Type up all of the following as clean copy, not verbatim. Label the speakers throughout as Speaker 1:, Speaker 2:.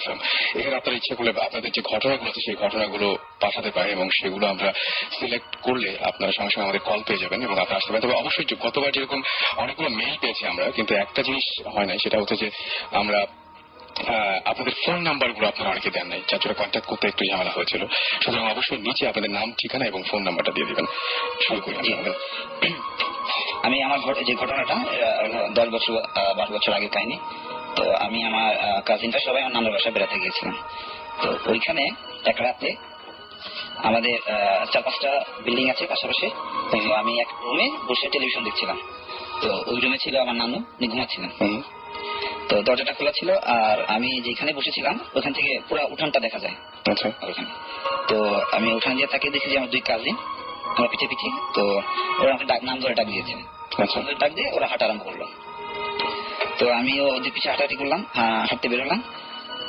Speaker 1: FM এখানে আপনারা ইচ্ছে করলে আপনাদের যে ঘটনাগুলো আছে সেই ঘটনাগুলো পাঠাতে পারে এবং সেগুলো আমরা সিলেক্ট করলে আপনারা সঙ্গে সঙ্গে আমাদের কল পেয়ে যাবেন এবং আপনারা আসতে পারেন। তবে অবশ্যই গতবার যেরকম অনেকগুলো মেইল পেয়েছি আমরা, কিন্তু একটা জিনিস হয় নাই, সেটা হচ্ছে যে আমরা আপনাদের ফোন নাম্বারগুলো আপনারা অনেকে দেন নাই, যার জন্য কন্ট্যাক্ট করতে একটু ঝামেলা হয়েছিল। সুতরাং অবশ্যই নিচে আপনাদের নাম, ঠিকানা এবং ফোন নাম্বারটা দিয়ে দিবেন। শুরু করি
Speaker 2: আমি আমার যে ঘটনাটা 10 বছর 12 বছর আগের কাহিনী। তো আমি আমার কাজিনটা সবাই আমার নানার বাসায় বেড়াতে গিয়েছিলাম। তো ওইখানে এক রাতে আমাদের 4-5টা বিল্ডিং আছে পাশাপাশি। তো আমি এক রুমে বসে টেলিভিশন দেখছিলাম। তো ওই রুমে ছিল আমার নানু, ঘুমাচ্ছিলেন। তো দরজাটা খোলা ছিল আর আমি যেখানে বসেছিলাম ওখান থেকে পুরো উঠানটা দেখা যায়। ওইখানে তো আমি উঠান দিয়ে তাকিয়ে দেখি যে আমার 2 কাজিন আমার পিছিয়ে পিছিয়ে। তো ওরা আমাকে নাম ধরে ডাক দিয়েছে। ডাক দিয়ে ওরা হাঁটা আরম্ভ করলো। তো আমিও ওদের পিছিয়ে হাঁটাহাঁটি করলাম, হাঁটতে বেরোলাম।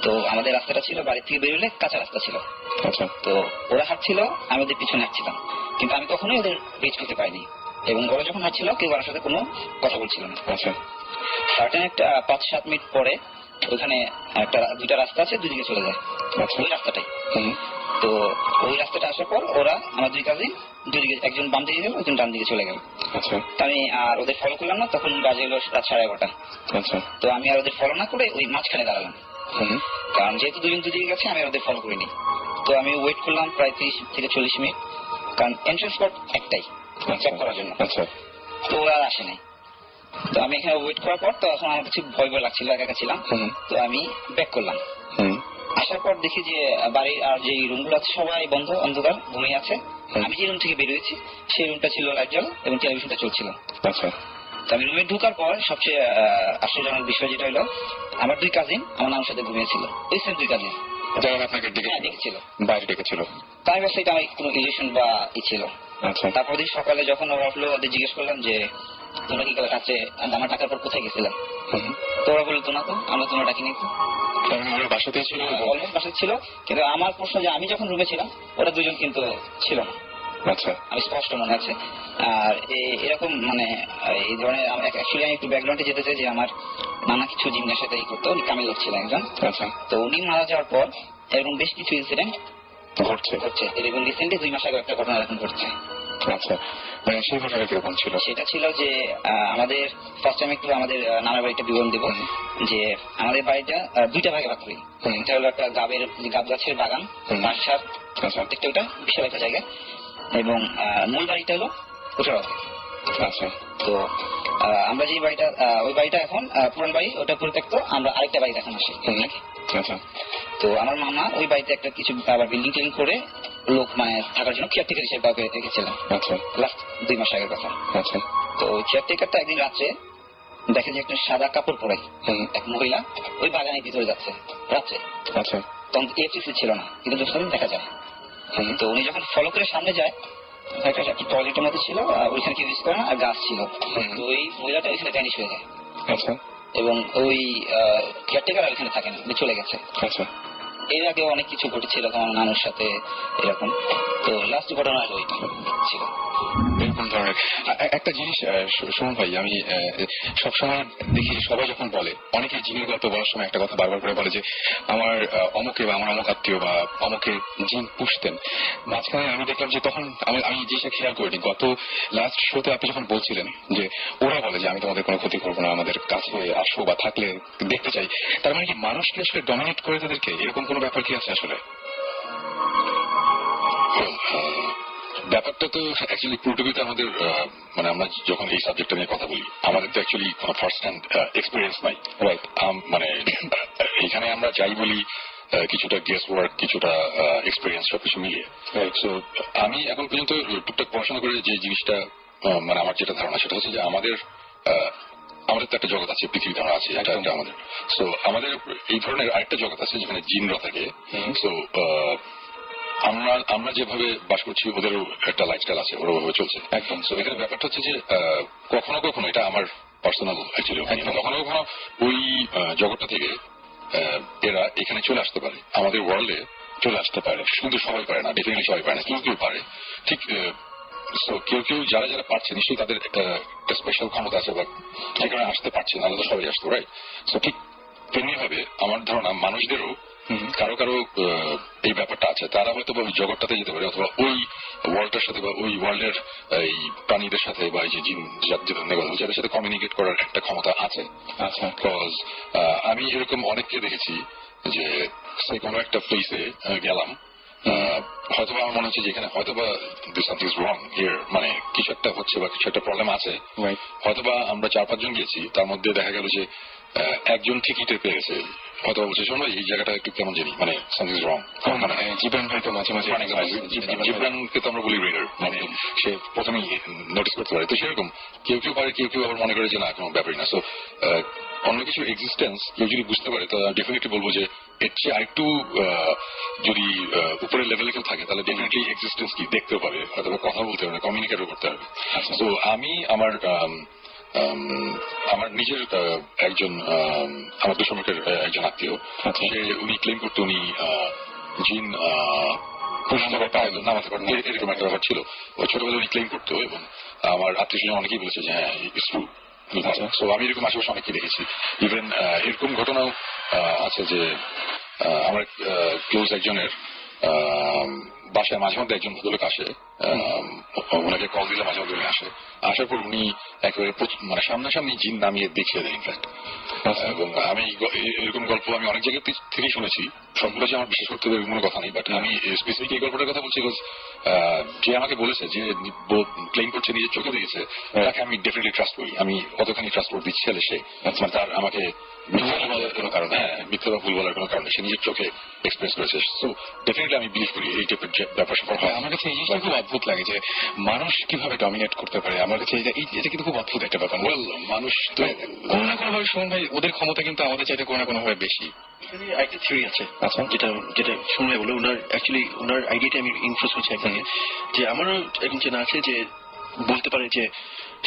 Speaker 2: তো আমাদের রাস্তাটা ছিল বাড়ি থেকে বেরোলে কাঁচা রাস্তা ছিল। তো ওরা হাঁটছিল, আমি ওদের পিছনে হাঁটছিলাম, কিন্তু আমি কখনোই ওদের রিচ করতে পারিনি। এবং ওরা যখন হাঁটছিল কেউ আমার সাথে কোনো কথা বলছিল না। সার্টেন একটা 5-7 মিনিট পরে ওইখানে একটা 2টা রাস্তা আছে, দুদিকে চলে যায় ওই রাস্তাটাই। তো ওই রাস্তাটা আসার পর ওরা আমার 2 কাজিন দুদিকে, একজন বাম দিকে গেল, একজন ডান দিকে চলে গেল। আমি আর ওদের ফলো করলাম না, তখন বাজে হলো রাত 11:30। তো আমি আর ওদের ফলো না করে ওই মাঝখানে দাঁড়ালাম, কারণ যেহেতু দুজন দুদিকে গেছে আমি আর ওদের ফলো করিনি। তো আমি ওয়েট করলাম প্রায় 30 থেকে 40 মিনিট, কারণ এন্ট্রান্স স্পট একটাই চেক করার জন্য। তো ওরা আর আসে নাই। তো আমি এখানে ওয়েট করার পর তো এখন আমার কাছে ভয় ভয় লাগছিল, একা ছিলাম। তো আমি ব্যাক করলাম। আসার পর দেখি যে বাড়ির আর যে রুমগুলো আছে সবাই বন্ধ, অন্ধকার, ঘুমিয়ে আছে। আমি যে রুম থেকে বেরিয়েছি সেই রুমটা ছিল লাইট জ্বালা এবং টেলিভিশনটা চলছিল। তো আমি রুমে ঢোকার পর সবচেয়ে আশ্চর্যজনক বিষয় যেটা হলো, আমার 2 কাজিন আমার নামের সাথে ঘুমিয়েছিল। ওই সেম 2 কাজিন
Speaker 1: যারা আপনাকে ডেকেছিল, বাইরে ডেকেছিল।
Speaker 2: তাই ব্যবস্থা এটা আমার কোনো ইলিউশন বা ই ছিল। তারপর দিন সকালে যখন ওরা উঠলো, ওদের জিজ্ঞেস করলাম যে তোমরা কি কাল কাছে আমার টাকার পর কোথায় গেছিলাম? তো ওরা বললো তো না, তো আমরা তোমরা ডাকিনি। তো
Speaker 1: বাসাতে ছিল,
Speaker 2: বাসাতে ছিল, কিন্তু আমার প্রশ্ন যে আমি যখন রুমে ছিলাম ওরা 2জন কিন্তু ছিল না। আমি স্পষ্ট মনে আছে। আর এরকম মানে এই ধরনের অ্যাকচুয়ালি আমি একটু ব্যাকগ্রাউন্ডে যেতে চাই যে আমার নানা কিছু জিজ্ঞাসার সাথে করতো, উনি কামিল লোক ছিলেন একজন। তো উনি মারা যাওয়ার পর এরকম বেশ কিছু ইনসিডেন্ট ঘটছে এবং রিসেন্টলি 2 মাস আগে একটা ঘটনা এরকম ঘটছে।
Speaker 1: সেই ঘটনা কিরকম ছিল?
Speaker 2: সেটা ছিল যে আমাদের ফার্স্ট টাইম একটু আমাদের নানার বাড়িটা বিবরণ দেব। যে আমাদের বাড়িটা 2টা ভাগে ভাগ করি। এটা হলো একটা গাব গাছের বাগান, বাসার প্রত্যেকটা ওটা বিশাল একটা জায়গা, এবং মূল বাড়িটা হলো উত্তরাতে। তো আমরা যে বাড়িটা, ওই বাড়িটা এখন পুরান বাড়ি, ওটা পরিত্যক্ত। আমরা আরেকটা বাড়িতে এখন আসি। তো আমার মামা ওই বাড়িতে একটা কিছু আবার বিল্ডিং টিল্ডিং করে লোক মানে থাকার জন্য কেয়ারটেকার হিসেবে কাউকে রেখেছিলাম লাস্ট 2 মাস আগের কথা। তো ওই কেয়ারটেকারটা একদিন রাত্রে দেখে যে একটা সাদা কাপড় পরে এক মহিলা ওই বাগানের ভিতরে যাচ্ছে রাত্রে। তখন ইলেকট্রিসিটি ছিল না, কিন্তু যখন দেখা যায়। তো উনি যখন ফলো করে সামনে যায়, একটা টয়লেটের মধ্যে ছিল, ওইখানে কেউ ইউজ করে না, আর গাছ ছিল। তো ওই মহিলাটা ওইখানে ভ্যানিশ হয়ে যায় এবং ওই কেয়ারটেকার ওইখানে থাকে না, চলে গেছে। এর আগে অনেক কিছু ঘটেছিল আমার নানুর সাথে এরকম। তো লাস্ট ঘটনা ওইটা ছিল
Speaker 1: এরকম ধরনের একটা জিনিস। সুমন ভাই, আমি সবসময় দেখি সবাই যখন বলে, অনেকে জিনের গল্প বলার সময় একটা কথা বারবার করে বলে যে আমার অমুকে বা আমার অমুক আত্মীয় বা অমুকে জিন পুষতেন। মাঝখানে আমি দেখলাম যে তখন আমি জিনিসটা খেয়াল করিনি, গত লাস্ট শোতে আপনি যখন বলছিলেন যে ওরা বলে যে আমি তোমাদের কোনো ক্ষতি করবো না, আমাদের কাছে আসো বা থাকলে দেখতে চাই, তার মানে কি মানুষকে আসলে ডমিনেট করে তাদেরকে, এরকম কোনো ব্যাপার কি আছে আসলে?
Speaker 3: ব্যাপারটা তো অ্যাকচুয়ালি পুরোটুকুতে আমাদের মানে আমরা যখন এই সাবজেক্টটা নিয়ে কথা বলি, আমাদের তো অ্যাকচুয়ালি কোনো ফার্স্ট হ্যান্ড এক্সপিরিয়েন্স নাই। মানে এখানে আমরা যাই বলি কিছুটা গেস ওয়ার্ক, কিছুটা এক্সপিরিয়েন্স সবকিছু মিলিয়ে। সো আমি এখন পর্যন্ত টুকটাক পড়াশোনা করে যে জিনিসটা মানে আমার যেটা ধারণা সেটা হচ্ছে যে আমাদের তো একটা জগৎ আছে, পৃথিবীতে আমরা আছি, এটা আমাদের। সো আমাদের এই ধরনের আরেকটা জগৎ আছে যেখানে জিনরা থাকে। সো আমরা যেভাবে বাস করছি ওদেরও একটা লাইফস্টাইল আছে, ওরা ওভাবে চলছে একদম। সো এখানে ব্যাপারটা হচ্ছে যে কখনো কখনো, এটা আমার পার্সোনাল অ্যাকচুয়ালি ওপিনিয়ন, কখনো কখনো ওই জগৎটা থেকে এরা এখানে চলে আসতে পারে, আমাদের ওয়ার্ল্ডে চলে আসতে পারে। কিন্তু সবাই পারে না, ডেফিনেটলি সবাই পারে না, কেউ কেউ পারে। ঠিক কেউ কেউ যারা যারা পারছে নিশ্চয়ই তাদের একটা স্পেশাল ক্ষমতা আছে, বা যে কারণে আসতে পারছে না, তো সবাই আসতো, রাইট? সো ঠিক তেমনি ভাবে আমার ধারণা মানুষদেরও কারো কারো এই ব্যাপারটা আছে, তারা হয়তো বা ওই জগৎটাতে যেতে পারে অথবা ওই ওয়ার্ল্ডটার সাথে বা ওই ওয়ার্ল্ডের এই প্রাণীদের সাথে বা এই যে জিন যাদের সাথে কমিউনিকেট করার একটা ক্ষমতা আছে।
Speaker 1: আচ্ছা,
Speaker 3: বিকজ আমি এরকম অনেককে দেখেছি যে সে কোনো একটা প্লেসে গেলাম, হয়তো আমার মনে হচ্ছে যে এখানে হয়তো বা সামথিং ইজ রং হিয়ার, মানে কিছু একটা হচ্ছে বা কিছু একটা প্রবলেম আছে। হয়তো বা আমরা 4-5 জন গেছি, তার মধ্যে দেখা গেল যে একজন ঠিকই টের পেয়ে গেছে, হয়তো বলছে শোনো এই জায়গাটা একটু কেমন জানি, মানে সামথিং ইজ রং।
Speaker 1: মানে জীবন ভাই তো মাঝে মাঝে
Speaker 3: জীবনকে তো আমরা বলি রিডার, মানে সে প্রথমেই নোটিস করতে পারে। তো সেরকম কেউ কেউ পারে, কেউ কেউ আবার মনে করে যে না কোনো ব্যাপারই না। সো অন্য কিছু এক্সিস্টেন্স কেউ যদি বুঝতে পারে তো ডেফিনেটলি বলবো যে এর চেয়ে আরেকটু যদি উপরের লেভেলে কেউ থাকে তাহলে ডেফিনেটলি এক্সিস্টেন্স কি দেখতেও পাবে, হয়তো কথা বলতে পারবে, কমিউনিকেটও করতে পারবে। তো আমি আমার নিজের একজন আমার দুঃসম্পর্কের একজন আত্মীয়, সে উনি ক্লেম করতে উনি জিন নামাতে পারেন, এরকম একটা ব্যাপার ছিল। ও ছোটবেলায় উনি ক্লেম করতো এবং আমার আত্মীয় স্বজন অনেকেই বলেছে যে হ্যাঁ ইটস ট্রু। সো আমি এরকম আশেপাশে অনেককে দেখেছি। ইভেন এরকম ঘটনাও আছে যে আমার ক্লোজ একজনের বাসায় মাঝে মধ্যে একজন ভদ্রলোক আসে, ওনাকে কল দিলে মাঝে মধ্যে উনি আসে, আসার পর উনি একেবারে মানে সামনাসামনি জিন নামিয়ে দেখিয়ে দেয় ইনফ্যাক্ট। এবং আমি এরকম গল্প আমি অনেক জায়গা থেকেই শুনেছি, সবগুলো যে আমার বিশেষ করতে কোনো কথা নেই, বাট আমি স্পেসিফিক এই গল্পটার কথা বলছি যে আমাকে বলেছে যে ক্লেম করছে নিজের চোখে দেখেছে, তাকে আমি ডেফিনেটলি ট্রাস্ট করি। আমি কতখানি ট্রাস্ট করে দিচ্ছি ছেলে সে, মানে তার আমাকে কোনো কারণে, হ্যাঁ মিথ্যা বা ভুল বলার কোনো কারণে সে নিজের চোখে এক্সপ্রেস করেছে। সো ডেফিনেটলি আমি বিলিভ করি এই টাইপের ব্যাপার স্যাপার হয়।
Speaker 1: আমার কাছে এই জিনিসটা খুব অদ্ভুত লাগে যে মানুষ কিভাবে ডমিনেট করতে পারে। আমার কাছে এটা কিন্তু খুব অদ্ভুত একটা ব্যাপার।
Speaker 3: মানুষ তো
Speaker 1: কোনো না কোনো ভাবে সুমন ভাই ওদের ক্ষমতা কিন্তু আমাদের চাইতে কোনো না কোনো ভাবে বেশি।
Speaker 4: এখানে একটা থিওরি আছে, আচ্ছা, যেটা শুনলে বলে ওনার অ্যাকচুয়ালি ওনার আইডিয়াটা আমি ইনফ্লুয়েন্স করছি একদিকে, যে আমারও এরকম চেনা আছে যে বলতে পারে যে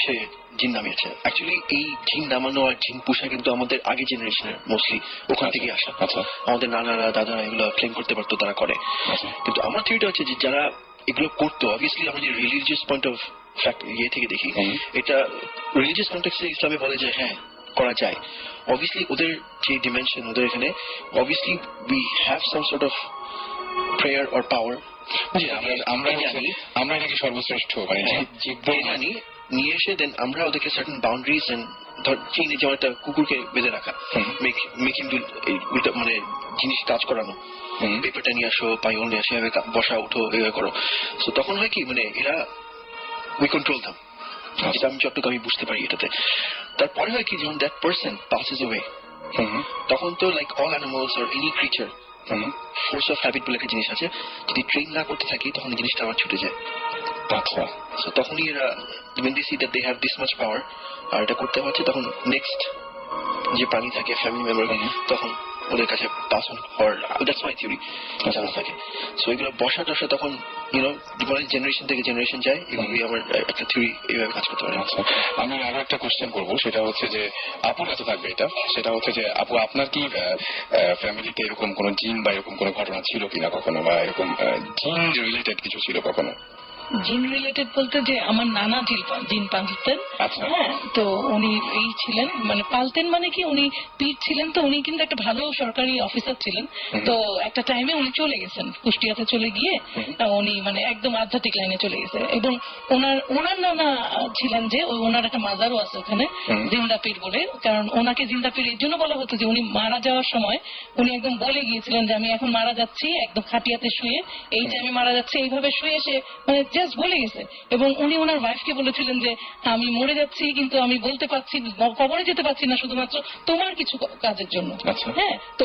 Speaker 4: সে জিন নামিয়েছে। অ্যাকচুয়ালি এই জিন নামানো আর জিন পুষা কিন্তু আমাদের আগে জেনারেশনের মোস্টলি ওখান থেকে আসা। আমাদের নানারা দাদারা এগুলো ক্লেম করতে পারতো, তারা করে। কিন্তু আমার থিওরিটা হচ্ছে যে যারা এগুলো করতো, অবভিয়াসলি আমরা যে রিলিজিয়াস পয়েন্ট অফ ফ্যাক্ট ইয়ে থেকে দেখি, এটা রিলিজিয়াস কনটেক্সটে ইসলামে বলে যে হ্যাঁ করা যায়। অবভিয়াসলি ওদের যে ডিমেনশন ওদের এখানে, obviously we have some sort of prayer or power.
Speaker 1: আমরা নাকি সর্বশ্রেষ্ঠ, মানে
Speaker 4: জানি নিয়ে এসে দেন আমরা ওদেরকে সার্টেন বাউন্ডারিজ এন্ড ধর চিনি যেমন একটা কুকুরকে বেঁধে রাখা, মেকিং মানে জিনিস কাজ করানো, পেপারটা নিয়ে আসো, পাইল নিয়ে আসো, এভাবে বসা উঠো, এভাবে করো। সো তখন হয় কি, মানে এরা উই কন্ট্রোল দাম, যেটা আমি যতটুকু আমি বুঝতে পারি এটাতে। তারপরে হয় কি, যখন দ্যাট পার্সন পাসেস অ্যাওয়ে, তখন তো like all animals or any creature, force of habit বলে একটা জিনিস আছে, যদি ট্রেন না করতে থাকি তখন এই জিনিসটা আমার ছুটে যায়।
Speaker 1: আচ্ছা,
Speaker 4: সো তখনই এরা when they see that they have this much power, আর এটা করতে হচ্ছে, তখন নেক্সট যে প্রাণী থাকে ফ্যামিলি মেম্বার, তখন ওদের কাছে পাস অন হওয়ার, দ্যাটস মাই থিওরি, চান্স থাকে। সো এগুলো বসা টসা তখন ইউনো জেনারেশন থেকে জেনারেশন যায়, এভাবেই আমার একটা থিওরি এইভাবে কাজ করতে পারে।
Speaker 1: আচ্ছা, আমি আরো একটা কোশ্চেন করবো, সেটা হচ্ছে যে আপুর কাছে থাকবে এটা, সেটা হচ্ছে যে আপু আপনার কি ফ্যামিলিতে এরকম কোন জিন বা এরকম কোন ঘটনা ছিল কিনা কখনো, বা এরকম জিন রিলেটেড কিছু ছিল কখনো?
Speaker 5: জিন রিলেটেড বলতে যে আমার নানা জিন পালতেন। হ্যাঁ, তো উনি এই ছিলেন, মানে পালতেন মানে কি উনি পীর ছিলেন, তো উনি কিন্তু একটা ভালো সরকারি অফিসার ছিলেন। তো একটা টাইমে উনি চলে গেছেন, কুষ্টিয়াতে চলে গিয়ে উনি মানে একদম আধ্যাত্মিক লাইনে চলে গেছে। এবং ওনার নানা ছিলেন যে ওনার একটা মাজারও আছে ওখানে, জিন্দা পীর বলে। কারণ ওনাকে জিন্দা পীর এর জন্য বলা হতো যে উনি মারা যাওয়ার সময় উনি একদম বলে গিয়েছিলেন যে আমি এখন মারা যাচ্ছি, একদম খাটিয়াতে শুয়ে, এই যে আমি মারা যাচ্ছি এইভাবে শুয়ে, সে মানে জাস্ট বলে গেছে। এবং উনি ওনার ওয়াইফকে বলেছিলেন যে আমি মরে যাচ্ছি, কিন্তু আমি বলতে পারছি, কবরে যেতে পারছি না শুধুমাত্র তোমার কিছু কাজের জন্য। হ্যাঁ, তো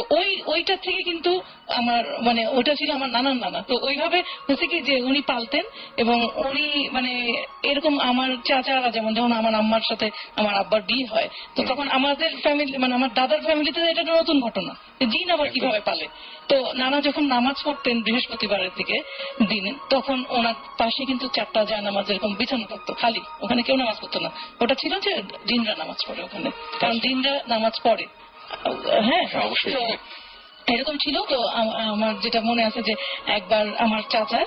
Speaker 5: ওইটার থেকে কিন্তু আমার মানে ওটা ছিল আমার নানার নানা। তো ওইভাবে হচ্ছে কি যে উনি পালতেন, এবং উনি মানে এরকম আমার চাচারা যেমন আমার আম্মার সাথে আমার আব্বার বিয়ে হয়, তো তখন আমাদের ফ্যামিলি মানে আমার দাদার ফ্যামিলিতে এটা একটা নতুন ঘটনা, জিন আবার কিভাবে পালে। তো নানা যখন নামাজ পড়তেন বৃহস্পতিবারের দিকে দিনে, তখন ওনার পাশে কিন্তু 4টা জায়নামাজ এরকম বিছানো থাকতো খালি, ওখানে কেউ নামাজ পড়তো না। ওটা ছিল যে জিনরা নামাজ পড়ে ওখানে, কারণ জিনরা নামাজ পড়ে। হ্যাঁ, অবশ্যই। এরকম ছিল। তো আমার যেটা মনে আছে যে একবার আমার চাচা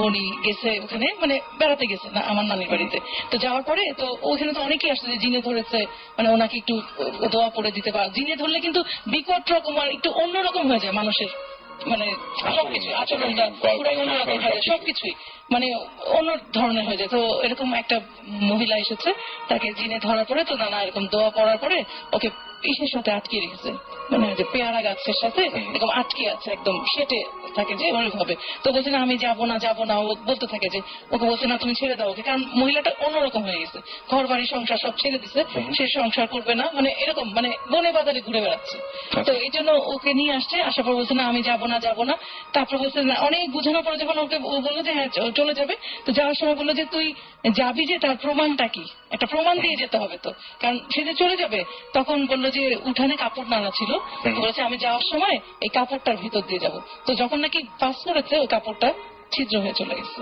Speaker 5: উনি গেছে ওখানে, মানে বেড়াতে গেছে না আমার নানির বাড়িতে। তো যাওয়ার পরে তো ওখানে তো অনেকেই আসছে যে জিনে ধরেছে, মানে ওনাকে একটু দোয়া পড়ে দিতে পারে। জিনে ধরলে কিন্তু বিকট রকম আর একটু অন্যরকম হয়ে যায় মানুষের, মানে সবকিছু আচরণটা পুরাই অন্যরকম হয়ে যায়, সবকিছুই মানে অন্য ধরনের হয়ে যায়। তো এরকম একটা মহিলা এসেছে, তাকে জিনে ধরার পরে তো নানা এরকম দোয়া পড়ার পরে ওকে ইসের সাথে আটকে রেখেছে, মানে যে পেয়ারা গাছের সাথে এরকম আটকে আছে, একদম সেটে থাকে যে ওইভাবে। তো বলছে না আমি যাবো না যাবো না, ও বলতে থাকে যে ওকে বলছে না তুমি ছেড়ে দাও ওকে, কারণ মহিলাটা অন্যরকম হয়ে গেছে, ঘর বাড়ি সংসার সব ছেড়ে দিছে, সে সংসার করবে না, মানে এরকম মানে বনে বাজারে ঘুরে বেড়াচ্ছে। তো এই জন্য ওকে নিয়ে আসছে, আসার পর বলছে না আমি যাবো না যাবো না। তারপর বলছে না, অনেক বোঝানোর পরে যখন ওকে ও বললো যে হ্যাঁ চলে যাবে, তো যাওয়ার সময় বললো যে তুই যাবি যে তার প্রমাণটা কি, একটা প্রমাণ দিয়ে যেতে হবে। তো কারণ সে যে চলে যাবে, তখন বললো যে উঠানে কাপড় নাড়া ছিল, বলেছে আমি যাওয়ার সময় এই কাপড়টার ভিতর দিয়ে যাব। তো যখন নাকি পাস করেছে ওই কাপড়টা ছিদ্র হয়ে চলে গেছে।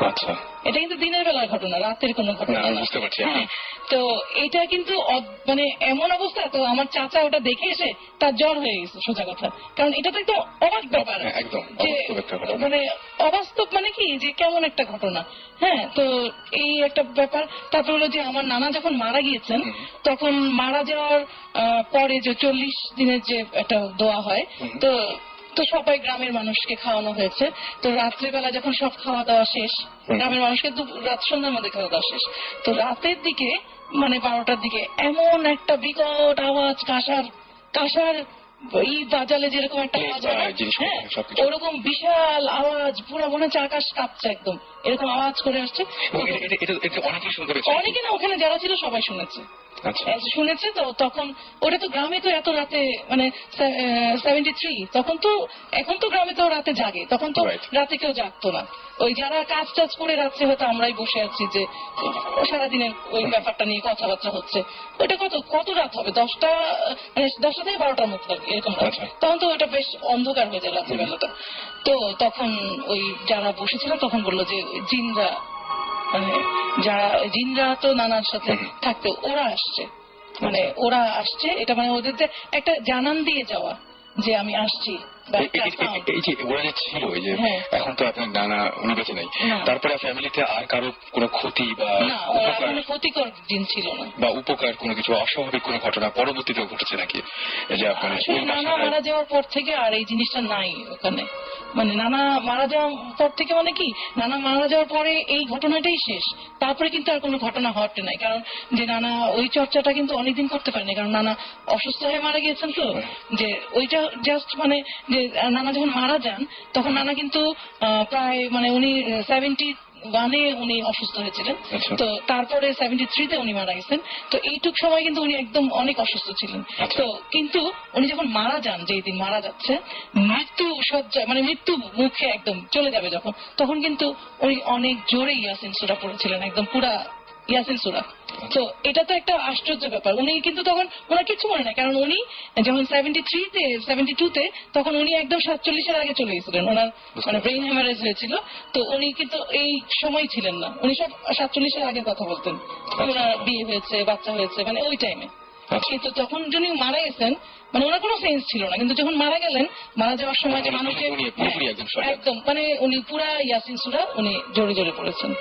Speaker 1: আচ্ছা,
Speaker 5: এটা কিন্তু দিনের বেলার ঘটনা, রাতের কোনো ঘটনা
Speaker 1: আমি
Speaker 5: না।
Speaker 1: বুঝতে পারছি।
Speaker 5: হ্যাঁ, তো এটা কিন্তু মানে এমন অবস্থা, তো আমার চাচা ওটা দেখে এসে তার জ্বর হয়ে গেছে, সোজা কথা। কারণ এটা তো একদম অবাক ব্যাপার,
Speaker 1: একদম
Speaker 5: যে
Speaker 1: অবাস্তব একটা ঘটনা।
Speaker 5: মানে অবাস্তব মানে কি যে কেমন একটা ঘটনা। হ্যাঁ, তো এই একটা ব্যাপার। তারপর হলো যে আমার নানা যখন মারা গিয়েছেন, তখন মারা যাওয়ার পরে যে 40 দিনের যে একটা দোয়া হয়, তো তো সবাই গ্রামের মানুষকে খাওয়ানো হয়েছে। তো রাত্রিবেলা যখন সব খাওয়া দাওয়া শেষ, গ্রামের মানুষকে রাত সন্ধ্যার মধ্যে খাওয়া দাওয়া শেষ, তো রাতের দিকে মানে 12টার দিকে এমন একটা বিকট আওয়াজ, কাঁসার কাঁসার এই বাজালে যেরকম একটা আওয়াজ হয়, হ্যাঁ ওরকম বিশাল আওয়াজ, পুরো মনে হচ্ছে আকাশ কাঁপছে একদম, এরকম আওয়াজ করে আসছে।
Speaker 1: অনেকেই শুনতে পেয়েছে,
Speaker 5: অনেকে না, ওখানে যারা ছিল সবাই শুনেছে।
Speaker 1: আচ্ছা,
Speaker 5: শুনেছে। তো তখন ওটা তো গ্রামে তো এত রাতে, মানে 73, তখন তো, এখন তো গ্রামে তো রাতে জাগে, তখন তো রাতে কেউ জাগতো না। ওই যারা কাজ টাজ করে রাত্রে হয়তো আমরাই বসে আছি, যে সারাদিনের ওই ব্যাপারটা নিয়ে কথাবার্তা হচ্ছে। ওইটা কত রাত হবে, 10টা, মানে 10টা থেকে 12টার মতো আর কি, এরকম রাত। তখন তো ওটা বেশ অন্ধকার হয়ে যায় রাতের বেলাটা। তো তখন ওই যারা বসেছিল তখন বললো যে জিনরা, মানে যারা জিনরা তো নানার সাথে থাকতো, ওরা আসছে, মানে ওরা আসছে, এটা মানে ওদের যে একটা জানান দিয়ে যাওয়া যে আমি আসছি।
Speaker 1: এই যে ওরা যে ছিল, এই যে এখন তো আপনার নানা উনি বেঁচে নেই, তারপরে ফ্যামিলিতে আর কারো কোনো ক্ষতি বা
Speaker 5: কোনো ক্ষতিকর জিন ছিল না,
Speaker 1: বা উপকার কোনো কিছু অস্বাভাবিক কোনো ঘটনা পরবর্তীতে ঘটেছে নাকি? যে আপনার
Speaker 5: নানা মারা যাওয়ার পর থেকে আর এই জিনিসটা নাই ওখানে, মানে নানা মারা যাওয়ার পর থেকে, মানে কি নানা মারা যাওয়ার পরে এই ঘটনাটাই শেষ। তারপরে কিন্তু আর কোনো ঘটনা ঘটে নাই, কারণ যে নানা ওই চর্চাটা কিন্তু অনেকদিন করতে পারেনি, কারণ নানা অসুস্থ হয়ে মারা গিয়েছেন। তো যে ওইটা জাস্ট মানে যে নানা যখন মারা যান, তখন নানা কিন্তু প্রায় মানে উনি 71 উনি অসুস্থ হয়েছিলেন। তো তারপরে 73-তে উনি মারা গেছেন। তো এইটুক সময় কিন্তু উনি একদম অনেক অসুস্থ ছিলেন। তো কিন্তু উনি যখন মারা যান, যেই দিন মারা যাচ্ছে, মৃত্যু সজ্জা, মানে মৃত্যু মুখে একদম চলে যাবে যখন, তখন কিন্তু উনি অনেক জোরে ইয়াসিন সূরা পড়েছিলেন, একদম পুরা ইয়াসিন সূরা। তো এটা তো একটা আশ্চর্য ব্যাপার। উনি কিন্তু তখন ওনার কিছু মনে নাই, কারণ উনি যখন 73-তে 72-তে তখন উনি একদম 47-এর আগে চলে গেছিলেন, ওনার মানে ব্রেইন হ্যামারেজ হয়েছিল। তো উনি কিন্তু এই সময় ছিলেন না, উনি সব 47-এর আগে কথা বলতেন, ওনার বিয়ে হয়েছে, বাচ্চা হয়েছে, মানে ওই টাইমে। কিন্তু তখন যিনি মারা গেছেন, মানে ওনার কোনো সেন্স ছিল না, কিন্তু যখন মারা গেলেন, মারা যাওয়ার সময় যে মানুষকে একদম মানে উনি পুরা ইয়াসিন সূরা উনি জোরে জোরে পড়েছেন।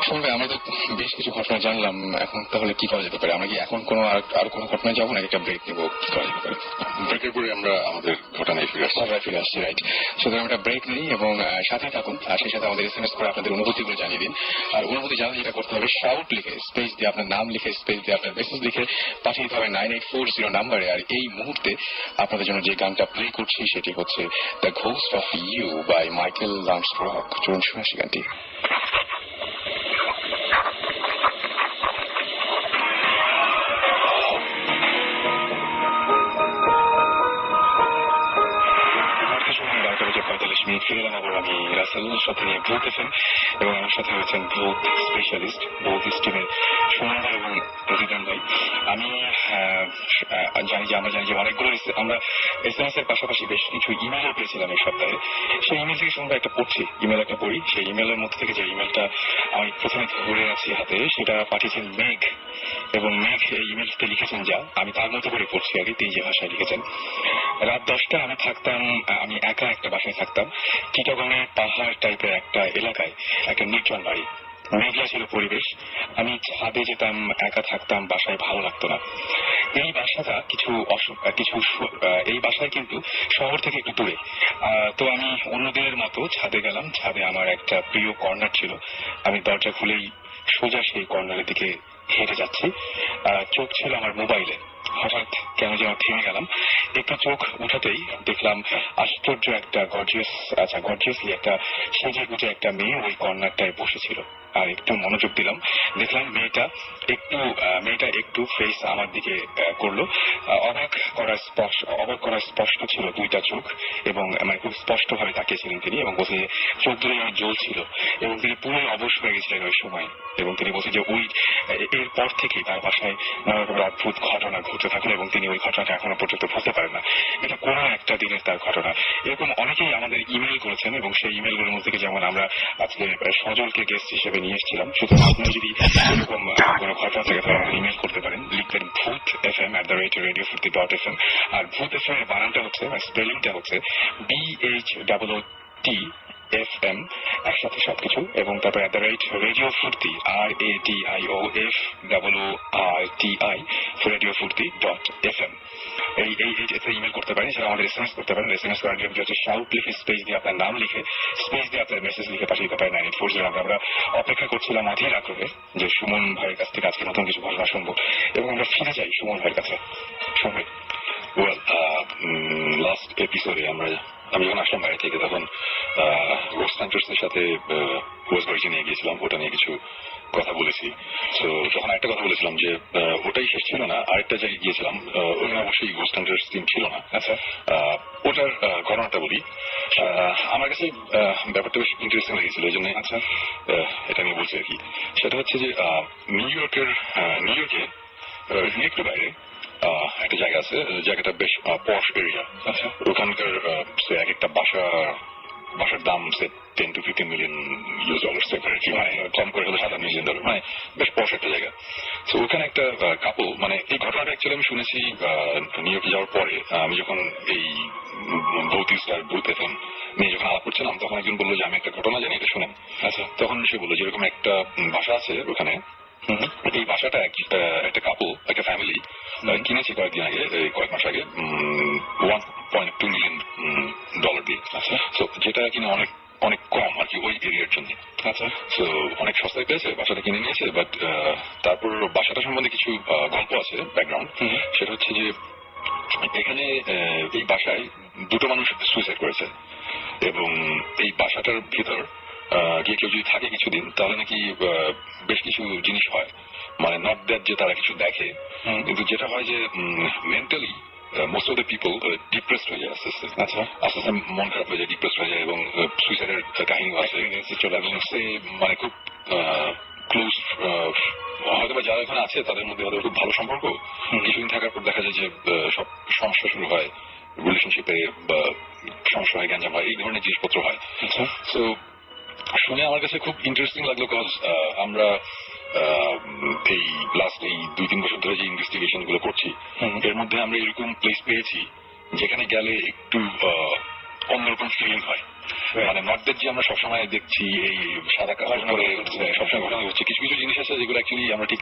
Speaker 1: শুনবে, আমরা তো বেশ কিছু ঘটনা জানলাম, এখন তাহলে কি করা যেতে পারে? আমরা কি এখন কোনো আর কোনো ঘটনায় যাবো না, একটা ব্রেক নেবো? কি করা যেতে পারে?
Speaker 3: ব্রেকের পরে আমরা আমাদের ঘটনায় ফিরে
Speaker 1: আসছি, রাইট? সুতরাং আমরা ব্রেক নিই এবং সাথে থাকুন, আর সেই সাথে আমাদের SMS করে আপনাদের অনুভূতিগুলো জানিয়ে দিন। আর অনুভূতি জানলে যেটা করতে হবে, শাউট লিখে স্পেস দিয়ে আপনার নাম লিখে স্পেস দিয়ে আপনার মেসেজ লিখে পাঠিয়ে দিতে হবে 9840 নাম্বারে। আর এই মুহূর্তে আপনাদের জন্য যে গানটা প্লে করছি সেটি হচ্ছে the ghost of you by Michael Landsbrock. চলুন শুনে আসি গানটি। ফিরে জানাবো আমি রাসেল, সাথে নিয়ে ভূত এফএম, এবং আমার সাথে রয়েছেন ভূত স্পেশালিস্ট, ভূত স্টিমের সুমন ভাই এবং প্রতিদান ভাই। আমি জানি যে অনেকগুলো আমরা SMS এর পাশাপাশি বেশ কিছু ইমেলও পেয়েছিলাম এই সপ্তাহে। সেই ইমেল থেকে শুনবো একটা পড়ছি, ইমেল একটা পড়ি। সেই ইমেলের মধ্যে থেকে যে ইমেলটা আমি প্রথমে ধরে আছি হাতে, সেটা পাঠিয়েছেন মেঘ। এবং মেঘ এই ইমেলতে লিখেছেন যা, আমি তার মতো করে পড়ছি আগে, তিনি যে ভাষায় লিখেছেন। রাত 10টা আমি একা একটা বাসায় থাকতাম, চিটাগংয়ের পাহাড় টাইপের একটা এলাকায়, একটা নির্জন বাড়ি। মেঘলা ছিল পরিবেশ। আমি ছাদে যেতাম, একা থাকতাম, বাসায় ভালো লাগতো না। এই বাসাটা এই বাসায় কিন্তু শহর থেকে একটু দূরে। তো আমি অন্যদের মতো ছাদে গেলাম। ছাদে আমার একটা প্রিয় কর্নার ছিল। আমি দরজা খুলেই সোজা সেই কর্নারের দিকে হেঁটে যাচ্ছি। চোখ ছিল আমার মোবাইলে। হঠাৎ কেন যেন থেমে গেলাম। একটু চোখ উঠাতেই দেখলাম আশ্চর্য একটা গর্জিয়াসলি একটা সেজে গুজে একটা মেয়ে ওই কর্নারটায় বসেছিল। আর একটু মনোযোগ দিলাম, দেখলাম মেয়েটা একটু ফেস আমার দিকে করলো। অবাক করার স্পষ্ট ছিল দুইটা চোখ, এবং মানে খুব স্পষ্ট ভাবে তাকিয়েছিলেন তিনি, এবং বলছে যে চোখ ধরে আমার জল ছিল, এবং তিনি পুরো অবশ হয়ে গেছিলেন ওই সময়। এবং তিনি বলছেন যে এরপর থেকে তার বাসায় নানা রকমের অদ্ভুত ঘটনা ঘটতে থাকলো, এবং তিনি ওই ঘটনাটা এখনো পর্যন্ত ভুলতে পারেন না। এটা কোনো একটা দিনের তার ঘটনা। এরকম অনেকেই আমাদের ইমেল করেছেন, এবং সেই ইমেলগুলোর মধ্যে থেকে যেমন আমরা আজকে সজলকে গেস্ট হিসেবে নিয়ে এসেছিলাম। সুতরাং আপনার যদি এরকম কোনো ঘটনা থাকে তাহলে আমাদের ইমেল করতে পারেন। লিখবেন bhootfm@radiofurti.fm। আর ভূত এফএম এর বানানটা হচ্ছে, স্পেলিংটা হচ্ছে BHOOTFM, একসাথে সবকিছু, এবং তারপর @Radio Furti, RADIOFURTI এই ইমেল করতে পারেন। সেটা আমাদের SMS করতে পারেন। SMS করার নিয়ম হচ্ছে শাউট লিখে স্পেস দিয়ে আপনার নাম লিখে স্পেস দিয়ে আপনার মেসেজ লিখে পাঠিয়ে দিতে পারেন 9840। আমরা অপেক্ষা করছিলাম অধীর আগ্রহে যে সুমন ভাইয়ের কাছ থেকে আজকে নতুন কিছু ঘটনা শুনবো, এবং আমরা ফিরে যাই সুমন ভাইয়ের কাছে। সুমন,
Speaker 3: লাস্ট এপিসোডে আমি যখন আসলাম বাইরে থেকে, তখন রোজ সান্টার্সের সাথে রোজ ভার্জিনিয়া গিয়েছিলাম, ওটা নিয়ে কিছু কথা বলেছি। তো তখন একটা কথা বলেছিলাম যে ওটাই শেষ ছিল না, আরেকটা জায়গায় গিয়েছিলাম, ওখানে অবশ্যই রোজ সান্টার্স টিম ছিল না।
Speaker 1: আচ্ছা,
Speaker 3: ওটার ঘটনাটা বলি। আমার কাছে ব্যাপারটা বেশ ইন্টারেস্টিং লেগেছিল, এই জন্য এটা নিয়ে বলছি আর কি। সেটা হচ্ছে যে নিউ ইয়র্কে একটু বাইরে একটা জায়গা আছে, জায়গাটা বেশ পশ এরিয়া।
Speaker 1: আচ্ছা,
Speaker 3: ওখানকার এক একটা বাসার দাম $10 to 15 million কি, মানে কম করে হলো $7 million, মানে বেশ পশ একটা জায়গা। তো ওখানে একটা কাপল, মানে এই ঘটনাটা অ্যাকচুয়ালি আমি শুনেছি নিউ ইয়র্কে যাওয়ার পরে। আমি যখন এই ভূত এফএম নিয়ে যখন আলাপ করছিলাম, তখন একজন বললো যে আমি একটা ঘটনা জানি, এটা শুনেন। আচ্ছা, তখন সে বললো যেরকম একটা বাসা আছে ওখানে, এই বাসাটা একটা কাপল, একটা ফ্যামিলি কিনেছে কয়েকদিন আগে, কয়েক মাস আগে, $1.2 million দিয়ে। তো যেটা কিনা অনেক কম আর কি ওই এরিয়ার জন্য।
Speaker 1: আচ্ছা,
Speaker 3: তো অনেক সস্তায় পেয়েছে, বাসাটা কিনে নিয়েছে। বাট তারপর বাসাটা সম্বন্ধে কিছু গল্প আছে, ব্যাকগ্রাউন্ড। সেটা হচ্ছে যে এখানে এই বাসায় দুটো মানুষ সুইসাইড করেছে, এবং এই বাসাটার ভিতর গিয়ে কেউ যদি থাকে কিছুদিন, তাহলে নাকি বেশ কিছু জিনিস হয়। মানে নট দ্যাট যে তারা কিছু দেখে, কিন্তু যেটা হয় যে mentally most of the people depressed হয়ে যায় আস্তে আস্তে।
Speaker 1: আচ্ছা,
Speaker 3: আস্তে আস্তে মন খারাপ হয়ে যায়, ডিপ্রেসড হয়ে যায়, এবং সুইসাইডের কাহিনী আছে। এবং সে মানে খুব ক্লোজ, হয়তো বা যারা এখানে আছে তাদের মধ্যে হয়তো খুব ভালো সম্পর্ক, কিছুদিন থাকার পর দেখা যায় যে সব সমস্যা শুরু হয়, রিলেশনশিপে বা সমস্যা হয়, গ্যাঞ্জাম হয়, এই ধরনের জিনিসপত্র হয়। তো শুনে আমার কাছে খুব ইন্টারেস্টিং লাগলো, কজ আমরা এই লাস্ট 2-3 বছর ধরে যে ইনভেস্টিগেশন গুলো করছি, এর মধ্যে আমরা এরকম প্লেস পেয়েছি যেখানে গেলে একটু অন্যরকম ফিলিং হয়। মানে নট দ্যাট যে আমরা সবসময় দেখছি এই সাদা কাপড় পরে সবসময় ঘটনা হচ্ছে, কিছু কিছু জিনিস আছে যেগুলো অ্যাকচুয়ালি আমরা ঠিক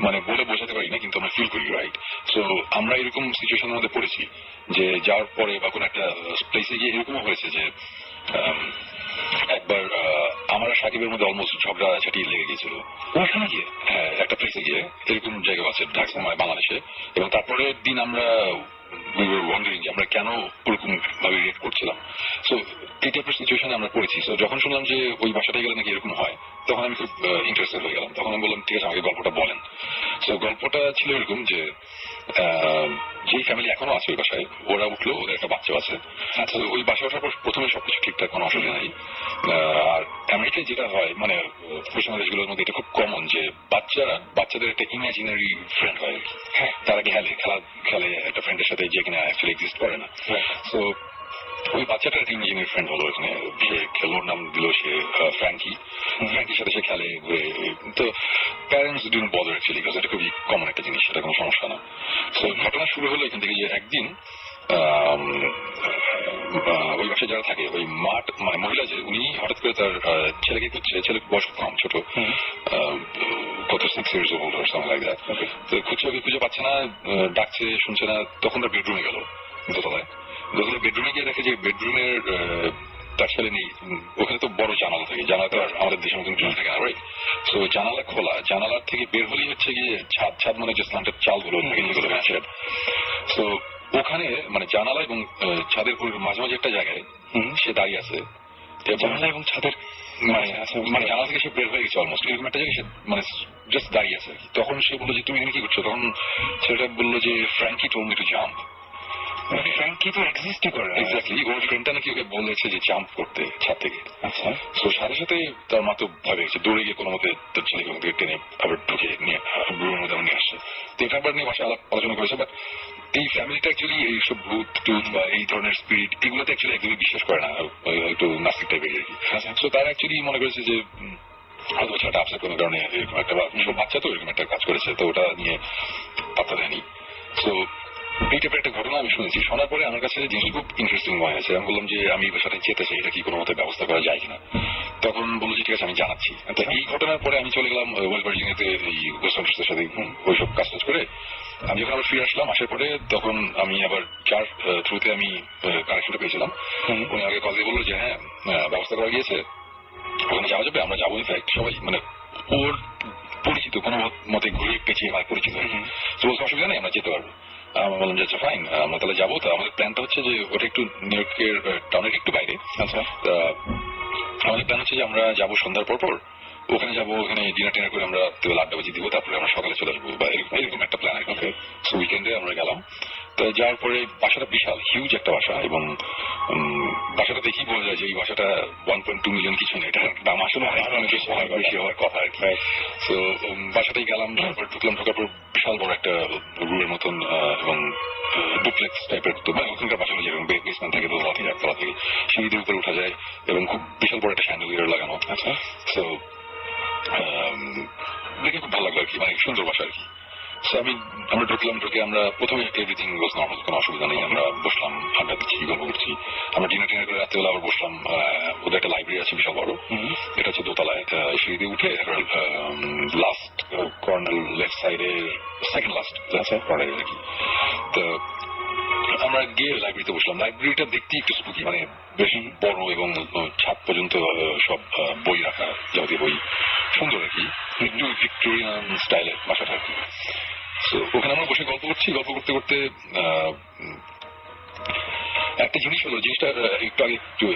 Speaker 3: মানে বলে বোঝাতে পারি না, কিন্তু আমরা ফিল করি, রাইট? সো আমরা এরকম সিচুয়েশনের মধ্যে পড়েছি যে যাওয়ার পরে বা কোনো একটা প্লেসে গিয়ে এরকমও হয়েছে যে একবার আমার সাকিবের মধ্যে অলমোস্ট ঝগড়াঝাটি লেগে গিয়েছিল ওখানে গিয়ে। হ্যাঁ, একটা প্লেসে গিয়ে এরকম জায়গা আছে ঢাকা বাংলাদেশে। এবং তারপরের দিন আমরা যে আমরা কেন ওরকম ভাবে রিয়েক্ট করছিলাম। সো এই টাইপের সিচুয়েশনে আমরা পড়েছি। সো যখন শুনলাম যে ওই বাসাটায় গেলে নাকি এরকম হয়, তখন আমি খুব ইন্টারেস্টেড হয়ে গেলাম। তখন আমি বললাম ঠিক আছে, আমাকে গল্পটা বলেন। সো গল্পটা ছিল এরকম যে যে ফ্যামিলি এখনো আছে ওই বাসায়, ওরা উঠলো, ওদের একটা বাচ্চা আছে। আচ্ছা, ওই বাসায় ওঠার পর প্রথমে সবকিছু ঠিকঠাক, কোনো অসুবিধা নাই। আর আমেরিকায় যেটা হয়, মানে পশ্চিমা দেশগুলোর মধ্যে এটা খুব কমন যে বাচ্চাদের একটা ইমাজিনারি ফ্রেন্ড হয়। হ্যাঁ, তারা খেলে একটা ফ্রেন্ডের সাথে যে কিনা অ্যাকচুয়ালি এক্সিস্ট করে না। সো ওই বাচ্চাটার একটা ইঞ্জিনিয়ার ফ্রেন্ড হলো এখানে, সে খেলোর নাম দিল সে ফ্র্যাঙ্কি। ফ্র্যাঙ্কির সাথে সে খেলে ঘুরে। তো parents didn't bother actually, because এটা খুবই কমন একটা জিনিস, সেটা কোনো সমস্যা না। সো ঘটনা শুরু হলো এখান থেকে যে একদিন ওই বাসায় যারা থাকে ওই মাঠ মানে মহিলা যে উনি হঠাৎ করে তার ছেলেকে খুঁজছে, ছেলে বয়স কম ছোট, কত 6 years old or something like that। তো খুঁজছে, ওকে খুঁজে পাচ্ছে না, ডাকছে শুনছে না, তখন তার বেডরুমে গেল, দোতলায় বেডরুমে গিয়ে দেখে যে বেডরুমের তার ছেলে নেই। ওখানে তো বড় জানালা থাকে, জানালা তো আর আমাদের দেশের মতন জল থাকে না, রাইট? সো জানালা খোলা, জানালার থেকে বের হলেই হচ্ছে গিয়ে ছাদ মানে যে স্ল্যান্টেড চালগুলো যেগুলো আছে। সো ওখানে মানে জানালা এবং ছাদের মাঝামাঝি একটা জায়গায় সে দাঁড়িয়ে আছে। জানালা এবং ছাদের মানে জানালা থেকে সে বের হয়ে গেছে অলমোস্ট, এরকম একটা জায়গায় সে মানে জাস্ট দাঁড়িয়ে আছে আর কি। তখন সে বললো যে তুমি এখানে কি করছো? তখন ছেলেটা বললো যে Frenkie told me to jump. Frenkie তো এক্সিস্টই করে, এক্স্যাক্টলি। ওর ফ্রেন্ডটা নাকি ওকে বলেছে যে জাম্প করতে ছাদ থেকে। আচ্ছা। তো সাথে সাথে তার মা তো ভয় পেয়েছে, দৌড়ে গিয়ে কোনো মতে তার ছেলেকে ওখান থেকে টেনে আবার ঢুকে নিয়ে রুমের মধ্যে নিয়ে আসছে। তো এটা আবার নিয়ে বাসায় আলোচনা করেছে। বাট এই ফ্যামিলিটা অ্যাকচুয়ালি এইসব ভূত টুত বা এই ধরনের স্পিরিট এগুলোতে অ্যাকচুয়ালি একদমই বিশ্বাস করে না, একটু নাস্তিক টাইপের আর কি। তো তারা অ্যাকচুয়ালি মনে করেছে যে হয়তো ছেলেটা আপসেট কোনো কারণে এরকম একটা বাচ্চা তো এরকম একটা কাজ করেছে, তো ওটা নিয়ে পাত্তা দেয়নি। তো এই টাইপের একটা ঘটনা আমি শুনেছি। শোনার পরে আমার কাছে জিনিস খুব ইন্টারেস্টিং মনে হয়েছে। আমি বললাম যে আমি এই বাসাটা যেতে চাই, এটা কি কোনো মতে ব্যবস্থা করা যায় কিনা। তখন বললো যে ঠিক আছে আমি জানাচ্ছি। তো এই ঘটনার পরে আমি চলে গেলাম ওয়েস্ট ভার্জিনিয়াতে এই ওয়েস্টার্নের সাথে ওইসব কাজ টাজ করে। আমি যখন আবার ফিরে আসলাম, আসার পরে তখন আমি আবার যার থ্রুতে আমি কানেকশনটা পেয়েছিলাম, উনি আগে কল দিয়ে বললো যে হ্যাঁ ব্যবস্থা করা গিয়েছে, ওখানে যাওয়া যাবে, আমরা যাবো। ইনফ্যাক্ট সবাই মানে ওর পরিচিত কোনো মতে ঘুরে পেছিয়ে আমার পরিচিত, তো বলতে অসুবিধা নেই, আমরা যেতে পারবো। আমি বললাম যে আচ্ছা ফাইন, আমরা তাহলে যাবো। তো আমাদের প্ল্যানটা হচ্ছে যে ওটা একটু নিউ ইয়র্কের টাউনের একটু বাইরে। আচ্ছা। আমাদের প্ল্যান হচ্ছে যে আমরা যাবো সন্ধ্যার পর পর, ওখানে যাবো, ওখানে ডিনার টিনার করে আমরা আড্ডা বাজি দিব, তারপরে আমরা সকালে চলে আসবো বা এরকম একটা প্ল্যান আর কি। সো উইকেন্ডে আমরা গেলাম। তো যাওয়ার পরে বাসাটা বিশাল হিউজ একটা বাসা, এবং বাসাটা দেখেই বোঝা যায় যে এই বাসাটা 1.2 মিলিয়ন কিছু নেই, এটার দাম আসলে অনেক বেশি হওয়ার কথা আর কি। তো বাসাটাই গেলাম, তারপর ঢুকলাম, ঢোকার পর বিশাল বড় একটা রুমের মতন এবং ডুপ্লেক্স টাইপের, তো মানে ওখানকার বাসাগুলো যেরকম বেসমেন্ট থেকে দোতলা থেকে একতলা থেকে সিঁড়িদের উপরে উঠা যায় এবং খুব বিশাল বড় একটা স্যান্ডেলিয়ার লাগানো। আচ্ছা। তো দেখে খুব ভালো লাগলো আর কি, মানে সুন্দর বাসা আর কি। আমরা ঢুকলাম, ঢুকে আমরা প্রথমে এভরিথিং ওয়াজ নর্মাল, কোনো অসুবিধা নেই। আমরা বসলাম, আড্ডা দিচ্ছি, গল্প করছি। আমরা ডিনার টিনার করে রাত্রেবেলা আবার বসলাম। ওদের একটা লাইব্রেরি আছে বিশাল বড়, এটা হচ্ছে দোতলায়। সিঁড়ি দিয়ে উঠে লাস্ট কর্নার লেফট সাইডে, সেকেন্ড লাস্ট কর্নারে আর কি। তো আমরা গিয়ে লাইব্রেরিতে বসলাম। লাইব্রেরিটা দেখতে একটু স্পুকি, মানে বেশ বড় এবং ছাদ পর্যন্ত সব বই রাখা, যাবতীয় বই, সুন্দর আর কি, একটু ভিক্টোরিয়ান স্টাইলের বাসাটা আর কি। তো ওখানে আমরা বসে গল্প করছি, গল্প করতে করতে একটা জিনিস হলো, জিনিসটা একটু আগে একটু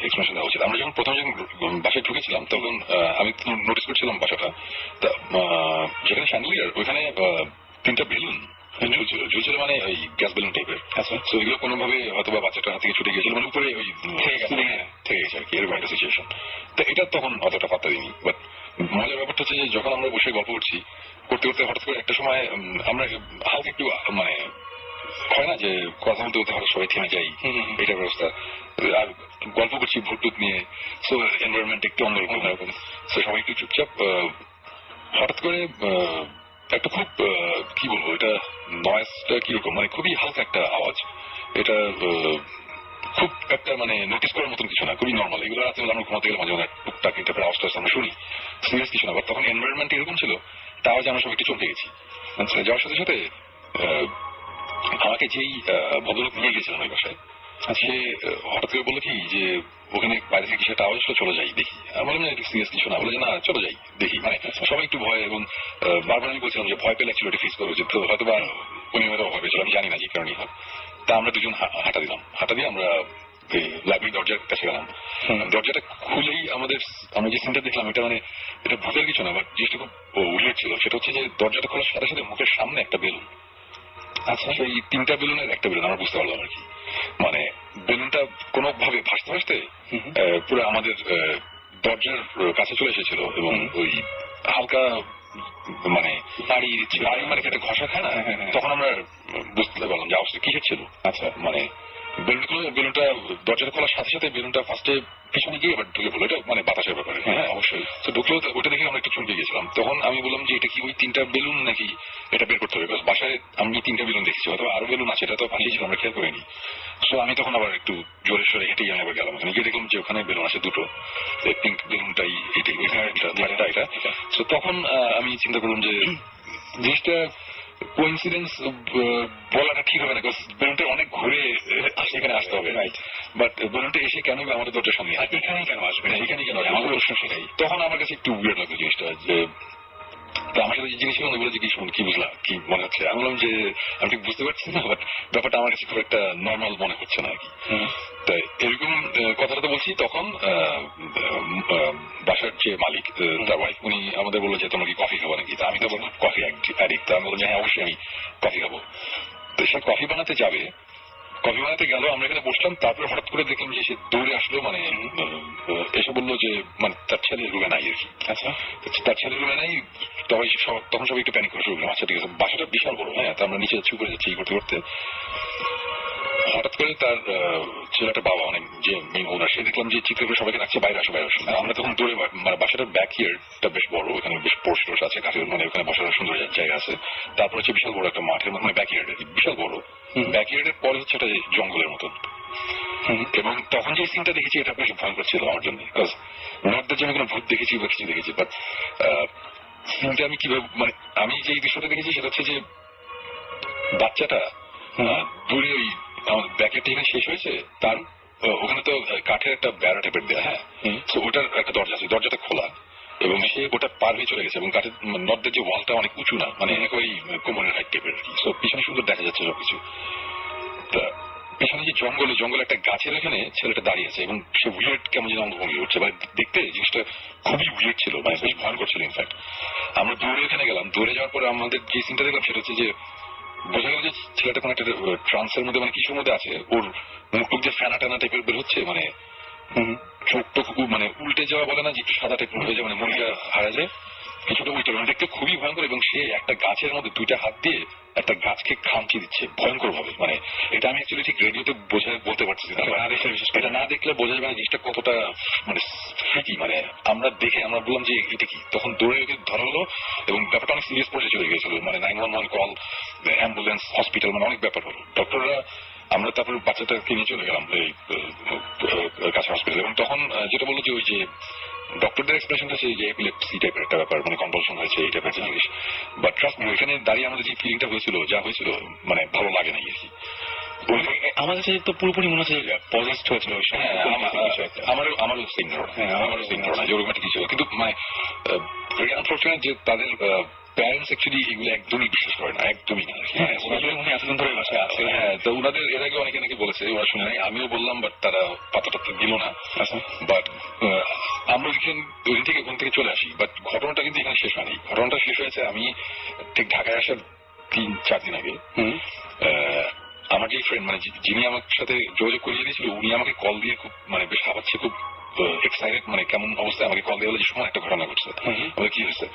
Speaker 3: এক্সপ্লেনেশন দেওয়া উচিত। আমরা যখন বাসায় ঢুকেছিলাম তখন আমি নোটিস করছিলাম বাসাটা, যেখানে স্যান্ডেলিয়ার ওইখানে 3টা বেলুন ঝুলছিল, মানে ওই গ্যাস বেলুন টাইপের। আচ্ছা। তো এগুলো কোনোভাবে হয়তো বা বাচ্চাটার হাত থেকে ছুটে গিয়েছিল, মানে উপরে ওই থেকে গেছে আর কি, এরকম একটা সিচুয়েশন। তো এটা তখন অতটা পাত্তা দিইনি। বাট মজার ব্যাপারটা হচ্ছে যে যখন আমরা বসে গল্প করছি, করতে করতে হঠাৎ করে একটা সময় আমরা হালকা একটু মানে হয় না যে কথা বলতে বলতে হঠাৎ সবাই থেমে যাই, এটা ব্যবস্থা। আর গল্প করছি ভূত টুত নিয়ে, সো এনভায়রনমেন্ট একটু অন্যরকম। সো সবাই একটু চুপচাপ। হঠাৎ করে একটা খুব কি বলবো, এটা নয়েজটা কিরকম, মানে খুবই হালকা একটা আওয়াজ। এটা খুব একটা মানে নোটিস করার মতন কিছু না, খুবই নর্মাল। এগুলো রাতে আমরা ঘুমাতে গেলে মাঝে মাঝে টুকটাক এটা আওয়াজটা আমরা শুনি, সিরিয়াস কিছু না। বাট তখন এনভায়রনমেন্ট এরকম ছিল, তা আওয়াজে আমরা সব একটু চমকে গেছি। আচ্ছা। যাওয়ার সাথে সাথে আমাকে যেই ভদ্রলোক নিয়ে গেছিলেন ওই বাসায়, সে হঠাৎ করে বললো কি যে ওখানে বাইরে থেকে কিছু একটা আওয়াজ, চলে যাই দেখি। বললাম না এটা সিরিয়াস কিছু না, বলে যে না চলে যাই দেখি। মানে সবাই একটু ভয়, এবং বারবার আমি বলছিলাম যে ভয় পেলে অ্যাকচুয়ালি ফেস করা উচিত। তো হয়তো বা উনি হয়তো ভয় পেয়েছিল, আমি জানি না যে কারণেই হয়। তা আমরা দুজন হাঁটা দিলাম, হাঁটা দিয়ে আমরা লাইব্রেরি দরজার কাছে গেলাম। দরজাটা খুলেই আমরা যে সিনটা দেখলাম, এটা মানে এটা ভূতের কিছু না, বাট জিনিসটা খুব উইয়ার্ড ছিল। সেটা হচ্ছে যে দরজাটা খোলার সাথে সাথে মুখের সামনে একটা বেলুন। আচ্ছা। সেই 3টা বেলুনের একটা বেলুন আমরা বুঝতে পারলাম আর কি, মানে বেলুনটা কোনোভাবে ভাসতে ভাসতে পুরো আমাদের দরজার কাছে চলে এসেছিল, এবং ওই হালকা মানে বাড়ি মানে একটা ঘষা খায় না, তখন আমরা বুঝতে পারলাম যে আওয়াজটা কিসের ছিল। আচ্ছা। মানে বেলুনটা দরজাটা খোলার সাথে সাথে বেলুনটা ফার্স্টে পিছনে গিয়ে এবার ঢুকে পড়লো, এটা মানে বাতাসের ব্যাপারে। হ্যাঁ অবশ্যই। তো ঢুকলো, ওটা দেখে আমরা একটু চমকে গেছিলাম। তখন আমি বললাম যে এটা কি ওই 3টা বেলুন নাকি, এটা বের করতে হবে। বাসায় আমি 3টা বেলুন দেখেছি, হয়তো আরো বেলুন আছে, এটা তো পাঠিয়ে ছিল, আমরা খেয়াল করিনি। সো আমি তখন আবার একটু জোরে সোরে হেঁটেই আমি আবার গেলাম ওখানে গিয়ে দেখলাম যে ওখানে বেলুন আছে 2টো, পিঙ্ক বেলুনটাই এটাই, এটা। তো তখন আমি চিন্তা করলাম যে জিনিসটা কোইন্সিডেন্স বলাটা ঠিক হবে না, বেলুনটা অনেক ঘুরে এখানে আসতে হবে। বাট বেলুনটা এসে কেন আমাদের দরজার সামনে এখানেই কেন আসবে, এখানে কেন আসবে, আমাদের প্রশ্ন সেটাই। তখন আমার কাছে একটু উইয়ার্ড লাগলো জিনিসটা, যে আমার সাথে যে জিনিস বলে যে কি বুঝলাম, কি মনে হচ্ছে। আমি বললাম যে আমি ঠিক বুঝতে পারছি না, বাট ব্যাপারটা আমার কাছে খুব একটা নর্মাল মনে হচ্ছে না আর কি। তাই এরকম কথাটা তো বলছি। তখন বাসার যে মালিক, তার ওয়াইফ, উনি আমাদের বললো যে তোমরা কি কফি খাবো নাকি। তা আমি তো বললাম কফি অ্যাডিক্ট। আমি বললাম যে হ্যাঁ অবশ্যই আমি কফি খাবো। তো সে কফি বানাতে যাবে, কফি বানাতে গেল, আমরা এখানে বসলাম, তারপরে হঠাৎ করে দেখলাম যে সে দৌড়ে আসলো, মানে এসে বললো যে মানে তার ছেলে রুমে নাই আর কি। আচ্ছা, তার ছেলে রুমে নাই। তখন সবাই একটু প্যানিক করে শুরু করলাম। আচ্ছা ঠিক আছে, বাসাটা বিশাল বড়, হ্যাঁ। তো আমরা নিচে যাচ্ছি, উপরে যাচ্ছি, করতে করতে হঠাৎ করে তার ছেলেটা বাবা, মানে যে মেইন ওনার, সে দেখলাম যে চিৎকার করে সবাইকে রাখছে বাইরে আসো বাইরে আসো। আমরা তখন দৌড়ে, মানে বাসাটার ব্যাক ইয়ার্ডটা বেশ বড়, ওখানে বেশ পোর্স টোর্স আছে, কাঠের, মানে ওখানে বসার সুন্দর জায়গা আছে। তারপর হচ্ছে বিশাল বড় একটা মাঠের মধ্যে, ব্যাক ইয়ার্ড বিশাল বড়। ব্যাক ইয়ার্ডের পরে হচ্ছে একটা জঙ্গলের মতন। এবং তখন যে সিনটা দেখেছি এটা বেশ ভয়ঙ্কর ছিল আমার জন্য, বিকজ নর্থদের জন্য কোনো ভূত দেখেছি বা কিছু দেখেছি, বাট সিনটা আমি কিভাবে, মানে আমি যে দৃশ্যটা দেখেছি সেটা হচ্ছে যে বাচ্চাটা দূরে ওই ব্যাকেটটা যেখানে শেষ হয়েছে, তার ওখানে তো কাঠের একটা বেড়া টাইপের দেয়া, হ্যাঁ। তো ওটার একটা দরজা আছে, দরজাটা খোলা, এবং সে ওটা পার হয়ে চলে গেছে। এবং কাঠের নর্থদের যে ওয়ালটা অনেক উঁচু না, মানে ওই কোমরের হাইট টাইপের আর কি। তো পিছনে সুন্দর দেখা যাচ্ছে সবকিছু। পেছনে যে জঙ্গলে একটা গাছের এখানে ছেলেটা দাঁড়িয়ে আছে, এবং সে উইয়ার্ড কেমন যেন অঙ্গভঙ্গি হচ্ছে, মানে দেখতে জিনিসটা খুবই উইয়ার্ড ছিল, মানে বেশ ভয়ঙ্কর ছিল। ইনফ্যাক্ট আমরা দৌড়ে এখানে গেলাম, দৌড়ে যাওয়ার পরে আমাদের যে সিনটা দেখলাম সেটা হচ্ছে যে বোঝা গেল যে ছেলেটা কোনো একটা ট্রান্সের মধ্যে, মানে কিছুর মধ্যে আছে। ওর মুখ যে ফ্যানা টানা টাইপের বের হচ্ছে, মানে চোখ টোক মানে উল্টে যাওয়া বলে না, যে একটু সাদা টাইপের হয়ে যায়, মানে মনটা হারা যায় কিছুটা উল্টে, মানে দেখতে খুবই ভয়ঙ্কর। এবং সে একটা গাছের মধ্যে 2টা হাত দিয়ে একটা গাছকে খামচি দিচ্ছে ভয়ঙ্কর ভাবে। মানে এটা আমি অ্যাকচুয়ালি ঠিক রেডিওতে বলতে পারছি না, এটা না দেখলে বোঝা যাবে না জিনিসটা কতটা মানে ফ্রিকি। মানে আমরা দেখে আমরা বললাম যে এটা কি, তখন দৌড়ে ওকে ধরা হলো, এবং ব্যাপারটা অনেক সিরিয়াস পর্যায়ে চলে গেছিল। মানে 911 কল, অ্যাম্বুলেন্স, হসপিটাল, মানে অনেক ব্যাপার হলো। ডক্টররা, আমরা তারপর বাচ্চাটাকে নিয়ে চলে গেলাম এই কাছে হসপিটাল। এবং তখন যেটা বললো যে ওই যে ডক্টরদের এক্সপ্রেশনটা সেই যে এপিলেপসি টাইপের একটা ব্যাপার, মানে কনভালশন হয়েছে এই টাইপের একটা জিনিস। বাট ট্রাস্ট মি, ওইখানে দাঁড়িয়ে আমাদের যে ফিলিংটা হয়েছিল, যা হয়েছিল, মানে ভালো লাগে না আর কি।
Speaker 1: আমার কাছে তো পুরোপুরি মনে হচ্ছে পজেস্ট হয়েছিল।
Speaker 3: আমারও সেম ধারণা যে ওরকম একটা কিছু, কিন্তু মানে ভেরি আনফর্চুনেট যে তাদের প্যারেন্টস অ্যাকচুয়ালি এগুলো একদমই বিশ্বাস করে না, একদমই না। হ্যাঁ, উনি এতদিন ধরে বাসায় আছে। হ্যাঁ, তো ওনাদের এর আগে অনেকে নাকি বলেছে, ওরা শুনে নাই, আমিও বললাম, বাট তারা পাতাটা দিল না। বাট আমরা ওইখান থেকে ওখান থেকে চলে আসি, বাট ঘটনাটা কিন্তু এখানে শেষ হয়নি। ঘটনাটা শেষ হয়েছে আমি ঠিক ঢাকায় আসার 3-4 দিন আগে। আমার যে ফ্রেন্ড, মানে যিনি আমার সাথে যোগাযোগ করিয়ে দিয়েছিল, উনি আমাকে কল দিয়ে খুব, মানে বেশ ভাবাচ্ছে, খুব এক্সাইটেড, মানে কেমন অবস্থায় আমাকে কল দিয়ে বলে যে সময় একটা ঘটনা ঘটছে। বলে কি হয়েছে,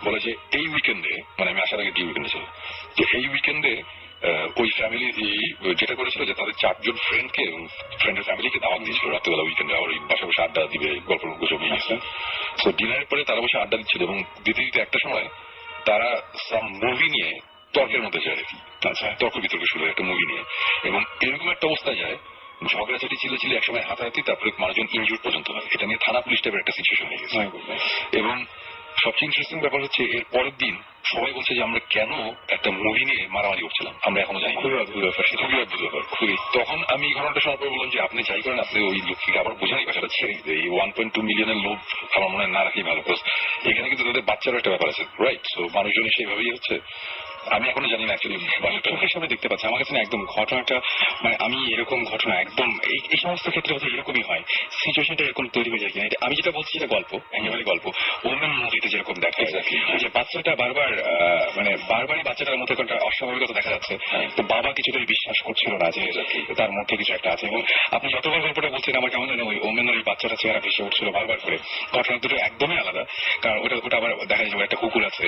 Speaker 3: বলে যে এই উইকেন্ডে, মানে আমি আসার আগে যে উইকেন্ডে ছিল, যে এই উইকেন্ডে ওই ফ্যামিলি যেটা করেছিল যে তাদের 4 জন ফ্রেন্ডকে, ফ্রেন্ডের ফ্যামিলিকে দাওয়াত দিয়েছিল রাত্রেবেলা উইকেন্ডে, আর ওই বাসা বসে আড্ডা দিবে, গল্প গুজব নিয়ে। তো ডিনারের পরে তারা বসে আড্ডা দিচ্ছিল, এবং দিতে দিতে একটা সময় তারা সাম মুভি নিয়ে তর্কের মধ্যে যায় আর কি। আচ্ছা, তর্ক বিতর্ক শুরু হয় একটা মুভি নিয়ে, এবং এরকম একটা অবস্থায় যায়, ঝগড়াঝাটি ছিল, একসময় হাতাহাতি, তারপরে মানুষজন ইনজুর পর্যন্ত হয়। এটা নিয়ে থানা পুলিশ টাইপের একটা সিচুয়েশন হয়ে গেছে। এবং সবচেয়ে ইন্টারেস্টিং ব্যাপার হচ্ছে এর পরের দিন সবাই বলছে যে আমরা কেন একটা মুভি নিয়ে মারামারি করছিলাম, আমরা এখনো জানি। খুবই অদ্ভুত ব্যাপার। তখন আমি এই ঘটনাটা শোনার পর বললাম যে আপনি যাই করেন, আপনি ওই লোককে আবার বোঝাই বাসাটা ছেড়ে দিতে। এই 1.2 মিলিয়নের লোক আমার মনে হয় না রাখি ভালো, বিকজ এখানে কিন্তু তাদের বাচ্চারও একটা ব্যাপার আছে, রাইট? সো মানুষজনের সেইভাবেই হচ্ছে। আমি এখনো জানি না অ্যাকচুয়ালি চোখের সামনে দেখতে পাচ্ছি। আমার কাছে না একদম ঘটনাটা, মানে আমি এরকম ঘটনা একদম এই সমস্ত ক্ষেত্রে হচ্ছে এরকমই হয়, সিচুয়েশনটা এরকম তৈরি হয়ে যায় কিনা। আমি যেটা বলছি সেটা গল্প, একেবারে গল্প। ওমেন মুভিতে যেরকম দেখা যায় যে বাচ্চাটা বারবারই বাচ্চাটার মধ্যে একটা অস্বাভাবিকতা দেখা যাচ্ছে, তো বাবা কিছুতেই বিশ্বাস করছিল না যে তার মধ্যে কিছু একটা আছে। এবং আপনি যতবার গল্পটা বলছেন আমার কেমন জানেন ওই ওমেনের ওই বাচ্চাটা চেহারা ভেসে উঠছিল বারবার করে। ঘটনা দুটো একদমই আলাদা, কারণ ওটা আবার দেখা যায় একটা কুকুর আছে,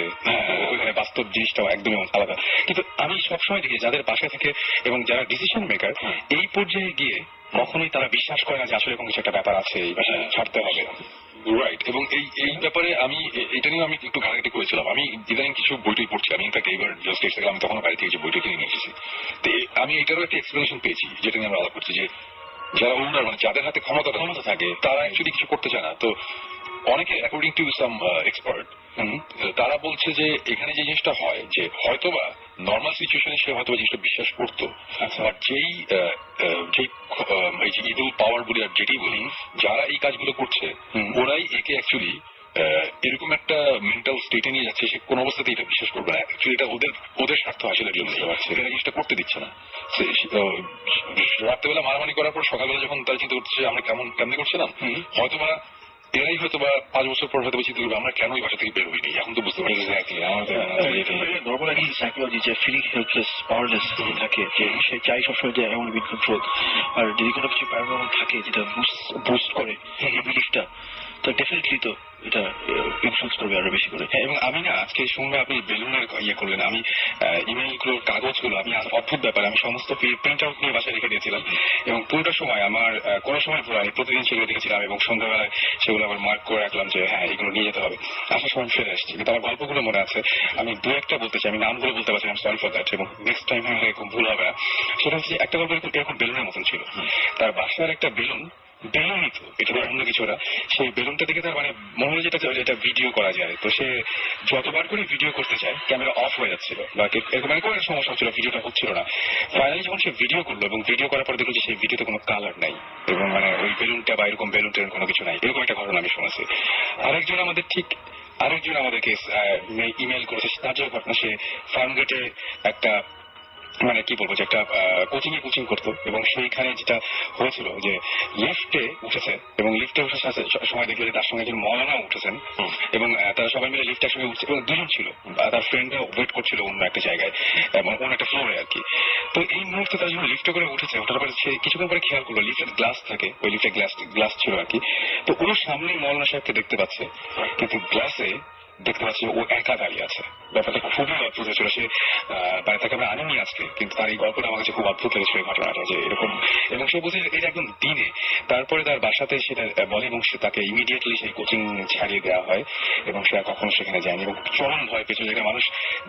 Speaker 3: ওইখানে বাস্তব জিনিসটাও একদমই
Speaker 1: আলাদা। কিন্তু আমি সবসময় দেখি যাদের বাসায় থেকে এবং যারা ডিসিশন মেকার এই পর্যায়ে গিয়ে কখনোই তারা বিশ্বাস করে না যে আসলে কোনো কিছু একটা ব্যাপার আছে, এই বাসায় ছাড়তে হবে।
Speaker 3: রাইট। এবং এই ব্যাপারে আমি এটা নিয়ে আমি একটু ঘাটাঘাটি করেছিলাম। আমি ইদানিং কিছু বইটই পড়ছি। আমি ইনফ্যাক্ট এইবার জাস্ট এসে আমি তখন বাড়ি থেকে যে বইটা কিনে নিয়ে এসেছি, তো আমি এটারও একটা এক্সপ্লেনেশন পেয়েছি, যেটা নিয়ে আমরা আলাপ করছি, যে যারা ওনার মানে যাদের হাতে ক্ষমতা থাকে তারা অ্যাকচুয়ালি কিছু করতে চায় না। তো অনেকে অ্যাকর্ডিং টু সাম এক্সপার্ট তারা বলছে যে এখানে যে জিনিসটা হয় যে হয়তোবা নর্মাল সিচুয়েশনে সে হয়তো জিনিসটা বিশ্বাস করতো, বাট যেই এই যে ইভিল পাওয়ার বলি আর যেটি বলি, যারা এই কাজগুলো করছে ওরাই একে অ্যাকচুয়ালি এরকম একটা মেন্টাল স্টেটে নিয়ে যাচ্ছে, সে কোনো অবস্থাতে এটা বিশ্বাস করবে না। অ্যাকচুয়ালি এটা ওদের স্বার্থ হাসিলের জন্য এরা জিনিসটা করতে দিচ্ছে না। রাত্রেবেলা মারামারি করার পর সকালবেলা যখন তারা চিন্তা করছে আমরা কেমনি করছিলাম, হয়তোবা এরাই হয়তো বা 5 বছর পর হয়তো চিন্তা করবে আমরা কেন এই বাসা থেকে বের হইনি, এখন তো বুঝতে পারছি।
Speaker 4: নর্মাল একটা সাইকোলজি যে ফিলিং হেল্পলেস পাওয়ারলেস থাকে, যে সে চাই সবসময় যে I want be in control. আর যদি কোনো কিছু প্যারানর্মাল থাকে যেটা বুস্ট করে এই বিলিফটা, তো ডেফিনেটলি তো এটা ইনফ্লুয়েন্স করবে আরো বেশি করে।
Speaker 1: এবং আমি না আজকে শুনলে আপনি বেলুনের ইয়ে করলেন, আমি ইমেইলগুলোর কাগজগুলো আমি অদ্ভুত ব্যাপার আমি সমস্ত প্রিন্ট আউট নিয়ে বাসায় রেখে দিয়েছিলাম, এবং পুরোটা সময় আমার কোনো সময় ভুল আমি প্রতিদিন সেগুলো দেখেছিলাম, এবং সন্ধ্যাবেলায় সেগুলো আবার মার্ক করে রাখলাম যে হ্যাঁ এগুলো নিয়ে যেতে হবে। আসার সময় ফিরে আসছি, কিন্তু আমার গল্পগুলো মনে আছে। আমি দু একটা বলতে চাই, আমি নামগুলো বলতে পারছি, আমি সরি ফর দ্যাট, এবং নেক্সট টাইম এরকম ভুল হবে না। সেটা হচ্ছে যে একটা গল্প এরকম বেলুনের মতন ছিল। তার বাসার একটা বেলুনই তো, এটা অন্য কিছু না। সেই বেলুনটা দেখে তার মানে মনে হলো যেটা ভিডিও করা যায়। তো সে যতবার করে ভিডিও করতে চায় ক্যামেরা অফ হয়ে যাচ্ছিল, বা এরকম মানে কোনো সমস্যা হচ্ছিল, ভিডিওটা হচ্ছিল না। ফাইনালি যখন সে ভিডিও করলো এবং ভিডিও করার পর দেখলো যে সেই ভিডিওতে কোনো কালার নাই, এবং মানে ওই বেলুনটা বা এরকম বেলুনটার কোনো কিছু নাই, এরকম একটা ঘটনা আমি শুনেছি। আরেকজন আমাদেরকে ইমেল করেছে, তার যে ঘটনা, সে ফার্মগেটে একটা মানে কি বলবো যে একটা কোচিং করতো, এবং সেইখানে যেটা হয়েছিল যে লিফটে উঠেছে, এবং লিফটে উঠে সময় দেখলো যে তার সঙ্গে একজন মৌলানা উঠেছেন, এবং তারা সবাই মিলে লিফট একসঙ্গে উঠছে, এবং দুজন ছিল, তার ফ্রেন্ডরা ওয়েট করছিল অন্য একটা জায়গায়, এবং অন্য একটা ফ্লোরে আর কি। তো এই মুহূর্তে তারা যখন লিফটে করে উঠেছে, ওঠার পরে সে কিছুক্ষণ পরে খেয়াল করলো লিফটের গ্লাস থাকে, ওই লিফটের গ্লাস ছিল আর কি। তো ওর সামনে মৌলানা সাহেবকে দেখতে পাচ্ছে, কিন্তু গ্লাসে দেখতে পাচ্ছি ও একা দাঁড়িয়ে আছে। ব্যাপারটা খুবই অদ্ভুত হয়েছিল। সে মানে তাকে আমরা আনিনি আজকে, কিন্তু তার এই গল্পটা আমার কাছে খুব অদ্ভুত লেগেছিল এই ঘটনাটা, যে এরকম। এবং সে বলছে এটা একদম দিনে, তারপরে তার বাসাতে সেটা বলে, এবং সে তাকে ইমিডিয়েটলি সেই কোচিং ছাড়িয়ে দেওয়া হয়, এবং সে আর কখনো সেখানে যায়নি, এবং চরম ভয় পেয়েছিল। একটা মানুষ,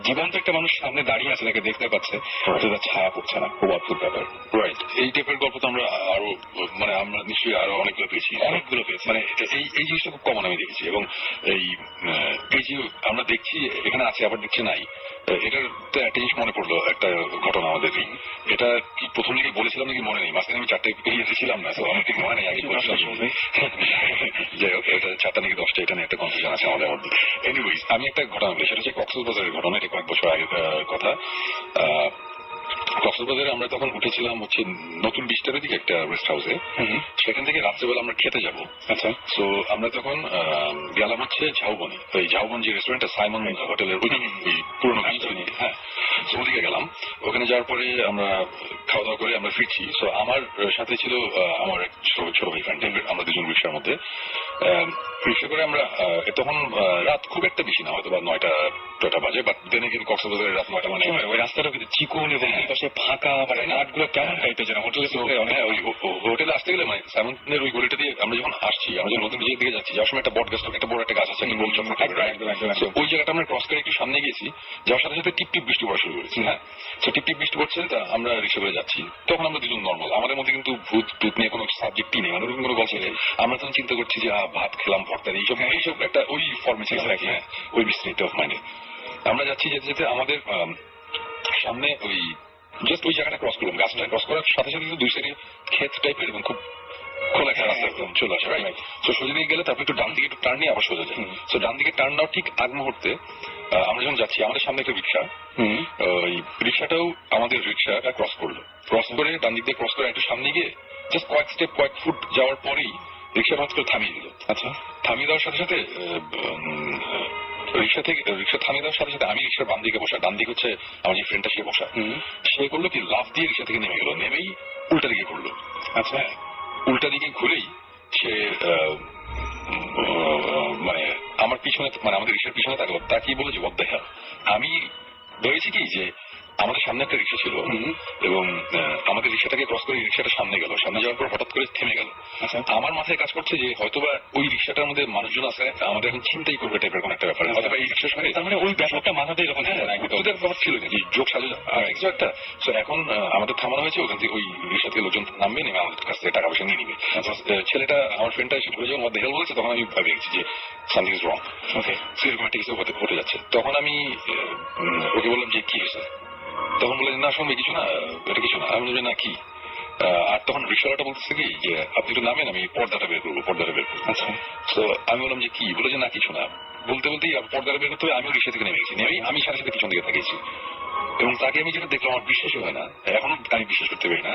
Speaker 1: জীবন্ত একটা মানুষ সামনে দাঁড়িয়ে আছে, তাকে দেখতে পাচ্ছে, তো তার ছায়া পড়ছে না। খুব অদ্ভুত ব্যাপার।
Speaker 3: রাইট। এই টাইপের গল্প তো আমরা আরো মানে আমরা নিশ্চয়ই আরো অনেকগুলো পেয়েছি। মানে এই জিনিসটা খুব কমন আমি দেখেছি। এবং এই যে আমরা দেখছি এখানে আছে আবার দেখছি নাই, এটার তো একটা জিনিস মনে পড়লো, একটা ঘটনা আমাদের। এটা কি প্রথম দিকে বলেছিলাম নাকি মনে নেই, মাঝখানে আমি 4টায় পেরিয়ে এসেছিলাম না, তো আমার ঠিক মনে নেই আগে বলেছিলাম। যাই হোক, এটা 4টা নাকি 10টা, এটা নিয়ে একটা কনফিউশন আছে আমাদের মধ্যে। এনিওয়েজ, আমি একটা ঘটনা বলি, সেটা হচ্ছে কক্সবাজারের ঘটনা। এটা কয়েক বছর আগের কথা। কক্সবাজারে আমরা তখন উঠেছিলাম হচ্ছে নতুন বিস্তারের দিকে একটা রেস্ট হাউসে, সেখান থেকে রাত্রেবেলা আমরা খেতে যাবো। আচ্ছা, তো আমরা তখন গেলাম হচ্ছে ঝাউবনে, ওই ঝাউবন যে রেস্টুরেন্টটা সাইমন হোটেলের ওই পুরোনো হ্যাঁ, ওদিকে গেলাম। ওখানে যাওয়ার পরে আমরা খাওয়া দাওয়া করে আমরা ফিরছি। তো আমার সাথে ছিল আমার এক ছোট ভাই ফ্রেন্ড, আমরা দুজন রিক্সার মধ্যে রিক্সা করে আমরা তখন রাত খুব একটা বেশি না, হয়তো বা 9টা বাজে, বাট দেন এখানে কক্সবাজারের রাত 9টা মানে
Speaker 1: ওই রাস্তাটা কিন্তু চিকন এবং পাশে ফাঁকা, মানে নাটগুলো কেমন টাইপের যেন হোটেলে
Speaker 3: ওই হোটেলে আসতে গেলে মানে সাইমনের ওই গলিটা দিয়ে আমরা যখন আসছি, আমরা যখন নতুন দিকে যাচ্ছি, যাওয়ার সময় একটা বট গাছ, একটা বড় একটা গাছ আছে, একটা গোল চক্র, ওই জায়গাটা আমরা ক্রস করে একটু সামনে গেছি, যাওয়ার সাথে সাথে টিপ টিপ বৃষ্টি পড়া শুরু করেছি। হ্যাঁ, তো টিপ টিপ বৃষ্টি পড়ছে, তা আমরা রিক্সা করে যাচ্ছি। তখন আমরা দুজন নর্মাল, আমাদের মধ্যে কিন্তু ভূত টুত নিয়ে কোনো সাবজেক্টই নেই, মানে কোনো গল্প নেই। আমরা তখন চিন্তা করছি যে ভাত খেলাম ভর্তা, এইসব একটা ওই ফর্মে ছিল আর কি। হ্যাঁ, ওই বিস্তৃত অফ মাইন্ডে আমরা যাচ্ছি, যেতে যেতে আমাদের সামনে ওই জাস্ট ওই জায়গাটা ক্রস করলাম, গাছটা ক্রস করার সাথে সাথে দুই সাইডে ক্ষেত টাইপের এবং খুব খোলা একটা রাস্তা একদম চলে আসে। রাইট, তো সোজা দিকে গেলে তারপর একটু ডান দিকে একটু টার্ন নিয়ে আবার সোজা যায়। তো ডান দিকে টার্ন নেওয়ার ঠিক আগ মুহূর্তে আমরা যখন যাচ্ছি, আমাদের সামনে একটা রিক্সা, ওই রিক্সাটাও আমাদের রিক্সাটা ক্রস করলো, ক্রস করে ডান দিক দিয়ে ক্রস করে একটু সামনে গিয়ে জাস্ট কয়েক ফুট যাওয়ার পরেই রিক্সা ভাজ করে থামিয়ে দিল। আচ্ছা, থামিয়ে দেওয়ার সাথে সাথে রিক্সা থামিয়ে দেওয়ার সাথে সাথে আমি রিক্সার বাম দিকে বসা, ডান দিকে হচ্ছে আমার যে ফ্রেন্ডটা সে বসা। সে করলো কি, লাফ দিয়ে রিক্সা থেকে নেমে গেল, নেমেই উল্টা দিকে করলো। আচ্ছা, উল্টা দিকে ঘুরেই সে মানে আমার পিছনে, মানে আমাদের রিক্সার পিছনে থাকলো, তাকিয়ে বলে যে what the hell। আমি ভেবেছি কি যে আমাদের সামনে একটা রিক্সা ছিল এবং আমাদের রিক্সাটাকে ক্রস করে রিক্সাটা সামনে গেল, সামনে যাওয়ার পর হঠাৎ করে থেমে গেল। আমার মাথায় কাজ করছে যে হয়তোবা ওই রিক্সাটার মধ্যে মানুষজন আছে, আমাদের এখন চিন্তাই করবে টাইপের কোন একটা ব্যাপার, হয়তো এই রিক্সার সঙ্গে তার মানে ওই ব্যাপারটা মাথাতে এরকম ব্যাপার ছিল যে যোগ সাজা কিছু একটা। তো এখন আমাদের থামানো হয়েছে, ওখান থেকে ওই রিক্সা থেকে লোকজন নামবে, নেমে আমাদের কাছ থেকে টাকা পয়সা নিয়ে নিবে। ছেলেটা আমার ফ্রেন্ডটা এসে ঘুরে যখন মধ্যে হেল বলেছে তখন আমি ভেবে গেছি যে সামথিং ইজ রং, ওকে সেরকম একটা কিছু হতে যাচ্ছে। তখন আমি ওকে বললাম যে কি হয়েছে, তখন বলে না শুনবে কিছু না, এটা কিছু না। আমি বললাম না কি, আর তখন রিক্সাওয়ালাটা বলতেছে কি যে আপনি একটু নামেন, আমি পর্দাটা বের করবো। আচ্ছা, তো আমি বললাম যে কি, বলে যে না কিছু না। বলতে বলতেই পর্দাটা বের করতে হবে, আমিও রিক্সা থেকে নেমে গেছি, নেমেই আমি সাথে সাথে পিছন দিকে তাকিয়েছি এবং তাকে আমি যেটা দেখলাম আমার বিশ্বাসই হয় না, এখনো আমি বিশ্বাস করতে পারি না।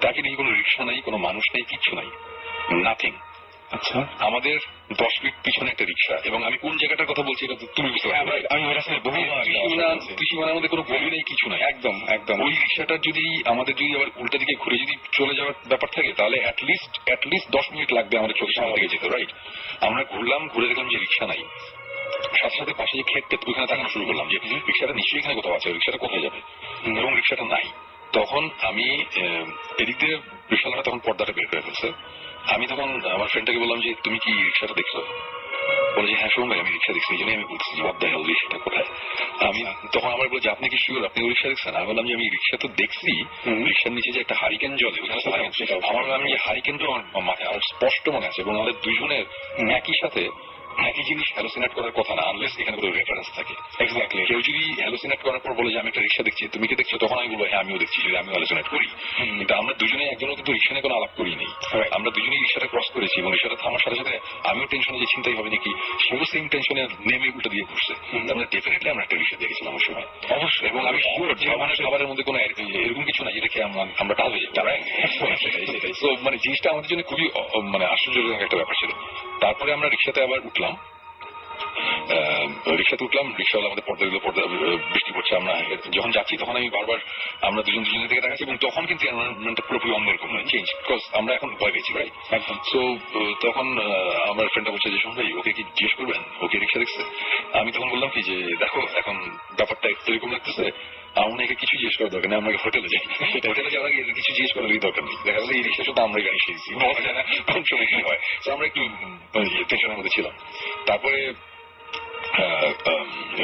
Speaker 3: তাকে নিয়ে কোনো রিক্সা নাই, কোনো মানুষ নেই, কিচ্ছু নাই, নাথিং। আচ্ছা, আমাদের 10 ফিট পিছনে একটা রিক্সা, এবং আমি কোন জায়গাটার কথা বলছি এটা তুমি বুঝতে পারবে। আমি ত্রিসীমানার মধ্যে কোনো গলি নেই, কিছু নাই, একদম একদম। ওই রিক্সাটার যদি আমাদের যদি আবার উল্টা দিকে ঘুরে যদি চলে যাওয়ার ব্যাপার থাকে তাহলে অ্যাটলিস্ট 10 মিনিট লাগবে আমাদের চোখের সামনে দিকে যেতে, রাইট? আমরা ঘুরলাম, ঘুরে দেখলাম যে রিক্সা নাই। সাথে সাথে পাশে যে ক্ষেত ওইখানে তাকানো শুরু করলাম যে রিক্সাটা নিশ্চয়ই এখানে কোথাও আছে, রিক্সাটা কোথায় যাবে, এবং রিক্সাটা নাই। তখন আমি এদিক দিয়ে রিক্সাওয়ালাটা তখন পর্দাটা বের করে ফেলছে। আমি তখন আমার ফ্রেন্ডটাকে বললাম যে তুমি কি রিক্সাটা দেখছো? বলে যে হ্যাঁ শুনুন ভাই, আমি রিক্সা দেখছি। এই জন্যই আমি বলছি যে অধ্যায় হল রিক্সাটা কোথায়। আমি তখন আমার বলে যে আপনি কি শিওর আপনি রিক্সা দেখছেন? আমি বললাম যে আমি রিক্সা তো দেখছি, রিক্সার নিচে যে একটা হারিকেন জলে, আমার আমি হারিকেনটা আমার মাথায় আমার স্পষ্ট মনে আছে, এবং আমাদের দুইজনের একই সাথে একই জিনিস হ্যালোসিনেট করার কথা না, আনলেস এখানে কোনো রেফারেন্স থাকে। এক্স্যাক্টলি, কেউ যদি হ্যালোসিনেট করার পর বলে যে আমি একটা রিক্সা দেখছি, তুমি কি দেখছো? তখন আমি বলবো হ্যাঁ আমিও দেখছি, যদি আমিও হ্যালোসিনেট করি। কিন্তু আমরা দুজনে একজনও কিন্তু রিক্সা নিয়ে কোনো আলাপ করিনি, আমরা দুজনেই রিক্সাটা ক্রস করেছি, এবং রিক্সাটা থামার সাথে সাথে আমিও টেনশনে যে চিন্তাই হবে নাকি, সেও সেম টেনশনে নেমে উল্টো দিয়ে ঘুরছে। আমরা ডেফিনেটলি আমরা একটা রিক্সা দেখেছিলাম ওই সময়, অবশ্যই। এবং আমি শিওর যে আমাদের খাবারের মধ্যে কোনো এরকম কিছু না যেটা খেয়ে আমরা টাল হয়ে যাই। তো মানে জিনিসটা আমাদের জন্য খুবই মানে আশ্চর্যজনক একটা ব্যাপার ছিল। তারপরে আমরা রিক্সাতে আবার উঠলাম, রিক্সাতে উঠলাম, রিক্সাওয়ালা আমাদের পর্দা দিল, পর্দা বৃষ্টি পড়ছে। আমরা যখন যাচ্ছি তখন আমি বারবার আমরা দুজনের দিকে দেখাচ্ছি, এবং তখন কিন্তু এনভায়রনমেন্টটা পুরোপুরি অন্যরকম চেঞ্জ, বিকজ আমরা এখন ভয় পেয়েছি, রাইট? একদম। সো তখন আমার ফ্রেন্ডটা বলছে যে শোন ভাই, ওকে কি জিজ্ঞেস করবেন ওকে রিক্সা দেখছে? আমি তখন বললাম কি যে দেখো এখন ব্যাপারটা এরকম লাগতেছে, আমরা কিছু জিজ্ঞেস করার দরকার নেই, আমরা হোটেলে যাই, হোটেলে যাওয়ার আগে কিছু জিজ্ঞেস করার দরকার নেই। দেখা যাচ্ছে এই রিক্সা শুধু আমরা গাড়ি শিখেছি, কোন সময় কি হয়। তো আমরা একটু টেনশনের মধ্যে ছিলাম। তারপরে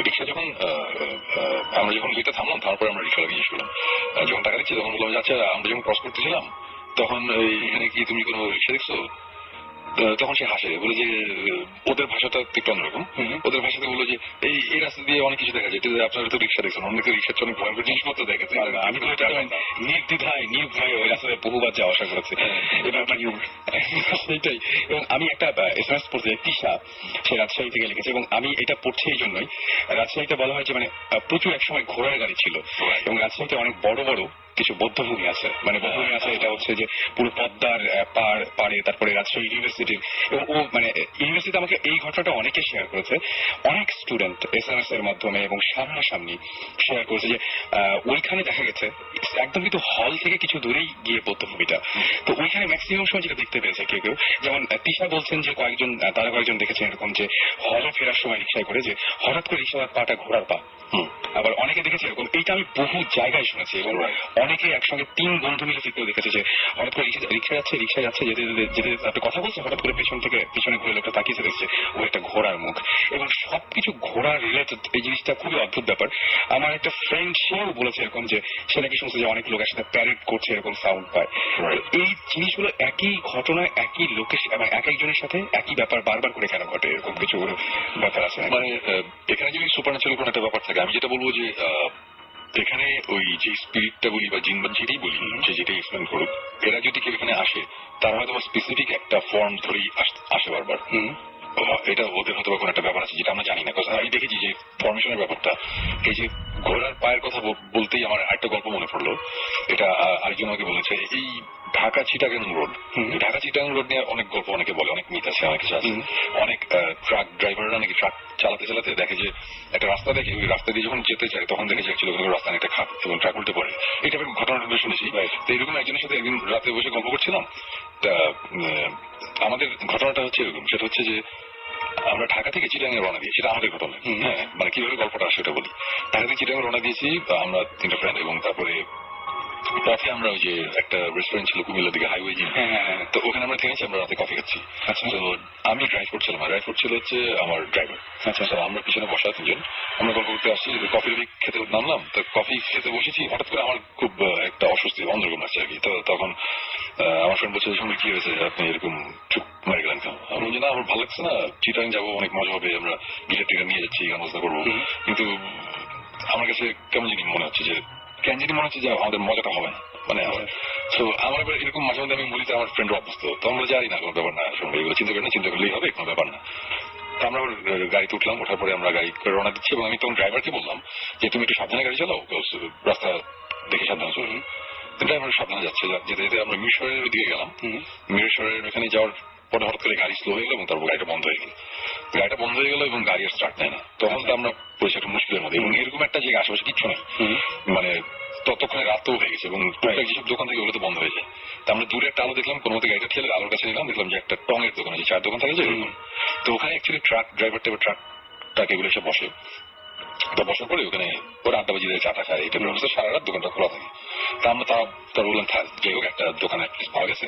Speaker 3: রিক্সা যখন আমরা যখন গেটে থামলাম, তারপরে আমরা রিক্সা জিজ্ঞেস করলাম, যখন টাকা দিচ্ছি তখন বললাম আচ্ছা আমরা যখন ক্রস করতেছিলাম তখন এখানে কি তুমি কোনো রিক্সা দেখছো? তখন সে হাসে, বলে যে ওদের ভাষাটা একটু অন্যরকম। ওদের ভাষাতে বললো যে এই রাস্তা দিয়ে অনেক কিছু দেখা যায়, আপনারা তো রিক্সা দেখছেন, অনেকে রিক্সার অনেক ভয়ঙ্কর জিনিসপত্র দেখেছে। আমি তো এটা নির্দ্বিধায় নির্ভয়ে ওই রাস্তায় বহুবার যাওয়া আসা করেছে, সেইটাই। এবং আমি একটা SMS পড়তে তিশা, সে রাজশাহী থেকে লিখেছে, এবং আমি এটা পড়ছি এই জন্যই, রাজশাহীতে বলা হয়েছে মানে প্রচুর একসময় ঘোড়ার গাড়ি ছিল, এবং রাজশাহীতে অনেক বড় বড় কিছু বৌদ্ধভূমি আছে, মানে বৌদ্ধভূমি আছে, এটা হচ্ছে যে পুরো পদ্মার পাড়ে, তারপরে রাজশাহী ইউনিভার্সিটির, এবং ও মানে ইউনিভার্সিটি আমাকে এই ঘটনাটা অনেকে শেয়ার করেছে, অনেক স্টুডেন্ট SMS এর মাধ্যমে এবং সামনাসামনি শেয়ার করেছে যে ওইখানে দেখা গেছে একদম কিন্তু হল থেকে কিছু দূরেই গিয়ে বৌদ্ধভূমিটা, তো ওইখানে ম্যাক্সিমাম সময় যেটা দেখতে পেয়েছে কেউ কেউ, যেমন তিশা বলছেন যে তারা কয়েকজন দেখেছেন এরকম যে হলে ফেরার সময় রিক্সায় করে যে হঠাৎ করে রিক্সার পাটা ঘোড়ার পা, আবার অনেকে দেখেছে এরকম, এইটা আমি বহু জায়গায় শুনেছি, এবং অনেকে একসঙ্গে 3 বন্ধু মিলে কেউ দেখেছে যে হঠাৎ করে রিক্সা যাচ্ছে যেতে যেতে আপনি কথা বলছে, হঠাৎ করে পিছনে ঘুরে লোকটা তাকিয়ে দেখছে ও একটা ঘোড়ার মুখ, এবং সবকিছু ঘোড়ার রিলেটেড। এই জিনিসটা খুবই অদ্ভুত ব্যাপার। আমার একটা ফ্রেন্ড সেও বলেছে এরকম যে সে নাকি শুনছে যে অনেক লোক একসাথে প্যারেড করছে, এরকম সাউন্ড পায়। এই জিনিসগুলো একই ঘটনা একই লোকের মানে এক একজনের সাথে একই ব্যাপার বারবার করে কেন ঘটে, এরকম কিছু ব্যাপার আছে। মানে এখানে যদি সুপারন্যাচুরাল কোনো একটা ব্যাপার থাকে, আমি যেটা বলবো যে এখানে ওই যে স্পিরিটটা বলি বা জিন বা যেটাই বলি, যেটাই এক্সপ্লেন করুক, এরা যদি কেউ এখানে আসে তার হয়তো স্পেসিফিক একটা ফর্ম ধরেই আসে বারবার। এটা ওদের হয়তো কোনো একটা ব্যাপার আছে যেটা আমরা জানি না। আমি দেখেছি যে ফর্মেশনের ব্যাপারটা, এই যে ঘোড়ার পায়ের কথা বলতেই আমার একটা গল্প মনে পড়লো। এটা আরেকজন আমাকে বলেছে, এই ঢাকা চিটাগাং রোড, ঢাকা চিটাগাং রোড নিয়ে অনেক গল্প অনেকে বলে, অনেক মিথ আছে, অনেক কিছু আছে। অনেক ট্রাক ড্রাইভাররা নাকি ট্রাক চালাতে চালাতে দেখে যে একটা রাস্তা দেখে, ওই রাস্তা দিয়ে যখন যেতে চায় তখন দেখে যে রাস্তা একটা খাপ এবং ট্রাক উল্টে পড়ে। এই টাইপের ঘটনাটা শুনেছি। তো এরকম একজনের সাথে একদিন রাতে বসে গল্প করছিলাম। তা আমাদের ঘটনাটা হচ্ছে এরকম, সেটা হচ্ছে যে আমরা ঢাকা থেকে চিটাগাঙে রওনা দিয়েছি, এটা আমাদের ঘটনা। হ্যাঁ, মানে কিভাবে গল্পটা সেটা বলি। ঢাকা থেকে চিটাগাঙে রওনা দিয়েছি আমরা 3টা ফ্রেন্ড, এবং তারপরে পথে আমরা ওই যে একটা রেস্টুরেন্ট ছিল কুমিল্লার দিকে হাইওয়ে, তো ওখানে আমরা থেকেছি, আমরা রাতে কফি খাচ্ছি। তো আমি ড্রাইভ করছিলাম, আর ড্রাইভ করছিল হচ্ছে আমার ড্রাইভার। তো আমরা পিছনে বসা 3জন, আমরা গল্প করতে আসছি, কফি খেতে নামলাম। তো কফি খেতে বসেছি, হঠাৎ করে আমার খুব একটা অস্বস্তি অন্যরকম লাগছে আর কি। তো তখন আমার ফ্রেন্ড বলছে, সঙ্গে কি হয়েছে, আপনি এরকম চুপ মারে গেলেন কেন? আমি বলছি, না আমার ভালো লাগছে না, চিটাগাং যাবো, অনেক মজা হবে, আমরা গিটার টিটার নিয়ে যাচ্ছি, গান বাজনা করবো, কিন্তু আমার কাছে কেমন জানি মনে হচ্ছে যে আমাদের মজাটা হবে না। মানে তো আমার এবার এরকম মাঝে মধ্যে আমি বলিতে আমার ফ্রেন্ড অভ্যস্ত, তো আমরা জানি না কোনো ব্যাপার না, সঙ্গে এগুলো চিন্তা করি না, চিন্তা করলেই হবে, কোনো ব্যাপার না। তো আমরা গাড়িতে উঠলাম, ওঠার পরে আমরা গাড়ি করে রওনা দিচ্ছি, এবং আমি তখন ড্রাইভারকে বললাম যে তুমি একটু সাবধানে গাড়ি চালাও, রাস্তা দেখে সাবধানে চলুন। ড্রাইভার সাবধানে যাচ্ছে, যেতে যেতে আমরা মিরসরের দিকে গেলাম। মিরসরের ওখানে যাওয়ার পরে হঠাৎ করে গাড়ি স্লো হয়ে গেল, এবং তারপর গাড়িটা বন্ধ হয়ে গেল, এবং গাড়ি আর স্টার্ট নেয় না। তখন তো আমরা পড়েছি একটা মুশকিলের মধ্যে, এবং এরকম একটা জায়গা আশেপাশে কিচ্ছু নেই, মানে ততক্ষণে রাতও হয়ে গেছে, এবং যেসব দোকান থেকে ওগুলো তো বন্ধ হয়েছে। তা আমরা দূরে একটা আলো দেখলাম, কোনো মতো গাড়িটা ঠেলে আলোর কাছে নিলাম, দেখলাম যে একটা টঙের দোকান আছে, চার দোকান থাকে যে এরকম। তো ওখানে অ্যাকচুয়ালি ট্রাক এগুলো এসে বসে। তো বসার পরে ওখানে ওরা আড্ডা বাজি দেয়, চাটা খায়, এটা ব্যবস্থা সারা রাত দোকানটা খোলা থাকে। তা আমরা তার বললাম যাই হোক, একটা দোকান পাওয়া গেছে,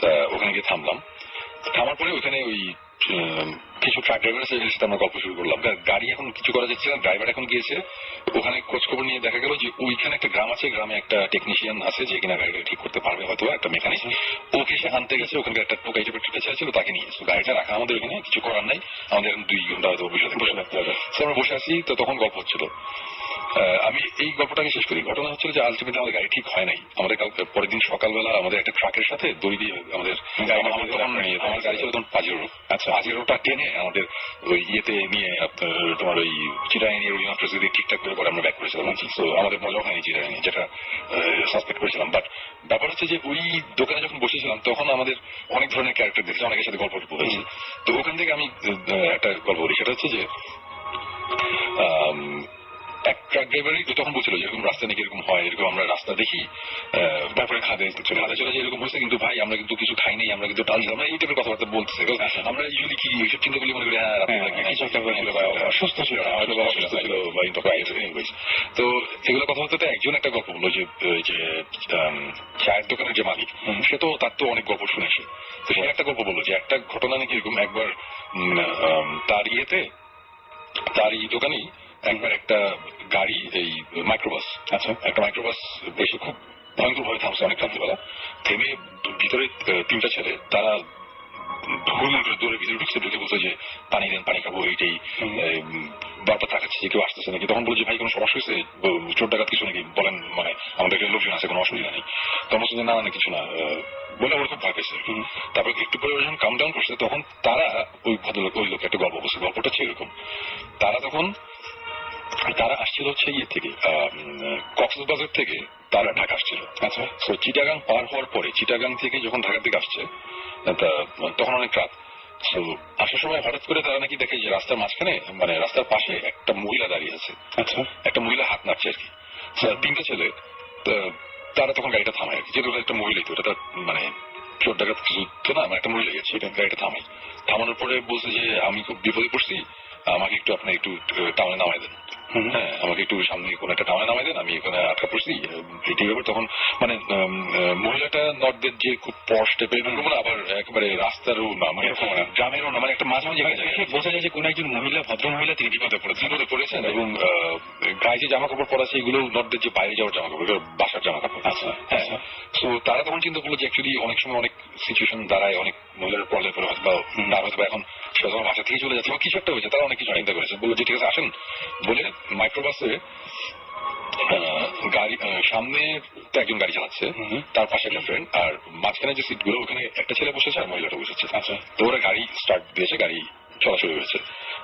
Speaker 3: তা ওখানে গিয়ে থামলাম। থামার পরে ওখানে ওই কিছু ট্রাক ড্রাইভার আছে, এর সাথে আমরা গল্প শুরু করলাম। গাড়ি এখন কিছু করা যাচ্ছে না, ড্রাইভার এখন গিয়েছে ওখানে খোঁজ খবর নিয়ে, দেখা গেল যে ওইখানে একটা গ্রাম আছে, গ্রামে একটা টেকনিশিয়ান আছে যে কিনা গাড়িটা ঠিক করতে পারবে, হয়তো একটা মেকানিক, ওকে সে আনতে গেছে। ওখানে একটা টোকাই টাইপের টিকা ছিল, তাকে নিয়ে এসে গাড়িটা রাখা আমাদের ওখানে, কিছু করার নাই, আমাদের 2 ঘন্টা হয়তো বসে থাকতে হবে। আমরা বসে আছি, তো তখন গল্প হচ্ছিল। আমি এই গল্পটাকে শেষ করি। ঘটনা হচ্ছিল যে আলটিমেটলি আমাদের গাড়ি ঠিক হয় নাই। আমাদের পরের দিন সকালবেলা আমাদের একটা ট্রাকের সাথে দড়ি দিয়ে আমাদের আমার গাড়ি ছিল তখন পাজেরোটা টেনে আমাদের ওই ইয়েতে নিয়ে তোমার ওই চিটাগাং নিয়ে রবীন্দ্রনাথ যদি ঠিকঠাক করে আমরা ব্যাক করেছিলাম। তো আমাদের মজা হয়নি চিটাগাং, যেটা সাসপেক্ট করেছিলাম। বাট ব্যাপার হচ্ছে যে ওই দোকানে যখন বসেছিলাম তখন আমাদের অনেক ধরনের ক্যারেক্টার দেখেছি, অনেকের সাথে গল্প হয়েছে। তো ওখান থেকে আমি একটা গল্প বলি, সেটা হচ্ছে যে এক ট্রাক ড্রাইভারই তখন বলছিল যে এরকম রাস্তা নাকি এরকম হয়, এরকম আমরা রাস্তা দেখি, তারপরে খাদে চলে যায়, এরকম হয়েছে, কিন্তু ভাই আমরা কিন্তু কিছু খাই নাই, আমরা কিন্তু ডাল ছিলাম, এই টাইপের কথাবার্তা বলতেছে। আমরা ইউজুয়ালি কি এইসব চিন্তা করলে মনে করি সুস্থ ছিল, তো এগুলো কথাবার্তাতে একজন একটা গল্প বললো যে চায়ের দোকানের যে মালিক, সে তো তার তো অনেক গল্প শুনেছে। তো সে একটা গল্প বললো যে একটা ঘটনা নাকি এরকম, একবার তার এই দোকানেই একবার একটা গাড়ি, এই মাইক্রোবাস, একটা মাইক্রোবাস বেশি খুব ভয়ঙ্কর ভাবে থামছে অনেক রাত্রিবেলা। থেমে ভিতরে 3টা ছেলে, তারা দৌড়ে ভিতরে ঢুকে বলছে যে পানি দেন, পানি খাবো, এইটাই বারবার তাকাচ্ছে যে কেউ আসতেছে নাকি। তখন বলছে ভাই কোনো সমস্যা হয়েছে, চোর ডাকাত কিছু নাকি বলেন, মানে আমাদের লোকজন আছে, কোনো অসুবিধা নেই। তখন বলছে না কিছু না বলে ওরা খুব ভয় পেয়েছে। তারপর একটু পরে যখন কাম ডাউন করছে তখন তারা ওই ভদ্রলোক ওই লোক একটা গল্প বলছে, গল্পটা ছিল এরকম। তারা আসছিল হচ্ছে ইয়ে থেকে, কক্সবাজার থেকে তারা ঢাকা আসছিল। তো চিটাগাং পার হওয়ার পরে, চিটাগাং থেকে যখন ঢাকার দিকে আসছে তখন অনেক রাত। তো আসার সময় হঠাৎ করে তারা নাকি দেখে যে রাস্তার মাঝখানে, মানে রাস্তার পাশে একটা মহিলা দাঁড়িয়ে আছে, একটা মহিলা হাত নাড়ছে আর কি। 3টা ছেলে, তারা তখন গাড়িটা থামায় আর কি, যেহেতু একটা মহিলাই, তো এটা মানে চোর ডাকাত কিছু তো না, আমার একটা মহিলা গেছে, গাড়িটা থামানোর পরে বলছে যে আমি খুব বিপদে পড়ছি, আমাকে একটু আপনি একটু টাউনে নামাই দেন, হ্যাঁ আমাকে একটু সামনে কোনো একটা টাউনে নামাই দেন, আমি এখানে আটকা পড়ছি। তখন মানে মহিলাটা নর্থদের যে খুব পশ টাইপের, আবার একেবারে রাস্তারও না, মানে গ্রামেরও না, মানে একটা মাঝামাঝি বোঝা যায় যে কোন একজন মহিলা, ভদ্র মহিলা, তিনি বিপদে পড়েছেন, এবং গায়ে যে জামা কাপড় পরা আছে এগুলো নর্থদের যে বাইরে যাওয়ার জামা কাপড়, বাসার জামা কাপড়। হ্যাঁ, তো তারা তখন চিন্তা করলো যে অ্যাকচুয়ালি অনেক সময় অনেক সিচুয়েশন দাঁড়ায়, অনেক মহিলার পড়লে পরে হয়তো তার হয়তো এখন সে তোমার বাসা থেকে চলে যাচ্ছে বা কিছু একটা হয়েছে, তারা অনেক কিছু চিন্তা করেছে। বললো যে ঠিক আছে আসেন, বলে মাইক্রোবাসে গাড়ি সামনে তো একজন গাড়ি চালাচ্ছে, তার পাশে একটা ফ্রেন্ড, আর মাঝখানে যে সিট গুলো ওখানে একটা ছেলে বসেছে আর মহিলাটা বসেছে। তো ওরা গাড়ি স্টার্ট দিয়েছে, গাড়ি চলাচল হয়েছে।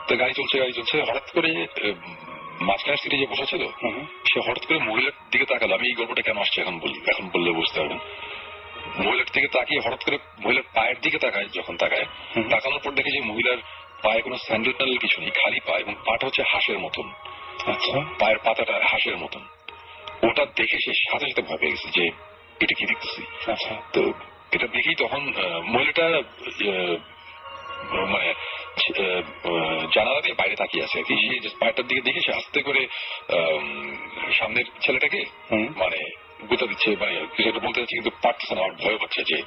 Speaker 3: তো গাড়ি চলছে, হঠাৎ করে মাঝখানের সিটে যে বসেছিল সে হঠাৎ করে মহিলার দিকে তাকালো। আমি এই গল্পটা কেন আসছে এখন বললে বুঝতে পারবেন। মহিলার দিকে তাকিয়ে হঠাৎ করে মহিলার পায়ের দিকে তাকায়, যখন তাকানোর পর দেখে যে মহিলার পায়ে কোনো স্যান্ডেল ট্যান্ডেল কিছু নেই, খালি পা, এবং পাটা হচ্ছে হাঁসের মতন। পায়ের পাতাটা হাঁসের মতন। ওটা দেখে সে সাথে সাথে ভয় পেয়ে গেছে যে এটা কি দেখতেছি। তো এটা দেখেই তখন মহিলাটা মানে জানালা দিয়ে বাইরে তাকিয়ে আছে আর কি। সে বাইরেটার দিকে দেখে সে আস্তে করে সামনের ছেলেটাকে মানে গুতা দিচ্ছে, মানে কিছু একটা বলতে যাচ্ছে কিন্তু পারতেছে না, আমার ভয় হচ্ছে যে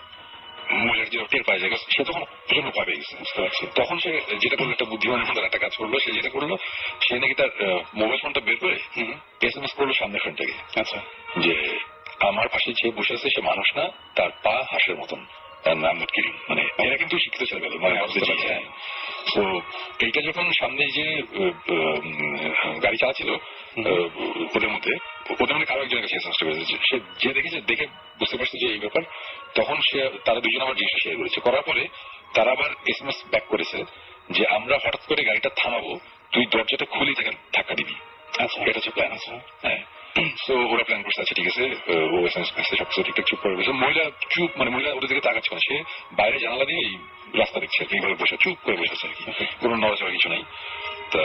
Speaker 3: মহিলার যে টের পায় যায়। সে তখন প্রচন্ড ভয় পেয়ে গেছে, বুঝতে পারছি। তখন সে যেটা করলো, একটা বুদ্ধিমানের মতো একটা কাজ করলো। সে যেটা করলো, সে নাকি তার মোবাইল ফোনটা বের করে এসএমএস করলো সামনের ফ্রেন্ডটাকে, আচ্ছা, যে আমার পাশে যে বসে আছে সে মানুষ না, তার পা হাঁসের মতন, নাম কিরিং। মানে এরা কিন্তু শিক্ষিত ছেলে গেল, মানে তো এইটা যখন সামনে যে গাড়ি চালাচ্ছিল ওদের মধ্যে কারো একজনের কাছে এসএমএস করেছে, সে যে দেখেছে, দেখে বুঝতে পারছে যে এই ব্যাপার। তখন সে তারা দুজন আবার জিনিসটা শেয়ার করেছে, করার পরে তারা আবার এসএমএস ব্যাক করেছে যে আমরা হঠাৎ করে গাড়িটা থামাবো, তুই দরজাটা খুলেই তাকে ধাক্কা দিবি। আচ্ছা, এটা হচ্ছে প্ল্যান। আচ্ছা, হ্যাঁ। তো ওরা প্ল্যান করছে, আচ্ছা ঠিক আছে, ও এসএমএস করছে, সবকিছু ঠিকঠাক চুপ করে বসে। মহিলা চুপ, মানে মহিলা ওদের দিকে তাকাচ্ছে না, সে বাইরে জানালা দিয়ে এই রাস্তা দেখছে আর কি, এইভাবে বসে চুপ করে বসেছে আর কি, কোনো নড়াচড়া কিছু নাই। তা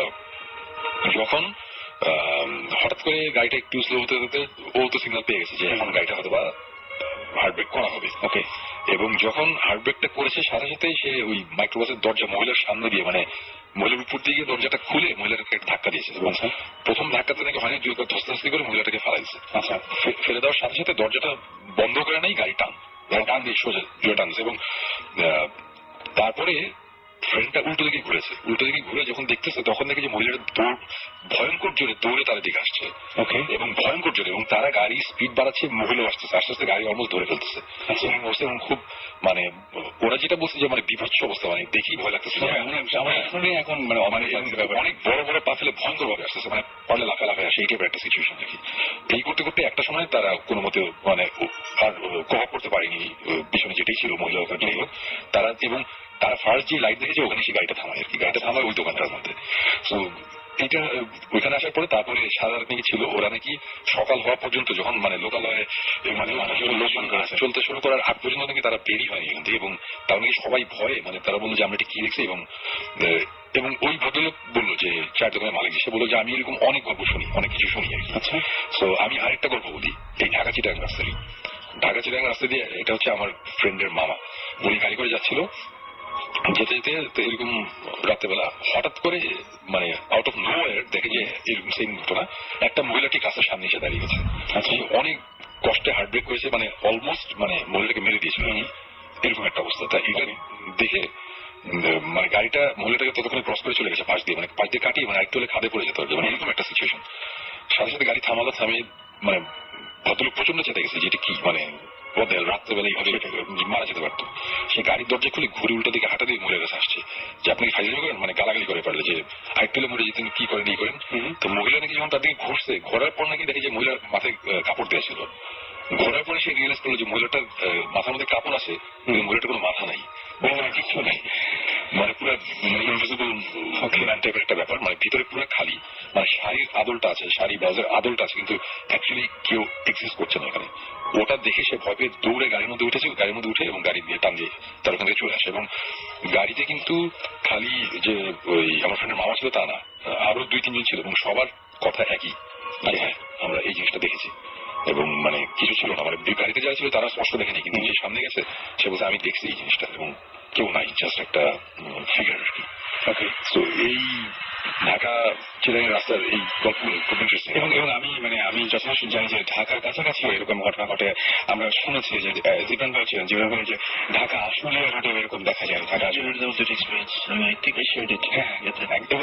Speaker 3: যখন হঠাৎ করে গাড়িটা একটু স্লো হতে হতে ও তো সিগন্যাল পেয়ে গেছে যে এখন গাড়িটা হয়তো বা হার্ট ব্রেক করা হবে, ওকে। এবং যখন হার্ট ব্রেকটা করেছে সাথে সাথে সে ওই মাইক্রোবাসের দরজা মহিলার সামনে দিয়ে, মানে মহিলার উপর দিয়ে দরজাটা খুলে মহিলাটাকে একটা ধাক্কা দিয়েছে। প্রথম ধাক্কাতে নাকি হয়নি, দুই ধস্তাধস্তি করে মহিলাটাকে ফেলা দিয়েছে। আচ্ছা, ফেলে দেওয়ার সাথে সাথে দরজাটা বন্ধ করে নেই, গাড়ি টান দিয়ে সোজা জোরে টানছে। এবং তারপরে ফ্রেন্ডটা উল্টো দিকে ঘুরেছে, উল্টো দিকে ঘুরে যখন দেখতেছে তখন দেখে যে মহিলাটা দৌড় ভয়ঙ্কর জোরে দৌড়ে তাদের দিকে আসছে, ওকে, এবং ভয়ঙ্কর জোরে, এবং তারা গাড়ি স্পিড বাড়াচ্ছে, মহিলা আসতেছে, আস্তে আস্তে গাড়ি অলমোস্ট ধরে ফেলতেছে। এবং খুব মানে ওরা যেটা বলছে যে মানে বিভৎস অবস্থা, মানে দেখি ভয় লাগতেছে। আমার শুনে এখন মানে অনেক বড় বড় পা ফেলে ভয়ঙ্কর ভাবে আসতেছে, মানে পড়লে লাফে লাফে আসে, এই টাইপের একটা সিচুয়েশন আর কি। এই করতে করতে একটা সময় তারা কোনো মতে মানে আর কভার করতে পারেনি, পিছনে যেটাই ছিল মহিলা তারা, এবং তারা ফার্স্ট যে লাইট দেখেছে ওখানে সে গাড়িটা থামায় আর কি, গাড়িটা থামায় ওই দোকানটার মধ্যে। তো এটা ওইখানে আসার পরে তারপরে সারা রাত নাকি ছিল, ওরা নাকি সকাল হওয়া পর্যন্ত যখন মানে লোকালয়ে মানে লোকজন চলতে শুরু করার আগ পর্যন্ত নাকি তারা বেরি হয়নি এখান থেকে। এবং তারা নাকি সবাই ভয়ে, মানে তারা বললো যে আমরা এটা কি দেখছি। এবং ওই ভদ্রলোক বললো যে চায়ের দোকানের মালিক, সে বললো যে আমি এরকম অনেক গল্প শুনি, অনেক কিছু শুনি আর কি। আচ্ছা, তো আমি আরেকটা গল্প বলি, এই ঢাকা চিটাগাং রাস্তারই। ঢাকা চিটাগাং রাস্তা দিয়ে, এটা হচ্ছে আমার ফ্রেন্ডের মামা, উনি গাড়ি করে যাচ্ছিল, যেতে যেতে এরকম রাত্রেবেলা হঠাৎ করে মানে আউট অফ নোওয়্যার দেখে যে এরকম সেম ঘটনা, একটা মহিলাটি কাছের সামনে এসে দাঁড়িয়ে গেছে। আচ্ছা, অনেক কষ্টে হার্ট ব্রেক করেছে, মানে অলমোস্ট মানে মহিলাটাকে মেরে দিয়েছিল এরকম একটা অবস্থা। তা এটা দেখে মানে গাড়িটা মহিলাটাকে ততক্ষণে ক্রস করে চলে গেছে পাশ দিয়ে, মানে পাশ দিয়ে কাটিয়ে মানে একটু হলে খাদে পড়ে যেতে হবে, মানে এরকম একটা সিচুয়েশন। সাথে সাথে গাড়ি থামালো, থামিয়ে মানে ভদ্রলোক প্রচন্ড চেতে গেছে যেটা কি মানে রাত্রেবেলা এইভাবে মারা যেতে পারতো। সে গাড়ির দরজা খুলে ঘুরে উল্টো দিকে হাঁটা দিয়ে মহিলার কাছে আসছে যে আপনি ফাইজলামি করেন, মানে গালাগালি করে পারলে যে আরেকটু মরে যেতেন, কি করেন এই করেন। তো মহিলা নাকি যখন তার দিকে ঘুরছে, ঘোরার পর নাকি দেখে যে মহিলার মাথায় কাপড় দেওয়া ছিল। ঘোরার পরে সে রিয়েলাইজ করলো যে মহিলাটার মাথার মধ্যে কাপড় আছে, মহিলাটার কোনো মাথা নাই, কিছু নাই, মানে পুরো ইনভিজিবল টাইপের একটা ব্যাপার, মানে ভিতরে পুরো খালি, মানে শাড়ির আদলটা আছে, শাড়ি ব্লাউজের আদলটা আছে, কিন্তু অ্যাকচুয়ালি কেউ এক্সিস্ট করছে না এখানে। ওটা দেখে সে ভয় পেয়ে দৌড়ে গাড়ির মধ্যে উঠেছে, গাড়ির মধ্যে উঠে এবং গাড়ি দিয়ে টান দিয়ে তার ওখান থেকে চলে আসে। এবং গাড়িতে কিন্তু খালি যে ওই আমার ফ্রেন্ডের মামা ছিল তা না, আরো 2-3 জন ছিল, এবং সবার কথা একই, হ্যাঁ আমরা এই জিনিসটা দেখেছি। এবং মানে কিছু ছিল না, মানে গাড়িতে যারা ছিল তারা স্পষ্ট দেখেনি, কিন্তু যে সামনে গেছে সে বলছে আমি দেখছি এই জিনিসটা, এবং কেউ নাই, জাস্ট একটা ফিগার আর কি। ওকে, তো এই ঢাকা চিটাগাং রাস্তার এই গল্পগুলো খুব ইন্টারেস্টিং। এবং আমি যথেষ্ট জানি যে ঢাকার কাছাকাছি এরকম ঘটনা ঘটে। আমরা শুনেছি যে জীবন ভাই ছিলেন, জীবন ভাই যে ঢাকা আসলে রোডে এরকম দেখা যায়, ঢাকা এক্সপিরিয়েন্স।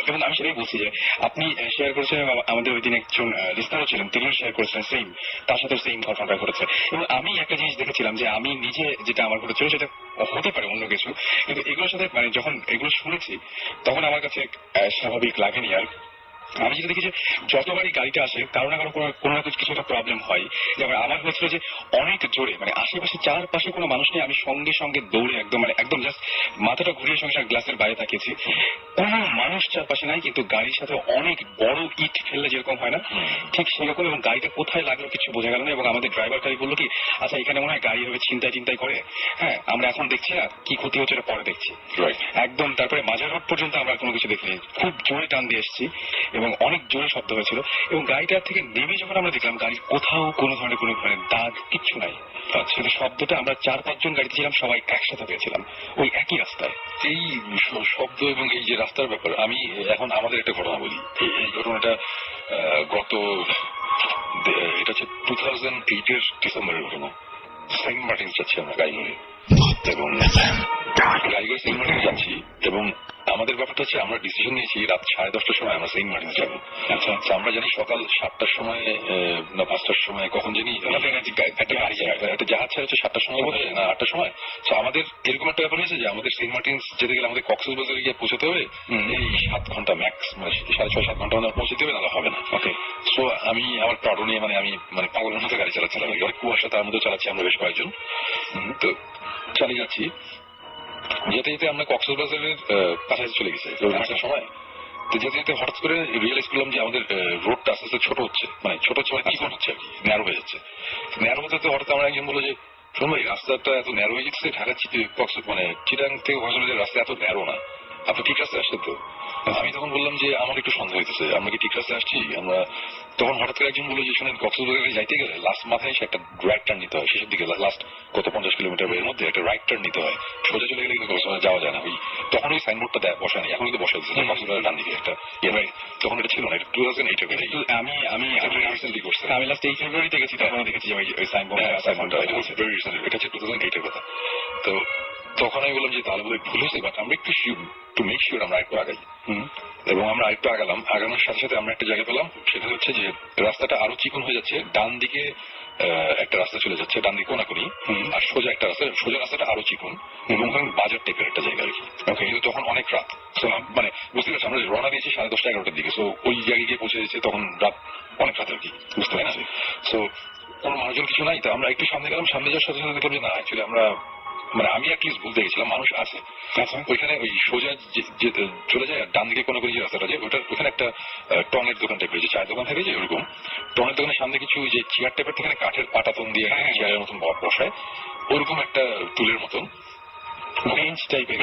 Speaker 3: এবং আমি সেটাই বলছি যে আপনি শেয়ার করেছেন, আমাদের ওই দিন একজন লিসনারও ছিলেন, তিনিও শেয়ার করেছেন সেম, তার সাথে সেম ঘটনাটা ঘটেছে। এবং আমি একটা জিনিস দেখেছিলাম যে আমি নিজে যেটা আমার ঘটেছিল সেটা হতে পারে অন্য কিছু, কিন্তু এগুলোর সাথে মানে যখন এগুলো শুনেছি তখন আমার কাছে স্বাভাবিক লাগেনি। আর আমি যেটা দেখি যে যতবারই গাড়িটা আসে কারো না কারো কোনো না কিছু একটা প্রবলেম হয়। যেমন আমার হয়েছিল যে অনেক জোরে, মানে আশেপাশে চারপাশে কোনো মানুষ নেই, আমি সঙ্গে সঙ্গে দৌড়ে একদম জাস্ট মাথাটা ঘুরিয়ে সঙ্গে সঙ্গে গ্লাসের বাইরে তাকিয়েছি, কোনো মানুষ চারপাশে নাই, কিন্তু গাড়ির সাথে অনেক বড় ইট ফেললে যেরকম হয় না ঠিক সেরকম, এবং গাড়িটা কোথায় লাগলো কিছু বোঝা গেল না। এবং আমাদের ড্রাইভার গাড়ি বললো কি আচ্ছা এখানে মনে হয় গাড়ি হবে চিন্তাই করে, হ্যাঁ আমরা এখন দেখছি না, কি ক্ষতি হচ্ছে এটা পরে দেখছি। একদম তারপরে মাঝের রোড পর্যন্ত আমরা কোনো কিছু দেখিনি, খুব জোরে টান দিয়ে এসেছি
Speaker 1: এবং অনেক জোরে শব্দ হয়েছিল এবং গাড়িটা থেকে নেমে যখন আমরা দেখলাম গাড়ির কোথাও কোনো ধরনের কোনো মানে দাগ কিচ্ছু নাই, কিন্তু শব্দটা আমরা 4-5 জন গাড়িতে ছিলাম, সবাই একসাথে পেয়েছিলাম ওই একই রাস্তায়।
Speaker 3: এই শব্দ এবং এই যে রাস্তার ব্যাপার, আমি এখন আমাদের একটা ঘটনা বলি। এই ঘটনাটা এটা হচ্ছে 2008-এর ডিসেম্বরের ঘটনা। সেন্ট মার্টিন যাচ্ছি আমরা গাড়ি করে, এবং গাড়ি করে সেন্ট মার্টিন যাচ্ছি, এবং আমাদের ব্যাপারটা হচ্ছে আমরা ডিসিশন নিয়েছি রাত 10:30টার সময় আমরা সেন্ট মার্টিন যাবো। আচ্ছা, আমরা জানি সকাল 7টার সময় না 5টার সময় কখন জানি একটা গাড়ি যায়, একটা জাহাজ ছাড়া হচ্ছে 7টার সময় বোধ হয় না 8টার সময়। তো আমাদের এরকম একটা ব্যাপার হয়েছে যে আমাদের সেন্ট মার্টিন যেতে গেলে আমাদের কক্সবাজারে গিয়ে পৌঁছতে হবে এই 7 ঘন্টা ম্যাক্স, মানে 6.5-7 ঘন্টা আমাদের পৌঁছতে হবে, নাহলে হবে না। ওকে, সো আমি আমার প্রাউড নিয়ে আমি পাগলের মতো গাড়ি চালাচ্ছিলাম, অনেক কুয়াশা তার মধ্যে চালাচ্ছি আমরা বেশ কয়েকজন। তো চালিয়ে যাচ্ছি, যেতে যেতে আমরা কক্সবাজারের কাছাকাছি চলে গেছে আসার সময়। তো যেতে যেতে হঠাৎ করে রিয়েলাইজ করলাম যে আমাদের রোডটা আস্তে আস্তে ছোট হচ্ছে, মানে চিকন হচ্ছে আর কি, ন্যারো হয়ে যাচ্ছে। ন্যারো হতে হতে হঠাৎ আমরা একজন বললো যে শোন ভাই, রাস্তাটা এত ন্যারো হয়ে যাচ্ছে, ঢাকা মানে চিটাং থেকে কক্সবাজারের রাস্তা এত ন্যারো না, আপনি ঠিক রাস্তায় আসছেন তো? আমি তখন বললাম যে আমার একটু সন্দেহ হইতেছে, আমরা কি ঠিক রাস্তায় আসছি? আমরা তখন হঠাৎ করে একজন বললো যে শোনেন, কক্সবাজারে যাইতে গেলে লাস্ট মাথায় এসে একটা রাইট টার্ন নিতে হয়, শেষের দিকে লাস্ট কত 50 কিলোমিটার এর মধ্যে একটা রাইট টার্ন নিতে হয়, সোজা চলে গেলে কিন্তু কক্সবাজার যাওয়া যায় না। তখন ওই সাইনবোর্ডটা বসা নেই, এখন কিন্তু বসা দিচ্ছে কক্সবাজারের ডান দিকে একটা ইয়ে, তখন এটা ছিল না, এটা 2008-এর কথা। আমি রিসেন্টলি করছি, আমি লাস্ট 8 ফেব্রুয়ারিতে গেছি, তখন দেখেছি ওই সাইনবোর্ডটা, এটা হচ্ছে 2008-এর কথা। তো তখন আমি বললাম যে তাহলে বোধহয় ভুল হয়েছে, বাট আমরা একটু টু মেক শিওর আমরা একটু আগাই। এবং আমরা আরেকটু আগালাম, আগানোর সাথে সাথে আমরা একটা জায়গা পেলাম, সেটা হচ্ছে যে রাস্তাটা আরো চিকন হয়ে যাচ্ছে, ডান দিকে একটা রাস্তা চলে যাচ্ছে, ডান দিকে কোনাকুনি, আর সোজা একটা রাস্তা, সোজা রাস্তাটা আরো চিকন, এবং ওখানে বাজার টাইপের একটা জায়গা আর কি। কিন্তু তখন অনেক রাত, মানে বুঝতে পারছি আমরা রওনা দিয়েছি 10:30-11টার দিকে, সো ওই জায়গায় গিয়ে পৌঁছে যাচ্ছে তখন রাত অনেক রাত আর কি, বুঝতে পারি না। সো কোনো মানুষজন কিছু নাই, তো আমরা একটু সামনে গেলাম, সামনে যাওয়ার সাথে সাথে দেখলাম যে না, অ্যাকচুয়ালি আমরা মানে আমি অ্যাটলিস্ট বলতে গেছিলাম মানুষ আছে। ওইখানে ওই সোজা চলে যায়, আর ডান দিকে কোনো যে রাস্তাটা যায় ওইখানে একটা টনের দোকান টাইপের, যে চায়ের দোকান থাকে যে ওরকম টনের দোকানের সামনে কিছু যে চেয়ার টাইপের থাকে, কাঠের পাটাতন দিয়ে চেয়ারের মতন বসায়, ওরকম একটা টুলের মতন বেঞ্চ টাইপের,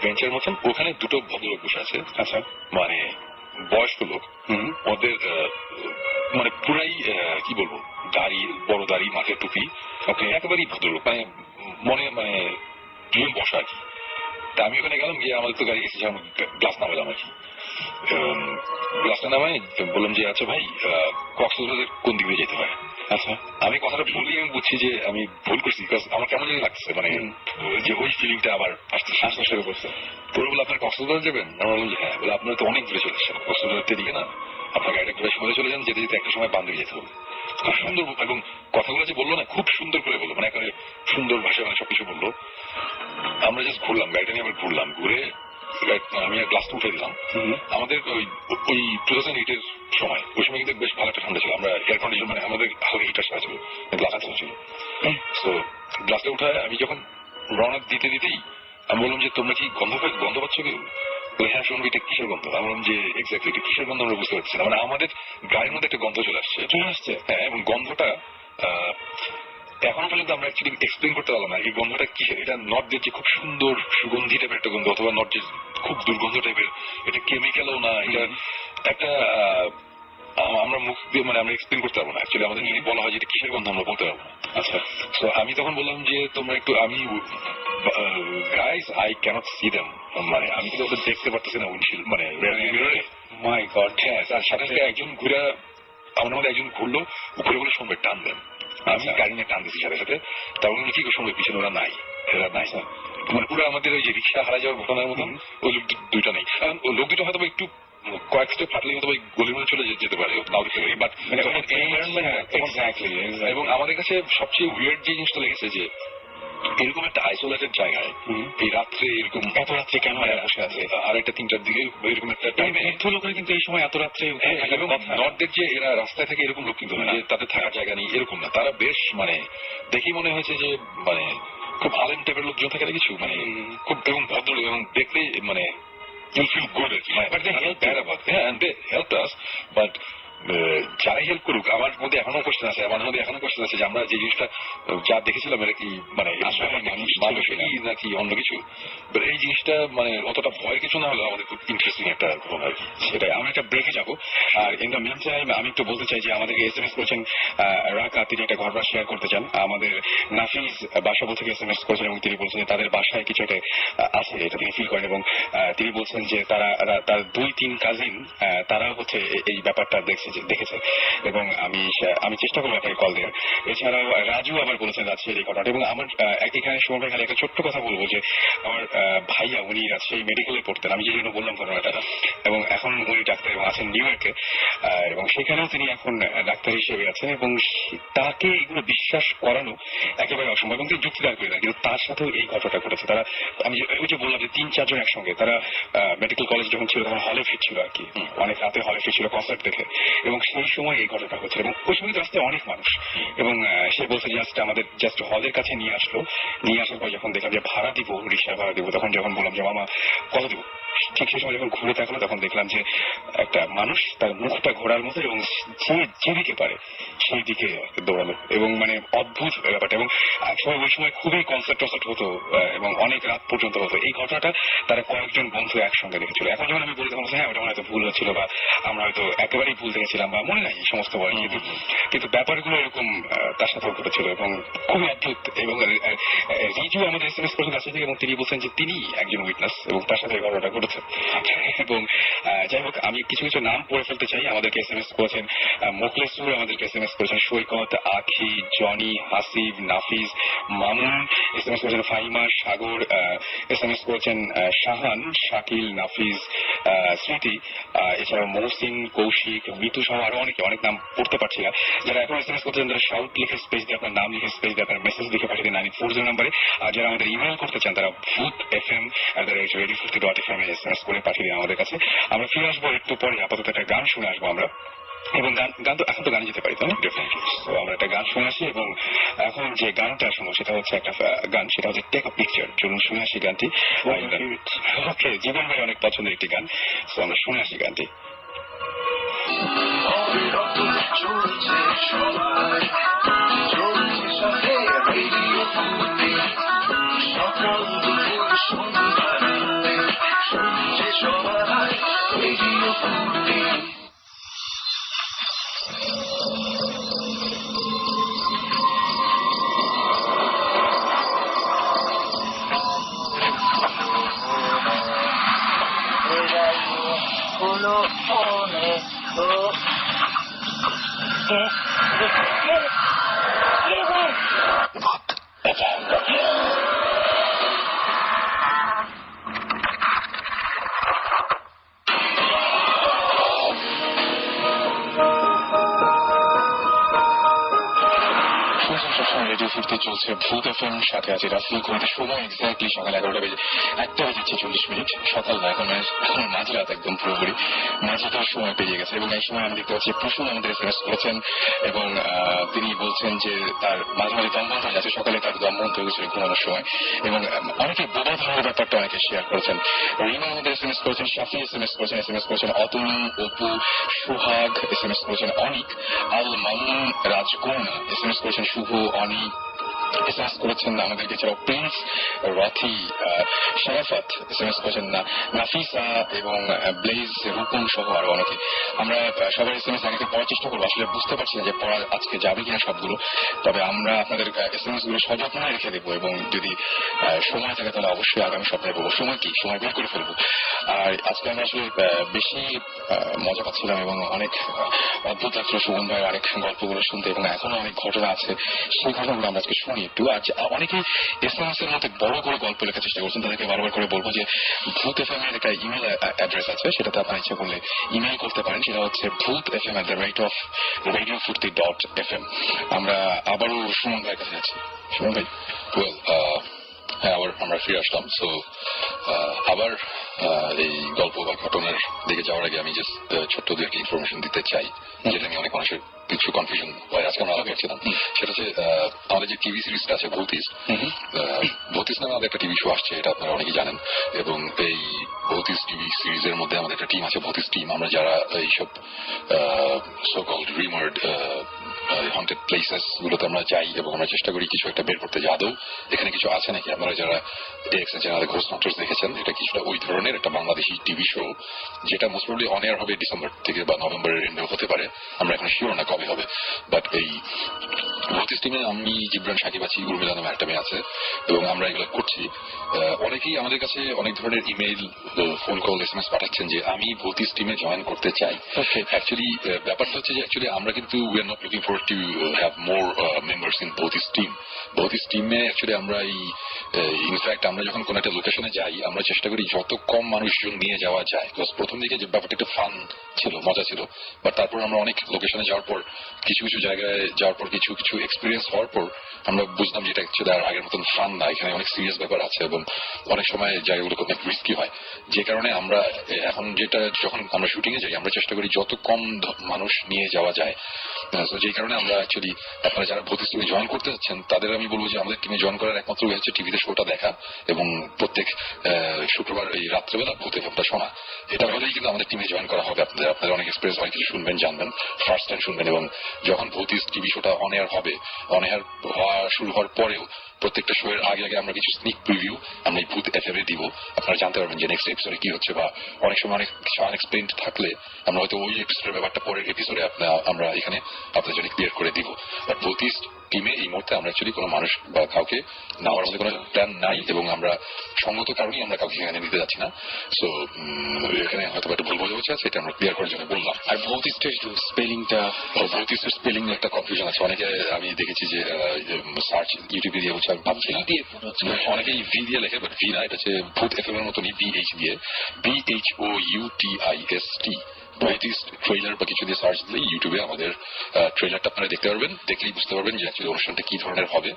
Speaker 3: বেঞ্চের মতন, ওখানে দুটো ভদ্রলোক বসে আছে। আচ্ছা, মানে বয়স্ক লোক, ওদের মানে পুরাই কি বলবো, দাড়ি, বড় দাড়ি, মাথায় টুপি, ওকে, একেবারেই ভদ্রলোক, মানে বসা আর কি। তা আমি ওখানে গেলাম, গিয়ে আমাদের তো গাড়ি গেছে, গ্লাস নামালাম আর কি। গ্লাসটা নামাই বললাম যে আচ্ছা ভাই, কক্সবাজারের কোন দিকে যেতে হয়? আচ্ছা, আমি কথাটা ভুলই আমি বুঝছি যে আমি ভুল করছি, বিকজ আমার কেমন জানি লাগছে, মানে যে ওই ফিলিংটা আবার আসতে শুরু করছে। তো বলে আপনার কক্সবাজার যাবেন? আমরা বললাম যে হ্যাঁ। বলে আপনারা তো অনেক দূরে চলে এসেছেন, কক্সবাজারের দিকে না, আপনার গাড়িটা ঘুরে সরে চলে যান, যেতে যেতে একটা সময় বান্ধবী যেতে হবে। খুব সুন্দর, এবং কথাগুলো যে বললো না, খুব সুন্দর করে বললো, মানে একেবারে সুন্দর ভাষায় মানে সবকিছু বললো। আমরা জাস্ট ঘুরলাম, গাড়িটা নিয়ে আবার ঘুরলাম, ঘুরে আমি গ্লাসটা উঠে দিলাম। আমাদের ওই 2008-এর সময়, ওই সময় কিন্তু বেশ ভালো একটা ঠান্ডা ছিল, আমরা এয়ার কন্ডিশন, মানে আমাদের হালকা হিটার সারা ছিল, গ্লাস ছিল। তো গ্লাসটা উঠায় আমি যখন রওনা দিতেই আমি বললাম যে তোমরা কি গন্ধ পাচ্ছ কি? হ্যাঁ শুনবি, এটা কিসের গন্ধ? আমি বললাম যে এক্স্যাক্টলি এটা কিসের গন্ধ আমরা বুঝতে পারছি না, মানে আমাদের গাড়ির মধ্যে একটা গন্ধ চলে আসছে। হ্যাঁ, এবং গন্ধটা এখনো পর্যন্ত আমরা অ্যাকচুয়ালি এক্সপ্লেন করতে পারলাম না এই গন্ধটা কিসের। এটা নট যে খুব সুন্দর সুগন্ধি টাইপের একটা গন্ধ, অথবা নট যে খুব দুর্গন্ধ টাইপের, এটা কেমিক্যালও না, এটা একটা আমরা মুখ দিয়ে মানে আমরা এক্সপ্লেন করতে পারবো না। অ্যাকচুয়ালি আমাদের যদি বলা হয় যে এটা কিসের গন্ধ, আমরা বলতে পারবো না। আচ্ছা, তো আমি তখন বললাম যে তোমরা একটু, আমি guys I can't see them, মানে আমি কিন্তু ওদের দেখতে পারতেছি না উইন্ডশিল্ড, মানে মাই গড। হ্যাঁ, তার সাথে সাথে একজন ঘুরে, আমাদের মধ্যে একজন ঘুরলো, উপরে বলে শুনবে টান দেন, আমি গাড়ি নিয়ে টান দিচ্ছি সাথে সাথে। তারপর কি শুনবে পিছনে ওরা নাই, এরা নাই, মানে পুরো আমাদের ওই যে রিক্সা হারা যাওয়ার ঘটনার মতন ওই লোক দুইটা নেই। ওই লোক দুটো হয়তো একটু কয়েক স্টেপ হাঁটলে হয়তো গলির মধ্যে চলে যেতে পারে, নাও দিতে পারি, বাট এবং আমাদের কাছে সবচেয়ে উইয়ার্ড যে জিনিসটা লেগেছে যে এরকম একটা আইসোলেটেড জায়গায় এই রাত্রে, এরকম এত রাত্রে কেন বসে আছে, আর একটা 3টার দিকে এরকম একটা টাইমে লোকের কিন্তু এই সময় এত রাত্রে, এবং নর্থদের যে এরা রাস্তায় থাকে এরকম লোক কিন্তু না, তাদের থাকার জায়গা নেই এরকম না, তারা বেশ মানে দেখেই মনে হয়েছে যে মানে খুব আলেম টাইপের লোকজন থাকে না কিছু, মানে খুব এবং ভদ্র, এবং দেখলে মানে you feel good at it. But they help bad about it. Yeah, and they helped us. But যারাই হেল্প করুক, আমার মধ্যে এখনো কোশ্চেন আছে, আমার মধ্যে এখনো কোশ্চেন আছে যে আমরা যে জিনিসটা যা দেখেছিলাম এটা কি মানে আসলে মানুষ নাকি অন্য কিছু, এই জিনিসটা মানে অতটা ভয়ের কিছু না হলে আমাদের খুব ইন্টারেস্টিং একটা ঘটনা আর কি।
Speaker 1: সেটাই, আমরা একটা ব্রেকে যাবো। আর ইন দ্য মিন টাইম আমি একটু বলতে চাই যে আমাদেরকে SMS করেছেন রাকা, তিনি একটা ঘটনা শেয়ার করতে চান। আমাদের নাফিজ বাসাবো থেকে SMS করেছেন এবং তিনি বলছেন যে তাদের বাসায় কিছু একটা আছে, এটা তিনি ফিল করেন এবং তিনি বলছেন যে তার 2-3 কাজিন তারা হচ্ছে এই ব্যাপারটা দেখেছে এবং আমি চেষ্টা করবো আপনাকে কল দেওয়ার। এছাড়াও রাজু আবার বলেছেন রাজশাহীর এই ঘটনাটা। এবং আমার এখানে সময় খালি একটা ছোট্ট কথা বলবো যে আমার ভাইয়া উনি রাজশাহী মেডিকেলে পড়তেন, আমি যে জন্য বললাম ঘটনাটা, এবং এখন উনি ডাক্তার এবং আছেন নিউ ইয়র্কে, এবং সেখানেও তিনি এখন ডাক্তার হিসেবে আছেন এবং তাকে এগুলো বিশ্বাস করানো একেবারে অসম্ভব এবং তিনি যুক্তি দাঁড় করে দেন। কিন্তু তার সাথেও এই ঘটনাটা ঘটেছে। তারা আমি ওই যে বললাম যে 3-4 জন একসঙ্গে তারা মেডিকেল কলেজ যখন ছিল তখন হলে ফিরছিল আর কি, অনেক রাতে হলে ফিরছিল কনসার্ট দেখে, এবং সেই সময় এই ঘটনাটা হচ্ছে এবং ওই সময় রাস্তায় অনেক মানুষ। এবং সে বলছে আমাদের জাস্ট হলের কাছে নিয়ে আসার পর যখন দেখলাম যে ভাড়া দিব, রিক্সা ভাড়া দিব, যখন বললাম যে মামা কত দিব, ঠিক সেই সময় যখন ঘুরে থাকলো তখন দেখলাম যে একটা মানুষ তার মুখটা ঘোরার মতো এবং যেদিকে পারে সেই দিকে দৌড়ালো এবং মানে অদ্ভুত ব্যাপারটা। এবং একসময় ওই সময় খুবই কনসার্ট হতো এবং অনেক রাত পর্যন্ত হতো। এই ঘটনাটা তারা কয়েকজন বন্ধু একসঙ্গে দেখেছিল। এখন যখন আমি বলি তখন হ্যাঁ ওটা হয়তো ভুল হচ্ছিল বা আমরা হয়তো একেবারেই ভুল দেখেছিলাম বা মনে নাই সমস্ত বয়স, কিন্তু ব্যাপারগুলো এরকম তার সাথে ঘটেছিল এবং খুবই অদ্ভুত। এবং রিজু আমাদের SMS করেছেন কাছে থেকে এবং তিনি বলছেন যে তিনি একজন উইটনেস এবং তার সাথে এই ঘটনাটা ঘটেছে। এবং যাই হোক আমি কিছু নাম পড়ে ফেলতে চাই। আমাদেরকে SMS করেছেন মোখলেসুর, আমাদেরকে SMS করেছেন সৈকত, আখি, জনি, হাসিব, নাফিজ, মামুন, SMS করেছেন ফাহিমা, সাগর, SMS করেছেন শাহান, শাকিল, নাফিজ, স্মৃতি, এছাড়াও মহসিন, কৌশিক, মিতু সহ আরো অনেক নাম পড়তে পারছি না। যারা এখন SMS করছেন তারা শাউট লিখে স্পেস দিয়ে আপনার নাম লিখে স্পেস দিয়ে আপনার মেসেজ লিখে পাঠিয়ে দিন 940 নম্বরে। আর যারা আমাদের ইমেল করতে চান তারা vootfm@radio50.fm SMS করে পাঠিয়ে দিন আমাদের কাছে। আমরা ফিরে আসবো একটু পরে, আপাতত একটা গান শুনে আসবো আমরা। এবং গান তো এখন তো গান যেতে পারি তো আমরা একটা গান শুনে আসি। এবং এখন যে গানটা শুনবো সেটা হচ্ছে একটা গান, সেটা হচ্ছে টেক আ পিকচার। চলুন শুনে আসি গানটি। ওকে, জীবন ভাই অনেক পছন্দের একটি গান, তো আমরা শুনে আসি গানটি। রেডিও 50 চলছে ভূত FM, সাথে আছে রাসেল কোর্টে। সময় এক্স্যাক্টলি সকাল 11টা বেজে 1টা বেজেছে 40 মিনিট। সকাল না, এখন মাঝরাত, একদম পুরোপুরি মাঝরাতের সময় পেরিয়ে গেছে। এবং এই সময় আমি দেখতে পাচ্ছি প্রসূন আমাদের SMS করেছেন এবং তিনি বলছেন যে তার মাঝে মাঝে দম বন্ধ হয়ে যাচ্ছে, সকালে তার দম বন্ধ হয়ে গেছিল ঘুমানোর সময়। এবং অনেকে বোবা ধরনের ব্যাপারটা অনেকে শেয়ার করেছেন। রিমা আমাদের SMS করেছেন, শাফি SMS করেছেন অতুল, অপু, সোহাগ SMS করেছেন, অনিক, আল মামুন, রাজকন্যা SMS করেছেন, শুভ, অনিক SMS করেছেন আমাদেরকে, এছাড়াও প্রিন্স, রথি, শারাফাত SMS করেছেন, নাফিসা এবং ব্লেজ, রূপম সহ আরো অনেকে। আমরা সবার SMS আগে পড়ার চেষ্টা করবো, আসলে বুঝতে পারছি না যে পড়া আজকে যাবে কিনা সবগুলো, তবে আমরা আপনাদের SMS গুলো সযত্নে রেখে দেবো এবং যদি সময় থাকে তাহলে অবশ্যই আগামী সপ্তাহে বলবো। সময় বের করে ফেলবো। আর আজকে আমরা আসলে বেশি মজা পাচ্ছিলাম এবং অনেক অদ্ভুত লাগছিল সুমন ভাইয়ের অনেক গল্পগুলো শুনতে এবং এখনো অনেক ঘটনা আছে, সেই ঘটনাগুলো আমরা আজকে শুনি একটু। আজ অনেকে SMS এর মধ্যে বড় করে গল্প লেখার চেষ্টা করছেন, তাদেরকে বারবার করে বলবো যে ভূত FM এর একটা ইমেল অ্যাড্রেস আছে, সেটাতে আপনার ইচ্ছা করলে ইমেল করতে পারেন। সেটা হচ্ছে vootfm@radio50.fm। আমরা আবারও সুমন ভাইয়ের কাছে আছি। সুমন ভাই,
Speaker 3: হ্যাঁ, আবার আমরা ফিরে আসলাম। সো আবার এই গল্প বা ঘটনার দিকে যাওয়ার আগে আমি জাস্ট ছোট্ট দু একটা ইনফরমেশন দিতে চাই, যেটা নিয়ে অনেক মানুষের কিছু কনফিউশন হয়। আজকে আমরা আলাপ করছিলাম, সেটা হচ্ছে আমাদের যে টিভি সিরিজটা আছে ভূতিস নামে আমাদের একটা টিভি শো আসছে, এটা আপনারা অনেকেই জানেন। এবং এই ভূতিস টিভি সিরিজের মধ্যে আমাদের একটা টিম আছে, ভূতিস টিম। আমরা যারা এইসব সো কল্ড রিমার্ড হন্টেড প্লেসেস গুলোতে আমরা যাই এবং আমরা চেষ্টা করি কিছু একটা বের করতে, যে আদৌ এখানে কিছু আছে নাকি। আপনারা যারা এক্স চ্যানেলে ঘোস্ট হান্টার্স দেখেছেন, এটা কিছুটা ওই ধরনের একটা বাংলাদেশি টিভি শো, যেটা মোস্ট প্রবলি অন এয়ার হবে ডিসেম্বর থেকে বা নভেম্বরের এন্ডেও হতে পারে, আমরা এখন শিওর না কবে হবে। বাট এই ভর্তি টিমে আমি, জিবরান, সাকিব আছি, উর্মিলা নামে একটা মেয়ে আছে, এবং আমরা এগুলো করছি। অনেকেই আমাদের কাছে অনেক ধরনের ইমেইল, ফোন কল, SMS পাঠাচ্ছেন যে আমি ভর্তি টিমে জয়েন করতে চাই। অ্যাকচুয়ালি ব্যাপারটা হচ্ছে যে অ্যাকচুয়ালি আমরা কিন্তু we are not looking for to have more members in ভর্তি টিম। ভর্তি টিমে অ্যাকচুয়ালি আমরা ইনফ্যাক্ট আমরা যখন কোনো একটা লোকেশনে যাই, আমরা চেষ্টা করি যত কম মানুষজন নিয়ে যাওয়া যায়। বিকজ প্রথম দিকে যে ব্যাপারটা একটু ফান ছিল, মজা ছিল, বাট তারপর আমরা অনেক লোকেশনে যাওয়ার পর, কিছু কিছু জায়গায় যাওয়ার পর, কিছু কিছু এক্সপিরিয়েন্স হওয়ার পর আমরা বুঝলাম যে এটা অ্যাকচুয়ালি আর আগের মতন ফান না, এখানে অনেক সিরিয়াস ব্যাপার আছে এবং অনেক সময় জায়গাগুলো অনেক রিস্কি হয়। যে কারণে আমরা এখন যেটা, যখন আমরা শুটিং এ যাই, আমরা চেষ্টা করি যত কম মানুষ নিয়ে যাওয়া যায়। তো যেই কারণে আমরা অ্যাকচুয়ালি, আপনারা যারা ভর্তি টিমে জয়েন করতে যাচ্ছেন তাদের আমি বলবো যে আমাদের টিমে জয়েন করার একমাত্র হচ্ছে টিভিতে শোটা দেখা এবং প্রত্যেক শুক্রবার এই রাত্রেবেলা ভূত এফএমটা শোনা। এটা হলেই কিন্তু আমাদের টিমে জয়েন করা হবে। আপনাদের অনেক এক্সপিরিয়েন্স, অনেক কিছু শুনবেন, জানবেন, ফার্স্ট টাইম শুনবেন। এবং যখন ভৌতিক টিভি শোটা অন এয়ার হবে, অন এয়ার হওয়া শুরু হওয়ার পরেও প্রত্যেকটা শো এর আগে আগে আমরা কিছু স্নিক প্রিভিউ আমরা এই ভূত এফএম এ দিব। আপনারা জানতে পারবেন যে নেক্সট এপিসোডে কি হচ্ছে, বা অনেক সময় অনেক কিছু আনএক্সপ্লেইনড থাকলে আমরা হয়তো ওই এপিসোডের ব্যাপারটা পরের এপিসোডে আমরা এখানে আপনাদের জন্য ক্লিয়ার করে দিব। বাট ভৌতিক টিমে এই মুহূর্তে আমরা অ্যাকচুয়ালি কোনো মানুষ বা কাউকে নেওয়ার মধ্যে কোনো প্ল্যান নাই, এবং আমরা সঙ্গত কারণেই আমরা কাউকে এখানে নিতে যাচ্ছি না। সো এখানে হয়তো একটা ভুল বোঝাবুঝি আছে, এটা আমরা ক্লিয়ার করার জন্য বললাম।
Speaker 1: আর ভৌতিকের স্পেলিংটা, ভৌতিকের স্পেলিং একটা কনফিউশন আছে। অনেকে আমি দেখেছি যে সার্চ ইউটিউবে দিয়ে হচ্ছে, আমি ভাবছি অনেকেই ভি দিয়ে লেখে, বাট ভি না, এটা হচ্ছে ভূত এফএম এর মতনই BH দিয়ে, BHOUTIST। ভৌতিক ট্রেলার বা কিছু দিয়ে সার্চ দিলে ইউটিউবে আমাদের ট্রেলারটা আপনারা দেখতে পারবেন। দেখলেই বুঝতে পারবেন যে অ্যাকচুয়ালি অনুষ্ঠানটা কি ধরনের হবে।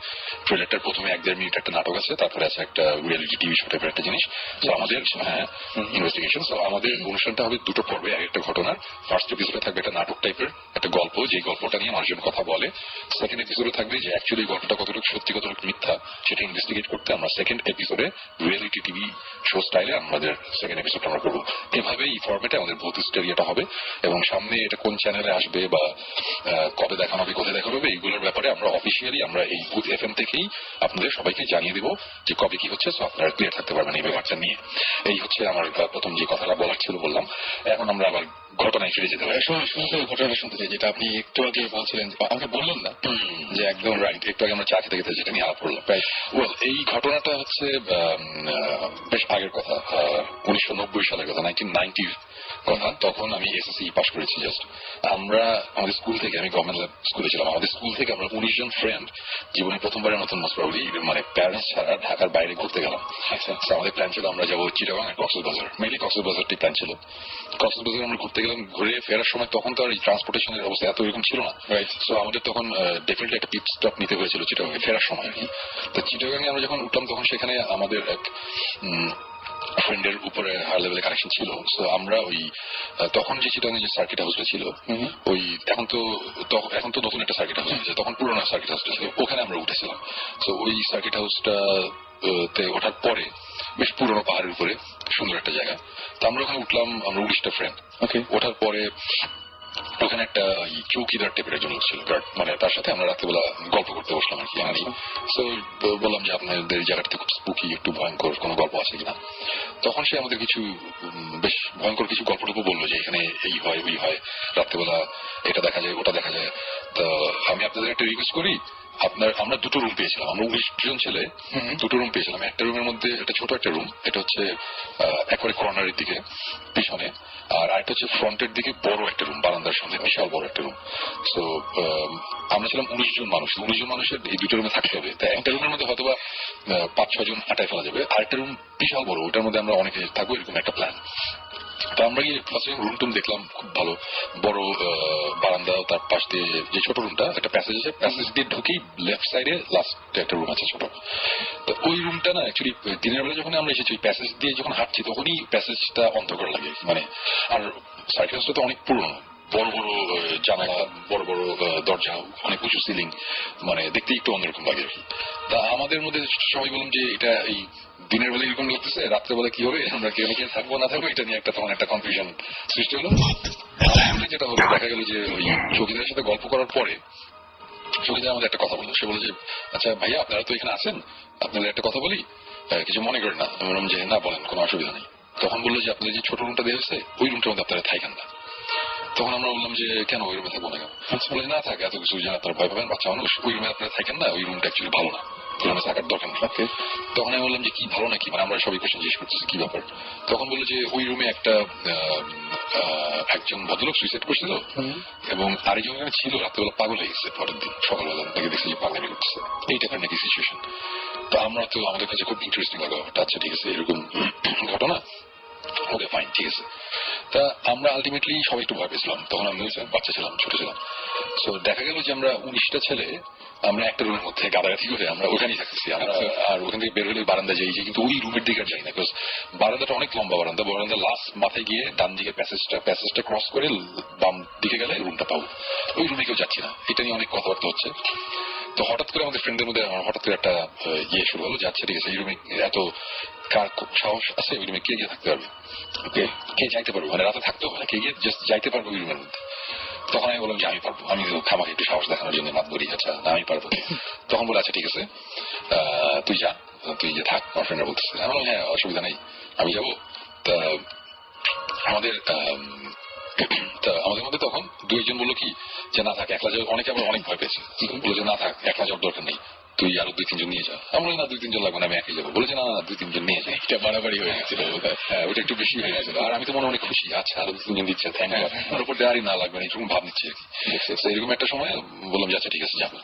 Speaker 1: ট্রেলারটার প্রথমে 1-1.5 মিনিট একটা নাটক আছে, তারপরে আছে একটা রিয়েলিটি টিভি শো টাইপের একটা জিনিস। তো আমাদের ইনভেস্টিগেশন। তো আমাদের অনুষ্ঠানটা হবে দুটো পর্বে, একটা ঘটনার। ফার্স্ট এপিসোডে থাকবে একটা নাটক টাইপের একটা গল্প, যে গল্পটা নিয়ে মানুষজন কথা বলে। সেকেন্ড এপিসোডে থাকবে যে অ্যাকচুয়ালি গল্পটা কতটুকু সত্যি, কতটুকু মিথ্যা, সেটা ইনভেস্টিগেট করতে আমরা সেকেন্ড এপিসোডে রিয়েলিটি টিভি শো স্টাইলে আমাদের সেকেন্ড এপিসোডটা আমরা করবো। এভাবে এই ফরম্যাটে আমাদের ভৌতিক স্টোরিটা হবে। এবং সামনে এটা কোন চ্যানেলে আসবে বা কবে দেখানো হবে, কোথায় দেখানো হবে, এইগুলোর ব্যাপারে আমরা অফিসিয়ালি আমরা এই ভূত এফএম থেকেই আপনাদের সবাইকে জানিয়ে দেবো যে কবে কি হচ্ছে। সো আপনারা ক্লিয়ার থাকতে পারবেন এই ব্যাপারটা নিয়ে। এই হচ্ছে আমার প্রথম যে কথাটা বলার ছিল বললাম। এখন আমরা আবার ঘটনায় ফিরে যেতে পারি। ঘটনাটা শুনতে চাই, যেটা আপনি একটু আগে বলছিলেন, আমাকে বললেন না যে একদম রাইট, একটু আগে আমরা চা খেতে খেতে যেটা নিয়ে আলাপ করলাম। এই ঘটনাটা হচ্ছে বেশ আগের কথা, 1990 সালের কথা, 1990 কথা। তখন আমি SSC পাস করেছি জাস্ট। আমরা আমাদের স্কুল থেকে, আমি গভর্নমেন্ট স্কুলে ছিলাম, আমাদের স্কুল থেকে আমরা 19 জন ফ্রেন্ড জীবনে প্রথমবারের মতন মোস্ট প্রবাবলি মানে প্যারেন্টস ছাড়া ঢাকার বাইরে ঘুরতে গেলাম। আমাদের প্ল্যান ছিল আমরা যাবো চিটাগাং আর কক্সবাজার, মেইনলি কক্সবাজারটি প্ল্যান ছিল। কক্সবাজার আমরা ঘুরতে গেলাম, ঘুরে ফেরার সময় তখন তো আর এই ট্রান্সপোর্টেশনের অবস্থা এত এরকম ছিল না। সো আমাদের তখন ডেফিনেটলি একটা পিট স্টপ নিতে হয়েছিল চিটাগাং ফেরার সময় আর কি। তো চিটাগাংয়ে আমরা যখন উঠলাম তখন সেখানে আমাদের এক ফ্রেন্ডের উপরে হাই লেভেলের কানেকশন ছিল। সো আমরা ওই তখন যে চিটাগাং যে সার্কিট হাউসটা ছিল, ওই এখন তো নতুন একটা সার্কিট হাউস হয়েছে, তখন পুরোনো সার্কিট হাউসটা ছিল, ওখানে আমরা উঠেছিলাম। তো ওই সার্কিট হাউসটা তে ওঠার পরে বেশ পুরোনো পাহাড়ের উপরে সুন্দর একটা জায়গা। তো আমরা ওখানে উঠলাম, আমরা 19টা ফ্রেন্ড। ওঠার পরে ওখানে একটা চৌকিদার টাইপের একজন ছিল, মানে তার সাথে আমরা রাত্রেবেলা গল্প করতে বসলাম আর কি। আমি তো বললাম যে আপনাদের জায়গাটাতে খুব স্পুকি, একটু ভয়ঙ্কর কোনো গল্প আছে কিনা। তখন সে আমাদের কিছু বেশ ভয়ঙ্কর কিছু গল্প টল্প বললো যে এখানে এই হয় ওই হয়, রাত্রেবেলা এটা দেখা যায় ওটা দেখা যায়। তো আমি আপনাদের একটা রিকোয়েস্ট করি, আমরা দুটো রুম পেয়েছিলাম, আমরা 19 জন ছেলে দুটো রুম পেয়েছিলাম। একটা রুমের মধ্যে একটা ছোট একটা রুম, এটা হচ্ছে একবারে কর্নারের দিকে পিছনে, আর আরেকটা হচ্ছে ফ্রন্টের দিকে বড় একটা রুম, বারান্দার সামনে বিশাল বড় একটা রুম। তো আমরা ছিলাম 19 জন মানুষ, 19 জন মানুষের এই দুটো রুমে থাকতে হবে। তাই একটা রুমের মধ্যে হয়তো বা 5-6 জন আটায় ফেলা যাবে, আরেকটা রুম বিশাল বড়, ওটার মধ্যে আমরা অনেকে থাকবো, এরকম একটা প্ল্যান। তো আমরা গিয়ে ফার্স্ট রুম টুম দেখলাম, খুব ভালো বড় বারান্দা, তার পাশ দিয়ে যে ছোট রুমটা একটা প্যাসেজ আছে, প্যাসেজ দিয়ে ঢুকেই লেফট সাইডে লাস্টে একটা রুম আছে ছোট। তো ওই রুমটা না অ্যাকচুয়ালি দিনের বেলা যখন আমরা এসেছি ওই প্যাসেজ দিয়ে যখন হাঁটছি তখনই প্যাসেজটা অন্ধকার লাগে মানে। আর সার্কিট হাউসটা তো অনেক পুরনো, বড় বড় জানালা, বড় বড় দরজা, অনেক উঁচু সিলিং, মানে দেখতে একটু অন্যরকম লাগে আর কি। তা আমাদের মধ্যে সবাই বললাম যে এটা এই দিনের বেলা এরকম লাগতেছে, রাত্রেবেলা কি হবে, আমরা কেউ কেউ থাকবো না থাকবো, এটা নিয়ে তখন একটা কনফিউশন সৃষ্টি হলো। যেটা হলো দেখা গেল যে ওই চৌকিদারের সাথে গল্প করার পরে
Speaker 3: চলে যায়, আমাদের একটা কথা বললো। সে বলে যে আচ্ছা ভাইয়া আপনারা তো এখানে আছেন, আপনাদের একটা কথা বলি, কিছু মনে করেন না। আমি বললাম যে না বলেন, কোনো অসুবিধা নেই। তখন বললো যে আপনাদের যে ছোট রুমটা দেওয়া হয়েছে ওই রুমটার মধ্যে আপনারা থাকেন না। তখন আমরা বললাম যে কেন ওই রুমে থাকবো না কেন? বলে না থাকে, এত কিছু যে আপনারা ভয় পাবেন, বাচ্চা মানুষ, ওই রুমে আপনারা থাকেন না, ওই রুমটা অ্যাকচুয়ালি ভালো না, ওই রুমে থাকার দরকার নেই। তখন আমি বললাম যে কি ভালো নাকি, মানে আমরা সবাই কোশ্চেন জিজ্ঞেস করতেছি কি ব্যাপার। তখন বললো যে ওই রুমে একজন ভদ্রলোক সুইসাইড করছিল এবং আরেকজন এখানে ছিল, রাত্রেবেলা পাগল হয়ে গেছে, পরের দিন সকালবেলা তাকে দেখছি যে পাগলামি করতেছে, এই টাইপের নাকি সিচুয়েশন। তো আমরা তো আমাদের কাছে খুব ইন্টারেস্টিং লাগলো, আচ্ছা ঠিক আছে এরকম ঘটনা, ওকে ফাইন ঠিক আছে। তা আমরা আলটিমেটলি সবাই একটু ভয় পেয়েছিলাম, তখন আমি বাচ্চা ছিলাম, ছোট ছিলাম। তো দেখা গেল যে আমরা 19টা ছেলে আমরা একটা রুমের মধ্যে গাদাগাদি করে আমরা ওখানেই থাকতেছি। আমরা আর ওখান থেকে বের হলে বারান্দা যাই, কিন্তু ওই রুমের দিকে আর যাই না, বিকজ বারান্দাটা অনেক লম্বা বারান্দা, বারান্দা লাস্ট মাথায় গিয়ে ডান দিকে প্যাসেজটা ক্রস করে বাম দিকে গেলে রুমটা পাবো, ওই রুমে কেউ যাচ্ছি না। এটা নিয়ে অনেক কথাবার্তা হচ্ছে। তো হঠাৎ করে আমাদের ফ্রেন্ডের মধ্যে হঠাৎ করে একটা শুরু হলো, যাচ্ছে ঠিক আছে এই রুমে এত কার সাহস আছে, ওই রুমে কে গিয়ে থাকতে পারবে, কে যাইতে পারবো, মানে রাতে থাকতে হবে না, কে গিয়ে জাস্ট যাইতে পারবো ওই রুমের মধ্যে। তখন আমি বললাম যে আমি পারবো, আমি খামাকে একটু সাহস দেখানোর জন্য মাত বলি আচ্ছা না আমি পারবো। তখন বলে আচ্ছা ঠিক আছে তুই যা, তুই যে থাক, আমার ফ্রেন্ডরা বলতেছে। আমি বললাম হ্যাঁ অসুবিধা নেই আমি যাবো। তা আমাদের মধ্যে তখন দুইজন বললো কি যে না থাক, একলা যাওয়ার, অনেকে আবার অনেক ভয় পেয়েছে, বলে যে না থাক একলা যাওয়ার দরকার নেই, তুই আরো 2-3 জন নিয়ে যা। আমরা না 2-3 জন লাগবে না, আমি একই যাবো। বলেছে না 2-3 জন নিয়ে যাই, এটা বাড়াবাড়ি হয়ে গেছিল, ওটা একটু বেশি হয়ে গেছিল। আর আমি তো মনে অনেক খুশি, আচ্ছা আরো 2-3 জন দিচ্ছে, থ্যাংক ইউ, তার উপর দেওয়ারই না লাগবে না, এরকম ভাব নিচ্ছি আর কি। এরকম একটা সময় বললাম যে আচ্ছা ঠিক আছে যাবো।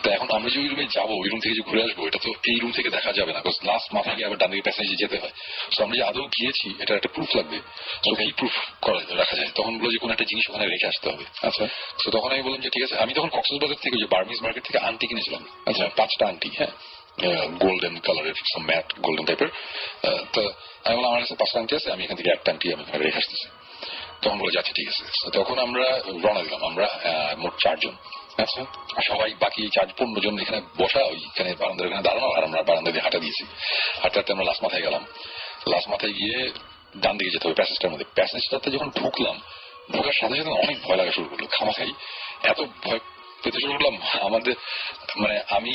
Speaker 3: তো এখন আমরা যে ওই রুমে যাবো, ওই রুম থেকে যে ঘুরে আসবো, এটা তো এই রুম থেকে দেখা যাবে না, লাস্ট মাথা গিয়ে আবার ডান দিকে প্যাসেজে যেতে হয়। তো আমরা যে আদৌ গিয়েছি এটা একটা প্রুফ লাগবে, তো কি প্রুফ রাখা যায়? তখন বললো যে কোনো একটা জিনিস ওখানে রেখে আসতে হবে। আচ্ছা, তো তখন আমি বললাম যে ঠিক আছে। আমি তখন কক্সবাজার থেকে যে বার্মিজ মার্কেট থেকে আংটি কিনেছিলাম, আচ্ছা 5টা আংটি, হ্যাঁ গোল্ডেন কালারের, ম্যাট গোল্ডেন টাইপের। তো আমি বললাম আমার কাছে 5টা আংটি আছে, আমি এখান থেকে একটা আংটি আমি রেখে আসতেছি। তখন বলে যাচ্ছে ঠিক আছে। তখন আমরা রওনা দিলাম, আমরা মোট 4 জন। আচ্ছা, সবাই বাকি 15 জন এখানে বসা, ওইখানে বারান্দার ওখানে দাঁড়ানো, আর আমরা বারান্দা দিয়ে হাঁটা দিয়েছি। হাঁটতে হাঁটতে আমরা লাস্ট মাথায় গেলাম। লাস্ট মাথায় গিয়ে ডান দিকে যেতে হবে প্যাসেজটার মধ্যে। প্যাসেজটাতে যখন ঢুকলাম, ঢোকার সাথে সাথে অনেক ভয় লাগা শুরু করলো, খামাখাই এত ভয় পেতে শুরু করলাম। আমাদের মানে আমি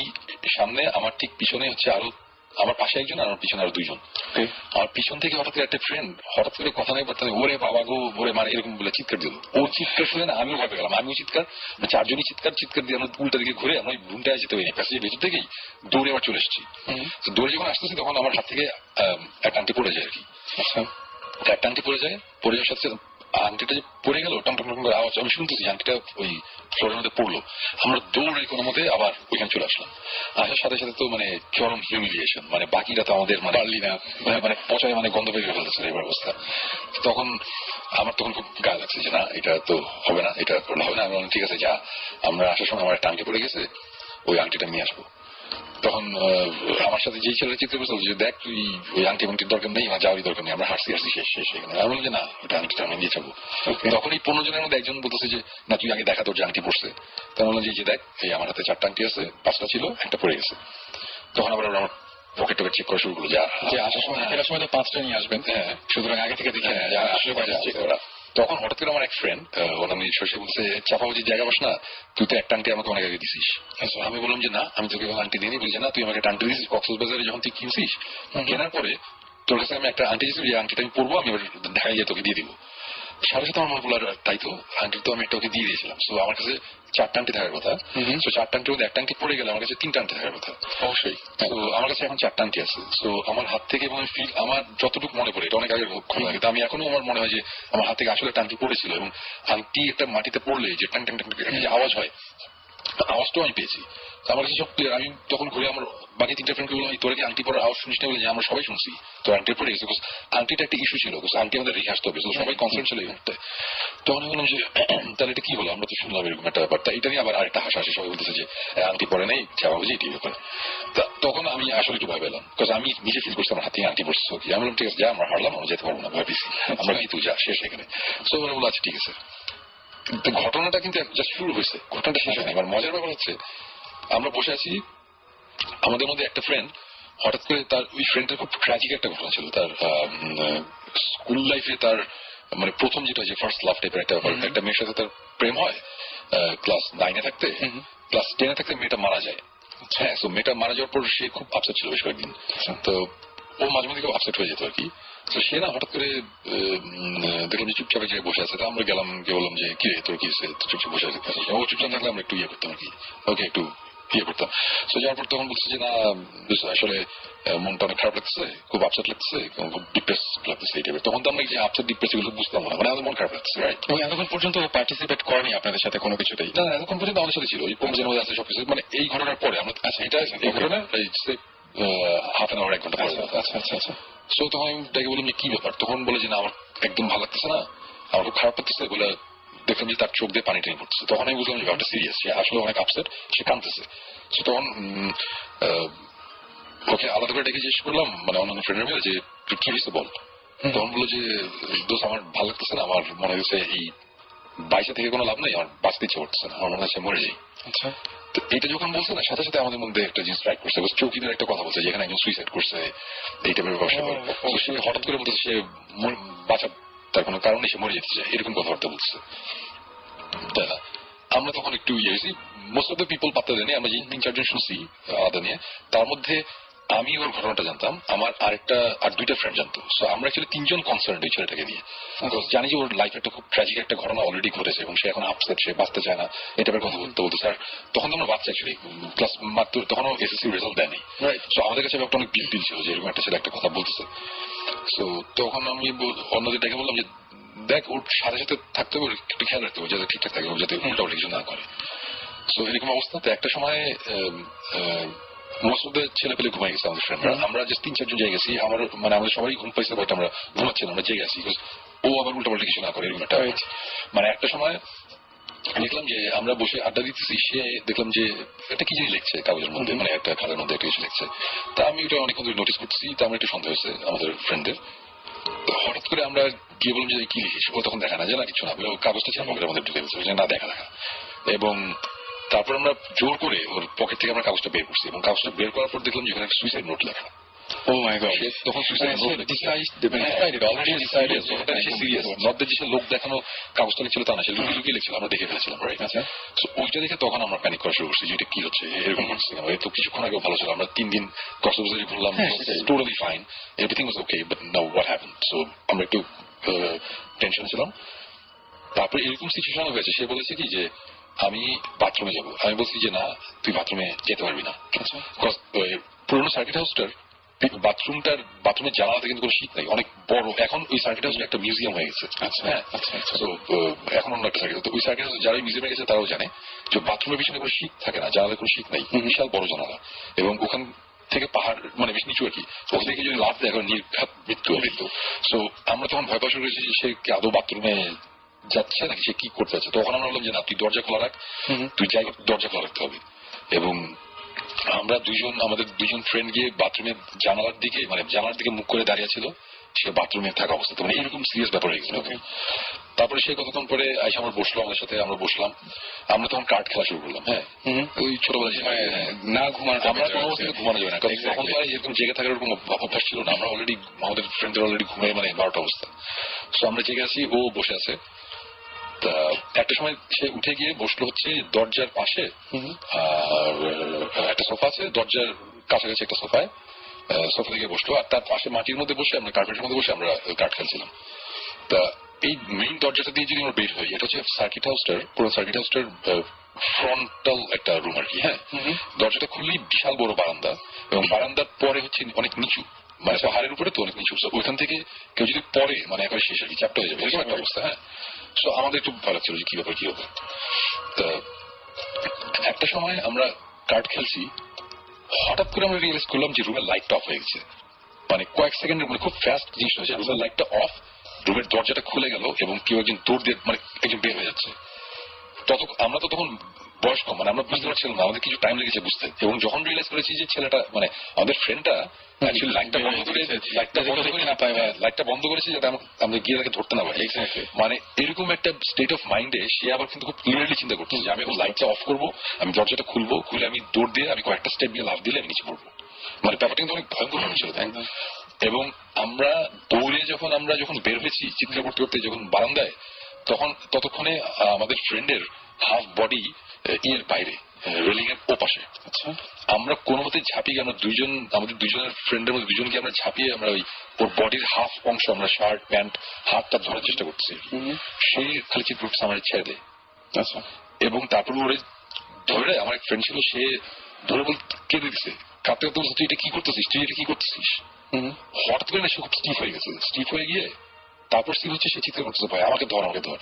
Speaker 3: সামনে, আমার ঠিক পিছনে হচ্ছে আরো, আমার পাশে একজন, আমার পিছনে আরো 2 জন। আমার পিছন থেকে হঠাৎ করে একটা ফ্রেন্ড হঠাৎ করে কথা নেই বার্তা নেই, ওরে বাবা গো, ওরে মানে এরকম বলে চিৎকার দিল। ওর চিৎকার শুনে না আমিও ভয় পেয়ে গেলাম, আমিও চিৎকার, 4 জনই চিৎকার দিয়ে আমরা উল্টা দিকে ঘুরে আমরা রুমটায় যেতে পারি, প্যাসেজের ভেতর থেকেই দৌড়ে আবার চলে এসেছি। তো দৌড়ে যখন আসতেছি তখন আমার হাত থেকে একটা আংটি পড়ে যায় আর কি। আচ্ছা, একটা আংটি পড়ে যায়, পড়ে যাওয়ার সাথে আংটিটা যে পড়ে গেল, টং টং টং করে আওয়াজ আমি শুনতেছি, আংটিটা ওই ফ্লোরের মধ্যে পড়লো। আমরা দৌড়ে কোনো মতে আবার ওইখানে চলে আসলাম। আসার সাথে সাথে তো মানে চরম হিউমিলিয়েশন, মানে বাকিরা তো আমাদের মানে পারলি না, মানে পচায় মানে গন্ধ বেরিয়ে ফেলতেছে এবার অবস্থা। তখন আমার তখন খুব গায়ে লাগছে যে না এটা তো হবে না, এটা করলে হবে না। আমি বললাম ঠিক আছে যা, আমরা আসার সময় আমার একটা আংটি পড়ে গেছে, ওই আংটিটা নিয়ে আসবো। তখন আমার সাথে যেই ছেলেটা চিত্র করছিল যে দেখ তুই ওই আংটি মাংটির দরকার নেই, আমার যাওয়ারই দরকার নেই, আমরা হাসি শেষ এখানে। আমি বললাম যে না ওটা আংটিটা আমি নিয়ে যাবো। তখন এই 15 জনের মধ্যে একজন বলতেছে যে না তুই আগে দেখা তোর যে আংটি পড়ছে। তখন বললাম যে দেখ এই আমার হাতে 4টা আংটি আছে, 5টা ছিল, একটা পড়ে গেছে। তখন আবার আমার পকেট টকেট চেক করা শুরু করলো, যে আসার সময় ফেরার সময় তো 5টা নিয়ে আসবেন, হ্যাঁ সুতরাং আগে থেকে দেখে আসলে চেক করা। তখন হঠাৎ করে আমার এক ফ্রেন্ড ওর নাম শশী বলছে চাপাবাজির জায়গা বস না, তুই তো একটা আংটি আমাকে অনেক আগে দিছিস। আমি বললাম যে না আমি তোকে আংটি দিইনি। বলছে না তুই আমাকে একটা আংটি দিছিস কক্সবাজারে যখন তুই কিনছিস, কেনার পরে তোর কাছে আমি একটা আংটি দিয়েছি, যে আংটিটা আমি পরবো, আমি দেখাই গিয়ে তোকে দিয়ে দিব। সাথে সাথে আমার মনে পড়লো তাই তো আংটি তো আমি একটা ওকে দিয়ে দিয়েছিলাম। সো আমার কাছে 4টা আংটি থাকার কথা, তো 4টা আংটির মধ্যে একটা আংটি পড়ে গেলে আমার কাছে 3টা আংটি থাকার কথা অবশ্যই। তো আমার কাছে এখন 4টা আংটি আছে। সো আমার হাত থেকে এবং ফিল আমার যতটুকু মনে পড়ে, এটা অনেক আগের ঘটনা, কিন্তু আমি এখনো আমার মনে হয় যে আমার হাত থেকে আসলে একটা আংটি পড়েছিল, এবং আংটি একটা মাটিতে পড়লে যে টাং টাং টাং যে আওয়াজ হয়, আওয়াজটাও আমি পেয়েছি। আমার কাছে সব ক্লিয়ার। আমি তখন ঘুরে আমার বাকি 3টা ফ্রেন্ডকে বললাম তোরা কি আংটি পরার আওয়াজ শুনিস না? বলে যে আমরা সবাই শুনছি তো আংটি পরে গেছে। আংটিটা একটা ইস্যু ছিল, আংটি আমাদের রেখে আসতে হবে, সবাই কনসার্ন ছিল এই মুহূর্তে। তখন আমি বললাম যে তাহলে এটা কি হলো, আমরা তো শুনলাম এরকম একটা ব্যাপার। এটা নিয়ে আবার আরেকটা হাসাহাসি, সবাই বলতেছে যে আংটি পরে নেই, চাপা বুঝি এটি ব্যাপার। তখন আমি আসলে একটু ভয় পেলাম, বিকজ আমি নিজে ফিল করছি আমার হাতে আংটি পড়ছে। আমি বললাম ঠিক আছে যা, আমরা হারলাম, আমরা যেতে পারবো না, ভয় পেয়েছি আমরা, কিন্তু যা শেষ এখানে। সো ওরা বললো আচ্ছা ঠিক আছে। তো ঘটনাটা কিন্তু জাস্ট শুরু হয়েছে, ঘটনাটা শেষ হয়নি। আমার মজার ব্যাপার হচ্ছে আমরা বসে আছি, আমাদের মধ্যে একটা ফ্রেন্ড হঠাৎ করে, তার ওই ফ্রেন্ডের খুব ট্র্যাজিক একটা ঘটনা ছিল। তার স্কুল লাইফে তার মানে প্রথম যেটা যে ফার্স্ট লাভ টাইপের একটা মেয়ের সাথে তার প্রেম হয়, ক্লাস 9-এ থাকতে, ক্লাস 10-এ থাকতে মেয়েটা মারা যায়। হ্যাঁ, তো মেয়েটা মারা যাওয়ার পর সে খুব আপসেট ছিল বেশ কয়েকদিন। তো ও মাঝে মাঝে খুব আপসেট হয়ে যেত আর কি। তো সে না হঠাৎ করে দেখলাম যে চুপচাপ এক জায়গায় বসে আছে। তো আমরা গেলাম, গিয়ে বললাম যে কি রে তোর কি হয়েছে, চুপচাপ বসে আছে। ও চুপচাপ থাকলে আমরা একটু ইয়ে করতাম আর কি, ওকে একটু ইয়ে করতাম। তো যাওয়ার পর তখন বলছে যে না আসলে মনটা অনেক খারাপ লাগছে, খুব আপসেট লাগছে, খুব ডিপ্রেস লাগতেছে এই টাইপের। তখন তো আমরা যে আপসেট ডিপ্রেস এগুলো বুঝতাম না, মানে আমাদের মন খারাপ লাগছে, রাইট।
Speaker 1: এবং এতক্ষণ পর্যন্ত পার্টিসিপেট করেনি আপনাদের সাথে কোনো কিছুতেই?
Speaker 3: না, এতক্ষণ পর্যন্ত আমাদের সাথে ছিল, ওই কমিশনের মধ্যে আছে সবকিছু। মানে এই ঘটনার পরে আমরা, আচ্ছা এটা এই ঘটনা হাফ অ্যান আওয়ার 1 ঘন্টা পরে।
Speaker 1: আচ্ছা আচ্ছা আচ্ছা।
Speaker 3: সো তখন আমি তাকে বললাম যে কি ব্যাপার, তখন বলে যে না আমার একদম ভালো লাগতেছে না, আমার খুব খারাপ লাগতেছে বলে দেখলাম যে তার চোখ দিয়ে পানি টেনে পড়তেছে। তখন আমি বুঝলাম যে ব্যাপারটা সিরিয়াস, সে আসলে অনেক আপসেট, সে কাঁদতেছে। সো তখন ওকে আলাদা করে ডেকে জিজ্ঞেস করলাম, মানে অন্যান্য ফ্রেন্ডের মিলে, যে কি হয়েছে বল। তখন বললো যে দোস্ত আমার ভালো লাগতেছে না, আমার মনে হচ্ছে এই বাইশে থেকে কোনো লাভ নেই, আমার বাঁচতে ইচ্ছে করতেছে না, আমার মনে হচ্ছে মরে যাই।
Speaker 1: আচ্ছা।
Speaker 3: তো এটা যখন বলছে না, সাথে সাথে আমাদের মধ্যে একটা জিনিস স্ট্রাইক করছে। চৌকিদার একটা কথা বলছে যেখানে একজন সুইসাইড করছে এই টাইপের ব্যবসা করে। সে হঠাৎ করে বলতেছে সে বাঁচা তার কোনো কারণে সে মরে যেতে চায়, এরকম কথাবার্তা বলছে। তাই না, আমরা তখন একটু ইয়ে হয়েছি। মোস্ট অফ দ্য পিপল পাত্তা দেয়নি। আমরা যে 3-4 জন শুনছি আলাদা নিয়ে, তার মধ্যে আমি ওর ঘটনাটা জানতাম, আমার আর 2টা ফ্রেন্ড জানতো। সো আমরা অ্যাকচুয়ালি 3 জন কনসার্ন ওই ছেলেটাকে নিয়ে। জানি যে ওর লাইফে একটা খুব ট্র্যাজিক একটা ঘটনা অলরেডি ঘটেছে এবং সে এখন আপসেট, সে বাঁচতে চায় না, এটা কথা বলতে বলতো। স্যার তখন তো আমরা বাচ্চা অ্যাকচুয়ালি, ক্লাস মাত্র তখনও এসএসসি রেজাল্ট দেয়নি। সো আমাদের কাছে একটা অনেক বিগ ডিল ছিল যে এরকম একটা ছেলে একটা কথা বলতেছে। সো তখন আমি অন্যদের ডেকে বললাম যে দেখ ওর সাথে সাথে থাকতে হবে, একটু খেয়াল রাখতে হবে যাতে ঠিকঠাক থাকে, যাতে উল্টাপাল্টা কিছু না করে। সো এরকম অবস্থাতে একটা সময় মোস্ট অফ দ্য ছেলে পেলে ঘুমাই গেছে আমাদের ফ্রেন্ডরা। আমরা যে 3-4 জন জায়গা গেছি, আমার মানে আমাদের সবাই ঘুম পাইছে, বাট আমরা ঘুমাচ্ছিলাম, আমরা জেগে আছি। ও আবার উল্টাপাল্টা কিছু না করে, এরকম একটা মানে একটা সময় দেখলাম যে আমরা বসে আড্ডা দিতেছি, সে দেখলাম যে একটা কি জিনিস লিখছে কাগজের মধ্যে, মানে একটা খাতার মধ্যে একটা কিছু লিখছে। তা আমি ওটা অনেকক্ষণ ধরে নোটিস করতেছি। তা আমার একটু সন্দেহ হয়েছে আমাদের ফ্রেন্ডের। হঠাৎ করে আমরা গিয়ে বললাম যে কি লিখিস, ও তখন দেখা না যে না কিছু না, কাগজটা ছিল পকেটের মধ্যে ঢুকে গেছে, না দেখা। এবং তারপর আমরা জোর করে ওর পকেট থেকে আমরা কাগজটা বের করছি এবং কাগজটা বের করার পর দেখলাম যে ওখানে একটা সুইসাইড নোট লেখা।
Speaker 1: ও মাই গড।
Speaker 3: তখন suicide note serious, not that যে লোক দেখানো কাগজটা লিখছিল তা না, সে লুকিয়ে লুকিয়ে লিখছিল, আমরা দেখে ফেলেছিলাম, রাইট। সো ওইটা দেখে তখন আমরা প্যানিক করা শুরু করছি যে এটা কি হচ্ছে, এরকম হচ্ছে। এই তো কিছুক্ষণ আগে ভালো ছিল, আমরা 3 দিন কক্সবাজারে ঘুরলাম, totally fine, everything was okay, but now what happened. So আমরা একটু টেনশনে ছিলাম। তারপরে এরকম সিচুয়েশন হয়েছে, সে বলেছে কি যে আমি বাথরুমে যাবো। আমি বলছি যে না তুই বাথরুমে যেতে পারবি না। পুরোনো সার্কিট হাউসটার বাথরুমের জানালাতে কিন্তু কোনো শীত নাই, অনেক বড়। এখন ওই সার্কিট হাউস একটা মিউজিয়াম হয়ে গেছে। হ্যাঁ, তো এখন অন্য একটা সার্কিট। তো ওই সার্কিট হাউস যারা মিউজিয়ামে গেছে তারাও জানে যে বাথরুমের পিছনে কোনো শীত থাকে না, জানালায় কোনো শীত নাই, বিশাল বড় জানালা। এবং ওখান থেকে পাহাড় মানে বেশ নিচু আর কি, ওখান থেকে যদি লাফ দেয় এখন নির্ঘাত মৃত্যু। সো আমরা তখন ভয় পাওয়া শুরু করেছি যে সে আদৌ বাথরুমে যাচ্ছে নাকি, সে কি করতে যাচ্ছে। তখন আমরা বললাম যে না তুই দরজা খোলা রাখ, তুই যাই দরজা খোলা রাখতে হবে। এবং আমরা আমাদের 2জন ফ্রেন্ড গিয়ে বাথরুমের জানালার দিকে মুখ করে দাঁড়িয়ে ছিল, সে বাথরুমে থাকা অবস্থা। মানে এরকম সিরিয়াস ব্যাপার হয়ে গেছিল। তারপরে সে কতক্ষণ পরে আইসা আমরা বসলো, আমাদের সাথে আমরা বসলাম। আমরা তখন কার্ড খেলা শুরু করলাম। হ্যাঁ, ওই ছোটবেলা না ঘুমানো, আমরা কোনো অবস্থায় ঘুমানো যাবে না, কারণ তখন এরকম জেগে থাকার এরকম অভ্যাস ছিল না। আমরা অলরেডি আমাদের ফ্রেন্ডদের অলরেডি ঘুমিয়ে মানে 12টা অবস্থা। সো আমরা জেগে আছি, ও বসে আছে। একটা সময় সে উঠে গিয়ে বসলো হচ্ছে দরজার পাশে, আর একটা সোফা আছে দরজার কাছাকাছি, একটা সোফায় সোফা থেকে বসলো। আর তার পাশে মাটির মধ্যে বসে, আমরা কার্পেটের মধ্যে বসে আমরা কার্ড খেলছিলাম। তা এই মেইন দরজাটা দিয়ে যদি আমরা বের হই, এটা হচ্ছে পুরো সার্কিট হাউসটার ফ্রন্টাল একটা রুম আর কি। হ্যাঁ, দরজাটা খুললেই বিশাল বড় বারান্দা, এবং বারান্দার পরে হচ্ছে অনেক নিচু, মানে পাহাড়ের উপরে তো অনেক নিচু। ওইখান থেকে কেউ যদি পরে মানে একবার শেষ আর কি, চ্যাপ্টা হয়ে যাবে, এরকম একটা অবস্থা। হ্যাঁ, সো আমাদের একটু ভালো লাগছিল যে কি ব্যাপার কি হবে। তা একটা সময় আমরা কার্ড খেলছি, হঠাৎ করে আমরা রিয়েলাইজ করলাম যে রুমের লাইটটা অফ হয়ে গেছে। মানে কয়েক সেকেন্ডের মানে খুব ফাস্ট জিনিস হয়েছে, রুমের লাইটটা অফ, রুমের দরজাটা খুলে গেল এবং কেউ একজন দৌড় দিয়ে মানে একজন বের হয়ে যাচ্ছে। আমরা তো তখন বয়স কম, মানে আমরা বুঝতে পারছিলাম না, আমাদের কিছু টাইম লেগেছে বুঝতে। এবং যখন রিয়েলাইজ করেছি যে ছেলেটা মানে আমাদের ফ্রেন্ডটা অ্যাকচুয়ালি লাইটটা বন্ধ করেছে যাতে আমরা গিয়ে তাকে ধরতে না পারি। মানে এরকম একটা স্টেট অফ মাইন্ডে সে আবার কিন্তু খুব ক্লিয়ারলি চিন্তা করছে যে আমি এখন লাইটটা অফ করবো, আমি দরজাটা খুলবো, খুলে আমি দৌড় দিয়ে আমি কয়েকটা স্টেপ দিয়ে লাফ দিলে আমি নিচে পড়বো। মানে ব্যাপারটা কিন্তু অনেক ভয়ঙ্কর ছিল। এবং আমরা দৌড়ে যখন বের হয়েছি চিৎকার করতে করতে যখন বারান্দায়, ততক্ষণে আমাদের ফ্রেন্ডের হাফ বডি এর বাইরে রেলিং এর ওপাশে।
Speaker 1: আচ্ছা,
Speaker 3: আমরা কোনো মতে ঝাঁপিয়ে আমরা দুইজন, আমাদের দুজনের ফ্রেন্ডের মধ্যে দুজনকে আমরা ঝাঁপিয়ে আমরা ওর বডির হাফ অংশ আমরা শার্ট প্যান্ট হাতটা ধরার চেষ্টা করছি। সে খালি চিৎ করছে আমার ছেড়ে দেয়।
Speaker 1: আচ্ছা,
Speaker 3: এবং তারপরে ওরে ধরে আমার এক ফ্রেন্ড ছিল, সে ধরে বল কেঁদে দিচ্ছে, কাঁদতে কাঁদতে বলছে তুই এটা কি করতেছিস, তুই এটা কি করতেছিস। হঠাৎ করে না সে খুব স্টিফ হয়ে গেছে, স্টিফ হয়ে গিয়ে তারপর সে হচ্ছে সে চিৎকার করতেছে ভাই আমাকে ধর আমাকে ধর।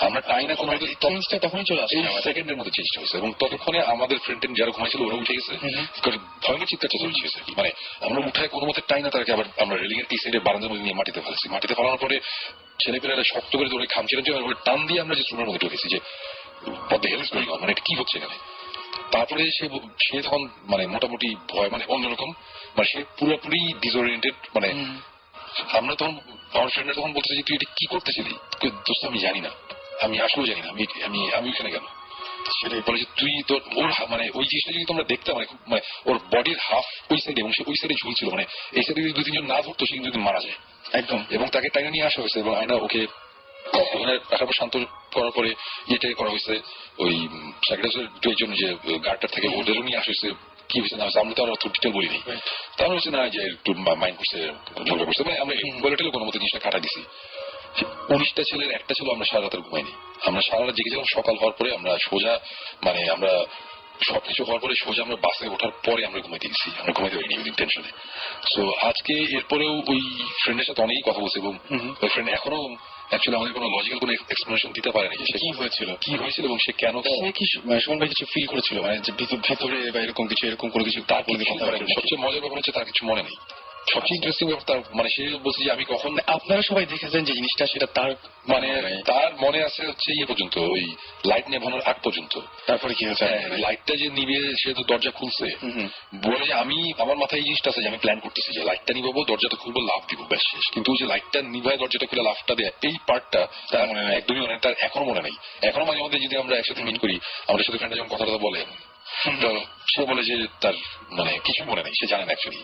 Speaker 3: আমরা টাই না কোনো
Speaker 1: চেঞ্জটা তখনই চলে আসে,
Speaker 3: সেকেন্ডের মধ্যে চেঞ্জ হয়েছে এবং ততক্ষণে আমাদের ফ্রেন্ড যারা ঘুমাইছিল ওরা উঠে গেছে, ভয়ঙ্কর চিৎকার চেঁচামেচি হয়েছে। মানে আমরা উঠায় কোনো মতে টাই না তাকে আবার আমরা রেলিং এর এই সাইডে বারান্দার মধ্যে নিয়ে মাটিতে ফেলেছি। মাটিতে ফেলানোর পরে ছেলেপেলেরা শক্ত করে ধরে খামচিরা যে টান দিয়ে আমরা যে রুমের মধ্যে ঢুকেছি যে মানে এটা কি হচ্ছে এখানে। তারপরে সে তখন মানে মোটামুটি ভয় মানে অন্যরকম, মানে সে পুরোপুরি ডিসওরিয়েন্টেড। মানে আমরা তখন আমার ফ্রেন্ডরা তখন বলতেছে যে তুই এটা কি করতেছিলি, দোস্ত আমি জানি না, আমি আসলেও জানি না, আমি ওইখানে কেন। সেটাই বলে যে তুই তোর ওর মানে ওই জিনিসটা যদি তোমরা দেখতে মানে ওর বডির হাফ ওই সাইডে এবং সে ওই সাইডে ঝুলছিল, মানে এই সাইডে যদি 2-3 জন না ধরতো সে কিন্তু মারা যায় একদম। এবং তাকে টাইনে নিয়ে আসা হয়েছে এবং আয়না ওকে রাখার শান্ত করার পরে ইয়েটা করা হয়েছে ওই সাইকেলের জন্য যে গার্ডটার থেকে ওদেরও নিয়ে আসা হয়েছে। কি হয়েছে না আমরা তো আর অত ডিটেল বলিনি, তাহলে হচ্ছে না যে একটু মাইন্ড করছে ঝগড়া করছে, মানে আমরা বলে কোনো মতো জিনিসটা কাটা দিছি। 19টা ছেলের একটা ছিল আমরা সারা রাতের ঘুমাইনি, আমরা সারা রাত জেগেছিলাম। সকাল হওয়ার পরে আমরা সোজা মানে আমরা সবকিছু হওয়ার পরে সোজা আমরা বাসে ওঠার পরে আমরা ঘুমাইতে গেছি, আমরা ঘুমাইতে পারিনি ওই টেনশনে। সো আজকে এরপরেও ওই ফ্রেন্ডের সাথে অনেকই কথা বলছে এবং ওই ফ্রেন্ড এখনো অ্যাকচুয়ালি আমাদের কোনো লজিক্যাল কোনো এক্সপ্লেনেশন দিতে পারেনি যে সে কি হয়েছিল এবং সে কেন
Speaker 1: কি সুমন ভাই কিছু ফিল করেছিল, মানে যে ভেতরে বা এরকম কিছু এরকম কোনো কিছু তার কথা বলে।
Speaker 3: সবচেয়ে মজার ব্যাপার হচ্ছে তার কিছু মনে নেই। সবচেয়ে ইন্টারেস্টিং ব্যাপার তার মানে সে বলছে যে আমি কখন,
Speaker 1: আপনারা সবাই দেখেছেন যে জিনিসটা সেটা তার
Speaker 3: মানে তার মনে আছে হচ্ছে ইয়ে পর্যন্ত ওই লাইট নেভানোর আগ পর্যন্ত।
Speaker 1: তারপরে কি হয়েছে
Speaker 3: লাইটটা যে নিবে সে তো দরজা খুলছে, বলে যে আমি আমার মাথায় এই জিনিসটা আছে যে আমি প্ল্যান করতেছি যে লাইটটা নিবাবো দরজাটা খুলবো লাফ দিব ব্যাস শেষ। কিন্তু ওই যে লাইটটা নিভায় দরজাটা খুলে লাফটা দেয় এই পার্টটা তার মনে নেই, একদমই মনে নেই, তার এখনো মনে নেই। এখনো মাঝে মধ্যে যদি আমরা একসাথে মিট করি আমাদের সাথে ফ্রেন্ডরা যখন কথাটা বলে তো সে বলে যে তার মানে কিছু মনে নেই, সে জানে না অ্যাকচুয়ালি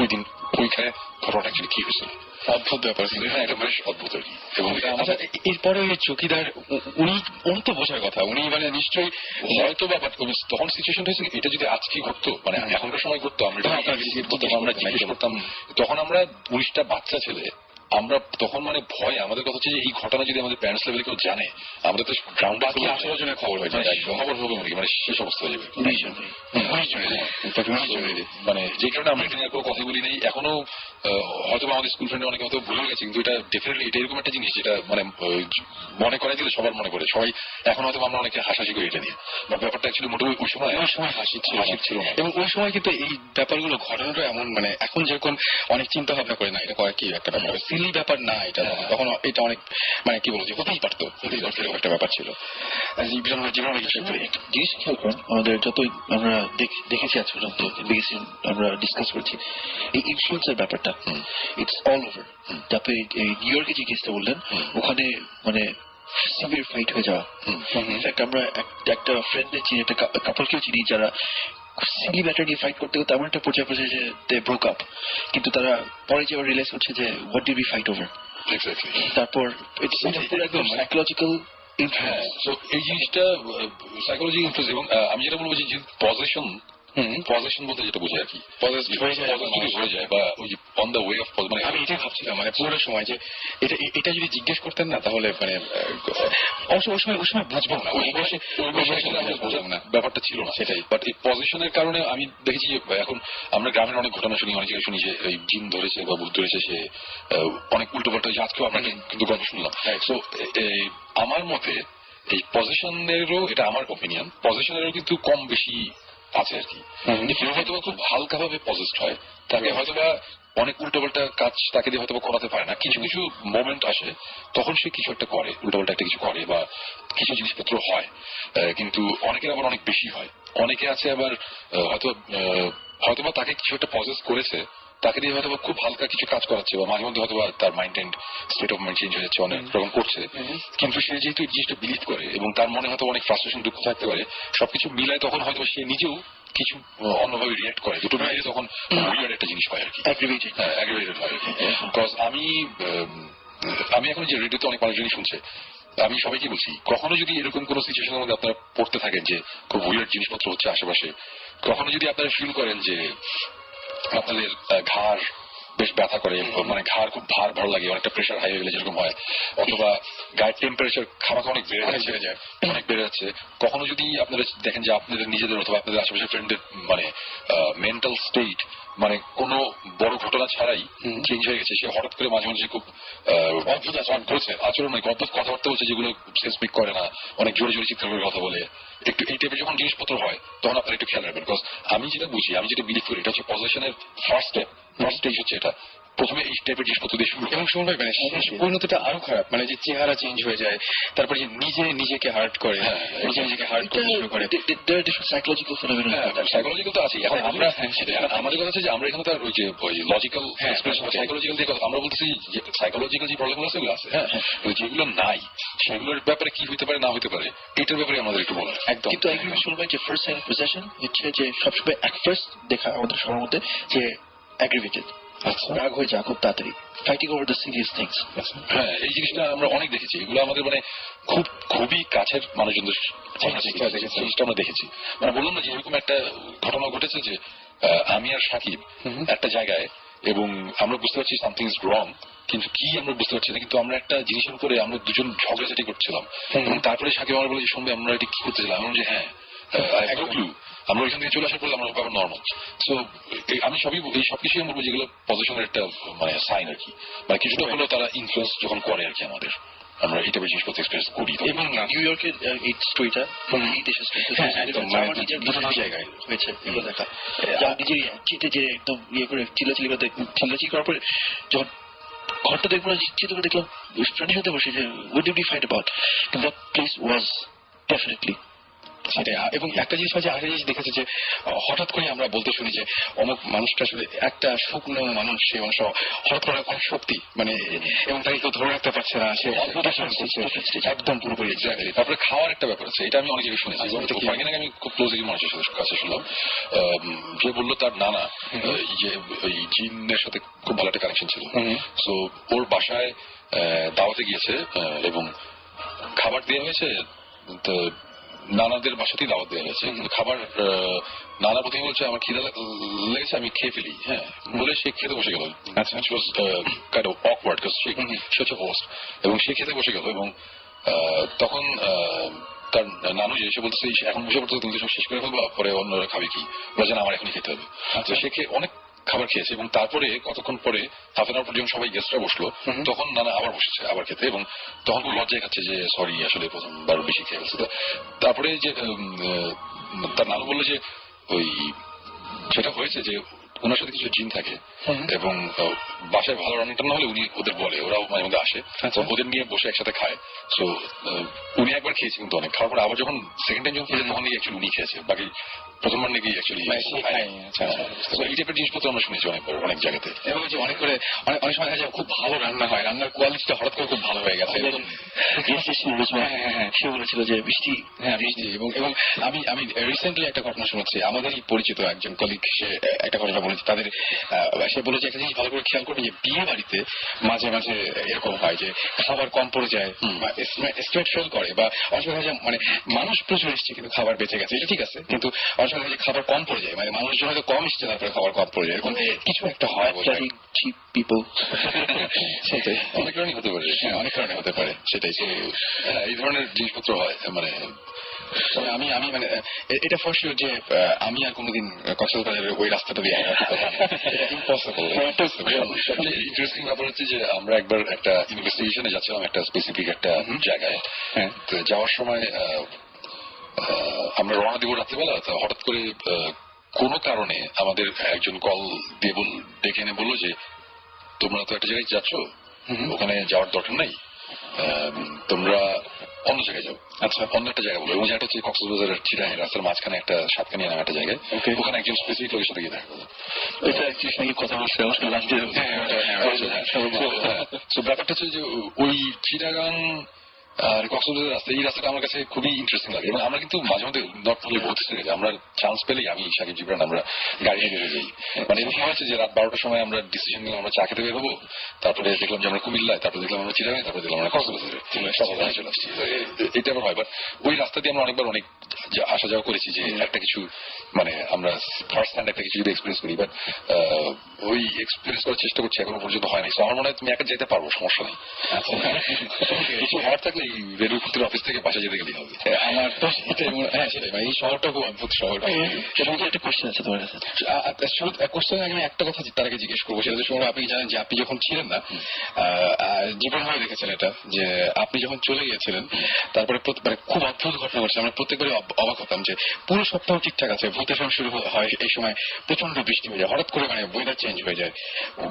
Speaker 3: ওই দিন ওইখানে ঘটনাটা অ্যাকচুয়ালি কি হয়েছিল।
Speaker 1: অদ্ভুত ব্যাপার,
Speaker 3: হ্যাঁ এটা বেশ অদ্ভুত আর কি। এবং
Speaker 1: এরপরে ওই চৌকিদার উনি তো বোঝার কথা, উনি মানে নিশ্চয়ই
Speaker 3: হয়তো বা তখন সিচুয়েশন হয়েছে এটা যদি আজকে ঘটতো মানে এখনকার সময় ঘটতো আমরা জিজ্ঞেস করতাম, তখন আমরা 19টা বাচ্চা ছেলে আমরা তখন মানে ভয় আমাদের কথা হচ্ছে যে এই ঘটনা যদি আমাদের প্যারেন্টস লেভেলে কেউ জানে আমাদের তো গ্রাউন্ড আলোচনায় খবর হয়ে যায়, খবর হবে মানে শেষ অবস্থা হয়ে যাবে। মানে যে কারণে আমরা এটা নিয়ে কোনো কথা বলি নেই এখনো। হয়তো আমাদের স্কুল ফ্রেন্ড অনেকে হয়তো ভুলে গেছে, কিন্তু এটা ডেফিনেটলি এটা এরকম একটা জিনিস যেটা মানে মনে করাই দিলে সবার মনে করে সবাই এখন হয়তো আমরা অনেকে হাসাহাসি করি এটা নিয়ে, বা ব্যাপারটা অ্যাকচুয়ালি মোটেই ওই সময় হাসির ছিল না।
Speaker 1: এবং ওই সময় কিন্তু এই ব্যাপারগুলো ঘটনাটা এমন মানে এখন যেরকম অনেক চিন্তা ভাবনা করে না এটা করা কি একটা ব্যাপার, সিলি ব্যাপার না এটা, তখন এটা অনেক মানে কি বলবো যে হতেই পারতো এরকম একটা ব্যাপার ছিল। জিনিস খেয়াল করেন আমাদের যতই আমরা দেখেছি আজ পর্যন্ত দেখেছি আমরা ডিসকাস করছি এই ইনফ্লুয়েন্সের ব্যাপারটা ইটস অল ওভার। তারপরে এই নিউ ইয়র্কে যে কেসটা বললেন ওখানে মানে সিভিয়ার ফাইট হয়ে যাওয়া, ইনফ্যাক্ট আমরা একটা ফ্রেন্ডদের চিনি, একটা কাপলকেও চিনি যারা সিলি ম্যাটার নিয়ে ফাইট করতে করতে এমন একটা পর্যায়ে পৌঁছে যে দে ব্রোক আপ, কিন্তু তারা পরে যে রিয়েলাইজ করছে যে what did we fight over. তারপর একদম সাইকোলজিক্যাল ইনফ্লুয়েন্স।
Speaker 3: এই জিনিসটা সাইকোলজি ইনফ্লুয়েন্স। এবং আমি যেটা বলবো যে পজিশন বলতে যেটা বুঝি আর কি হয়ে যায় বা ওই অন দ্য ওয়ে অফ মানে
Speaker 1: আমি এটাই ভাবছিলাম মানে পুরো সময় যে এটা যদি জিজ্ঞেস করতেন না তাহলে মানে অবশ্য ওই সময় বুঝবো না, ওই বয়সে
Speaker 3: বুঝলাম না ব্যাপারটা ছিল না সেটাই। বাট এই পজিশনের কারণে আমি দেখেছি যে এখন আমরা গ্রামের অনেক ঘটনা শুনি, অনেক জায়গায় শুনি যে এই জিন ধরেছে বা ভূত ধরেছে, সে অনেক উল্টো পাল্টা আজকেও আমরা কিন্তু গল্প শুনলাম। সো আমার মতে এই পজিশনেরও, এটা আমার ওপিনিয়ন, পজিশনেরও কিন্তু কম বেশি আছে আর কি। কেউ হয়তো খুব হালকা ভাবে পজেসড হয়, তাকে হয়তো বা অনেক উল্টোপাল্টা কাজ তাকে দিয়ে হয়তো করাতে পারে না, কিছু কিছু মোমেন্ট আসে তখন সে কিছু একটা করে, উল্টোপাল্টা একটা কিছু করে বা কিছু জিনিসপত্র হয়। কিন্তু অনেকের আবার অনেক বেশি হয়, অনেকে আছে আবার হয়তোবা তাকে কিছু একটা পজেস করেছে, তাকে দিয়ে হয়তো খুব হালকা কিছু কাজ করাচ্ছে বা মাঝে মধ্যে হয়তো তার mind and state of mind change হয়ে যাচ্ছে, অনেক রকম করছে। কিন্তু সে যেহেতু জিনিসটা বিলিভ করে এবং তার মনে হয়তো অনেক ফ্রাস্ট্রেশন দুঃখ থাকতে পারে, সবকিছু মিলায় তখন হয়তো সে নিজেও কিছু অন্যভাবে রিয়েক্ট করে, দুটো মিলিয়ে তখন উইয়ার্ড একটা জিনিস হয় আর কি, অ্যাগ্রিভেটেড হয় আর কি। বিকজ আমি এখন যে রেডিওতে অনেক মানুষজনই শুনছে আমি সবাইকে বলছি, কখনো যদি এরকম কোন সিচুয়েশনের মধ্যে আপনারা পড়তে থাকেন যে খুব উইয়ার্ড জিনিসপত্র হচ্ছে আশেপাশে, কখনো যদি আপনারা ফিল করেন যে আপনাদের ঘাড় বেশ ব্যথা করে, মানে ঘাড় খুব ভার ভার লাগে, অনেকটা প্রেশার হাই হয়ে গেলে যেরকম হয়, অথবা গায়ের টেম্পারেচার খামাখা অনেক বেড়ে যাচ্ছে, কখনো যদি আপনারা দেখেন যে আপনাদের নিজেদের অথবা আপনাদের আশেপাশে ফ্রেন্ডদের মানে মেন্টাল স্টেট মানে কোনো বড় ঘটনা ছাড়াই চেঞ্জ হয়ে গেছে, সে হঠাৎ করে মাঝে মাঝে খুব অদ্ভুত আচরণ করছে, আচরণ নয় অদ্ভুত কথাবার্তা বলছে যেগুলো সে স্পিক করে না, অনেক জোরে জোরে চিৎকার করে কথা বলে, একটু এই টাইপের যখন জিনিসপত্র হয় তখন আপনারা একটু খেয়াল রাখবেন। বিকজ আমি যেটা বুঝি, আমি যেটা বিলিভ করি, এটা হচ্ছে পজিশনের ফার্স্ট স্টেজ হচ্ছে এটা। প্রথমে এই টাইপের জিনিসপত্র দিয়ে শুরু, এবং শুনবে মানে পরিণতিটা আরো খারাপ, মানে যে চেহারা চেঞ্জ হয়ে যায়, তারপরে যে নিজেকে হার্ট করে, নিজেকে হার্ট করতে শুরু করে,
Speaker 4: সাইকোলজিক্যাল ফিনোমেনন।
Speaker 3: সাইকোলজিক্যাল তো আছে। এখন আমরা আমাদের কথা হচ্ছে যে আমরা এখানে তার ওই যে লজিক্যাল এক্সপ্রেশন সাইকোলজিক্যাল দিয়ে কথা আমরা বলতেছি, সাইকোলজিক্যাল যে প্রবলেম আছে সেগুলো আছে, হ্যাঁ, যেগুলো নাই সেগুলোর ব্যাপারে কি হইতে পারে না হইতে পারে এটার ব্যাপারে আমাদের একটু বলা। একদম।
Speaker 4: কিন্তু শুনবেন যে ফার্স্ট সাইন অফ পজেশন হচ্ছে যে সবসময় এক ফার্স্ট দেখা আমাদের সবার মধ্যে যে অ্যাগ্রিভেটেড, রাগ হয়ে যা খুব তাড়াতাড়ি, fighting over the serious things.
Speaker 3: হ্যাঁ, এই জিনিসটা আমরা অনেক দেখেছি, এগুলো আমাদের মানে খুবই কাছের মানুষজনদের জিনিসটা আমরা দেখেছি। মানে বললাম না যে এরকম একটা ঘটনা ঘটেছে যে আমি আর সাকিব একটা জায়গায়, এবং আমরা বুঝতে পারছি সামথিং ইজ রং, কিন্তু কি আমরা বুঝতে পারছি না, কিন্তু আমরা একটা জিনিসের উপরে আমরা দুজন ঝগড়াঝাটি করছিলাম, এবং তারপরে সাকিব আমার বলে যে শুনবে আমরা এটা কি করতেছিলাম, আমরা যে হ্যাঁ আমরা ওইখান থেকে চলে আসার পরে আমরা ব্যাপার নর্মাল। সো আমি সবকিছুই বলবো যেগুলো পজিশনের একটা মানে সাইন আর কি, মানে কিছুটা হলেও তারা ইনফ্লুয়েন্স যখন করে আর কি আমাদের, আমরা এই টাইপের জিনিসপত্র এক্সপিরিয়েন্স করি।
Speaker 4: এবং নিউ ইয়র্কের এই স্টোরিটা এই দেশের দুটো জায়গায় হয়েছে এগুলো দেখা, নিজের চিতে যে একদম ইয়ে করে চিল্লাচিল্লি করার পরে যখন ঘরটা দেখবো চিন্তা করে দেখলাম ফ্রেন্ডের সাথে বসে যে what did we fight about, কিন্তু that place was definitely
Speaker 1: সেটাই। এবং একটা জিনিস আছে, আরেকটা জিনিস দেখেছে যে হঠাৎ করে আমরা বলতে শুনি যে অমুক মানুষটা আসলে একটা শুকনো মানুষ, সেই মানুষ হঠাৎ করে অনেক শক্তি মানে, এবং তাকে কেউ ধরে রাখতে পারছে না, সে একদম পুরোপুরি এক্স্যাক্টলি। তারপরে খাওয়ার একটা ব্যাপার আছে, এটা আমি অনেক জায়গায় শুনেছি, কয়েকদিন আগে আমি খুব ক্লোজলি মানুষের কাছে শুনলাম, যে বললো তার নানা যে ওই জিনের সাথে খুব ভালো একটা কানেকশন ছিল, সো ওর বাসায় দাওয়াতে গিয়েছে এবং খাবার দেওয়া হয়েছে, তো নানাদের বাসাতেই দাওয়াত দেওয়া হয়েছে, কিন্তু খাবার নানা প্রথমে বলছে আমার খিদে লেগেছে আমি খেয়ে ফেলি, হ্যাঁ বলে সে খেতে বসে গেল। আচ্ছা, অকওয়ার্ড সে হচ্ছে হোস্ট, এবং সে খেতে বসে গেল, এবং তখন তার নানু যে এসে বলতেছে এখন বসে পড়তে তুমি সব শেষ করে ফেলবো, পরে অন্যরা খাবে কি, ওরা যেন আমার এখনই খেতে হবে। তো সে খেয়ে অনেক খাবার খেয়েছে, এবং তারপরে কতক্ষণ পরে হাফ এন আওয়ার পর যখন সবাই গেস্টরা বসলো, তখন নানা আবার বসেছে আবার খেতে, এবং তখন খুব লজ্জায় খাচ্ছে যে সরি আসলে প্রথমবার বেশি খেয়ে গেছে। তারপরে যে তার নানু বললো যে ওই সেটা হয়েছে যে ওনার সাথে কিছু জিন থাকে, এবং বাসায় ভালো রান্নাটা না হলে উনি ওদের বলে, ওরাও মাঝে মধ্যে আসে, ওদের নিয়ে বসে একসাথে খায়। সো উনি একবার খেয়েছে, কিন্তু অনেক খাওয়ার পর আবার যখন সেকেন্ড টাইম যখন খেয়েছে তখন নাকি অ্যাকচুয়ালি উনি খেয়েছে, বাকি প্রথমবার নাকি অ্যাকচুয়ালি এই টাইপের জিনিসপত্র আমরা শুনেছি অনেক জায়গাতে। এবং যে অনেক করে অনেক সময় দেখা যায় খুব ভালো রান্না হয়, রান্নার কোয়ালিটিটা হঠাৎ করে খুব ভালো হয়ে গেছে,
Speaker 4: সে বলেছিল যে বৃষ্টি,
Speaker 1: হ্যাঁ বৃষ্টি। এবং আমি রিসেন্টলি একটা ঘটনা শুনেছি, আমাদেরই পরিচিত একজন কলিগ, সে একটা ঘটনা বলেছে, তাদের সে বলেছে একটা জিনিস ভালো করে খেয়াল করবে যে বিয়ে বাড়িতে মাঝে মাঝে এরকম হয় যে খাবার কম পড়ে যায় বা স্ট্রেট ফেল করে, বা অনেক সময় মানে মানুষ প্রচুর এসছে কিন্তু খাবার বেঁচে গেছে, এটা ঠিক আছে, কিন্তু অনেক সময় খাবার কম পড়ে যায়, মানে মানুষজন হয়তো কম এসছে তারপরে খাবার কম পড়ে যায়, এরকম কিছু একটা হয়
Speaker 4: চিপ পিপল।
Speaker 1: সেটাই
Speaker 3: অনেক কারণে হতে পারে,
Speaker 1: হ্যাঁ অনেক কারণে হতে পারে, সেটাই।
Speaker 3: এই ধরনের জিনিসপত্র হয়। মানে
Speaker 1: আমি মানে এটা ফর শিওর যে আমি আর কোনোদিন কক্সবাজারের ওই রাস্তাটা দিয়ে ইম্পসিবল।
Speaker 3: সবচেয়ে ইন্টারেস্টিং ব্যাপার হচ্ছে যে আমরা একবার একটা ইনভেস্টিগেশনে যাচ্ছিলাম একটা স্পেসিফিক একটা জায়গায়, হ্যাঁ, তো যাওয়ার সময় আমরা রওনা দিব রাত্রিবেলা, তো হঠাৎ করে কোনো কারণে আমাদের একজন কল দিয়ে ডেকে এনে বললো যে তোমরা তো একটা জায়গায় যাচ্ছ, ওখানে যাওয়ার দরকার নাই, তোমরা অন্য জায়গায় যাও। আচ্ছা, অন্য একটা জায়গা বলো, এবং জায়গাটা হচ্ছে কক্সবাজারের চিটাগাং রাস্তার মাঝখানে একটা সাতকানিয়া নামে একটা জায়গায়, ওখানে একজন স্পেসিফিক লোকের সাথে গিয়ে দেখা করবো। ব্যাপারটা হচ্ছে যে ওই চিটাগাং আর কক্সবাজারের রাস্তা, এই রাস্তাটা আমার কাছে খুবই ইন্টারেস্টিং লাগে এবং আমরা কিন্তু মাঝে মধ্যে নট অনলি বহুত গেছি, আমরা চান্স পেলেই আমি সাকিব জিবরান আমরা গাড়ি নিয়ে বেরিয়ে যাই। মানে এরকম হচ্ছে যে রাত 12টার সময় আমরা ডিসিশন নিলাম আমরা চা খেতে বের হবো, তারপরে দেখলাম যে আমরা কুমিল্লায়, তারপরে দেখলাম আমরা চিটাগাং, তারপরে দেখলাম আমরা কক্সবাজারে সকালে চলে আসছি। এটা আবার হয়, বাট ওই রাস্তা দিয়ে আমরা অনেকবার অনেক আসা যাওয়া করেছি যে একটা কিছু মানে আমরা ফার্স্ট হ্যান্ড একটা কিছু যদি এক্সপিরিয়েন্স করি, বাট ওই এক্সপিরিয়েন্স করার চেষ্টা করছি, এখনো পর্যন্ত হয় নাই। আমার মনে হয় তুমি একা যেতে পারবো, সমস্যা নেই। কিছু হওয়ার থাকলে এই রেডিও ফুটের অফিস থেকে বাসা যেতে গেলেই হবে।
Speaker 1: আমার তো সেটাই সেটাই এই শহরটা খুব অদ্ভুত শহর।
Speaker 4: একটা কোশ্চেন আছে তোমার কাছে।
Speaker 1: কোশ্চেন আগে আমি একটা কথা তার আগে জিজ্ঞেস করবো, সেটা সময় আপনি জানেন যে আপনি যখন ছিলেন না, জীবন ভাই দেখেছেন এটা, যে আপনি যখন চলে গিয়েছিলেন তারপরে মানে খুব অদ্ভুত ঘটনা ঘটছে। আমরা প্রত্যেকবারই অবাক হতাম যে পুরো সপ্তাহ ঠিকঠাক আছে, ভূতের সময় শুরু হয় এই সময় প্রচন্ড বৃষ্টি হয়ে যায়, হঠাৎ করে মানে ওয়েদার চেঞ্জ হয়ে যায়,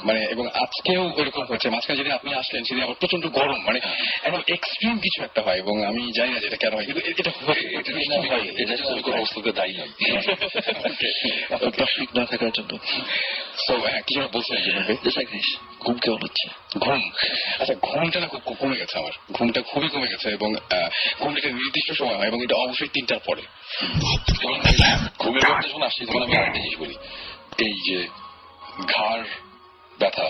Speaker 1: মানে এবং আজকেও ওইরকম হচ্ছে। মাঝখানে যেদিন আপনি আসলেন সেদিন আবার প্রচন্ড গরম, মানে একদম এক্সট্রিম কিছু একটা হয় এবং আমি জানি না যে এটা কেন হয়, কিন্তু এটা হয়,
Speaker 3: এটা কোনো অবস্থাতে দায়ী নয়
Speaker 4: টপিক না থাকার জন্য।
Speaker 1: তো হ্যাঁ, কিছু বলছিলেন
Speaker 4: ঘুম কেমন হচ্ছে?
Speaker 1: ঘুম, আচ্ছা ঘুমটা না খুব কমে গেছে, আমার ঘুমটা খুবই কমে গেছে এবং ঘুমটা একটা নির্দিষ্ট সময় হয় এবং এটা অবশ্যই 3টার পরে।
Speaker 3: ঘুমের ব্যাপারটা যখন আসছি তখন আমি আরেকটা জিনিস বলি, এই যে ঘাড় ব্যথা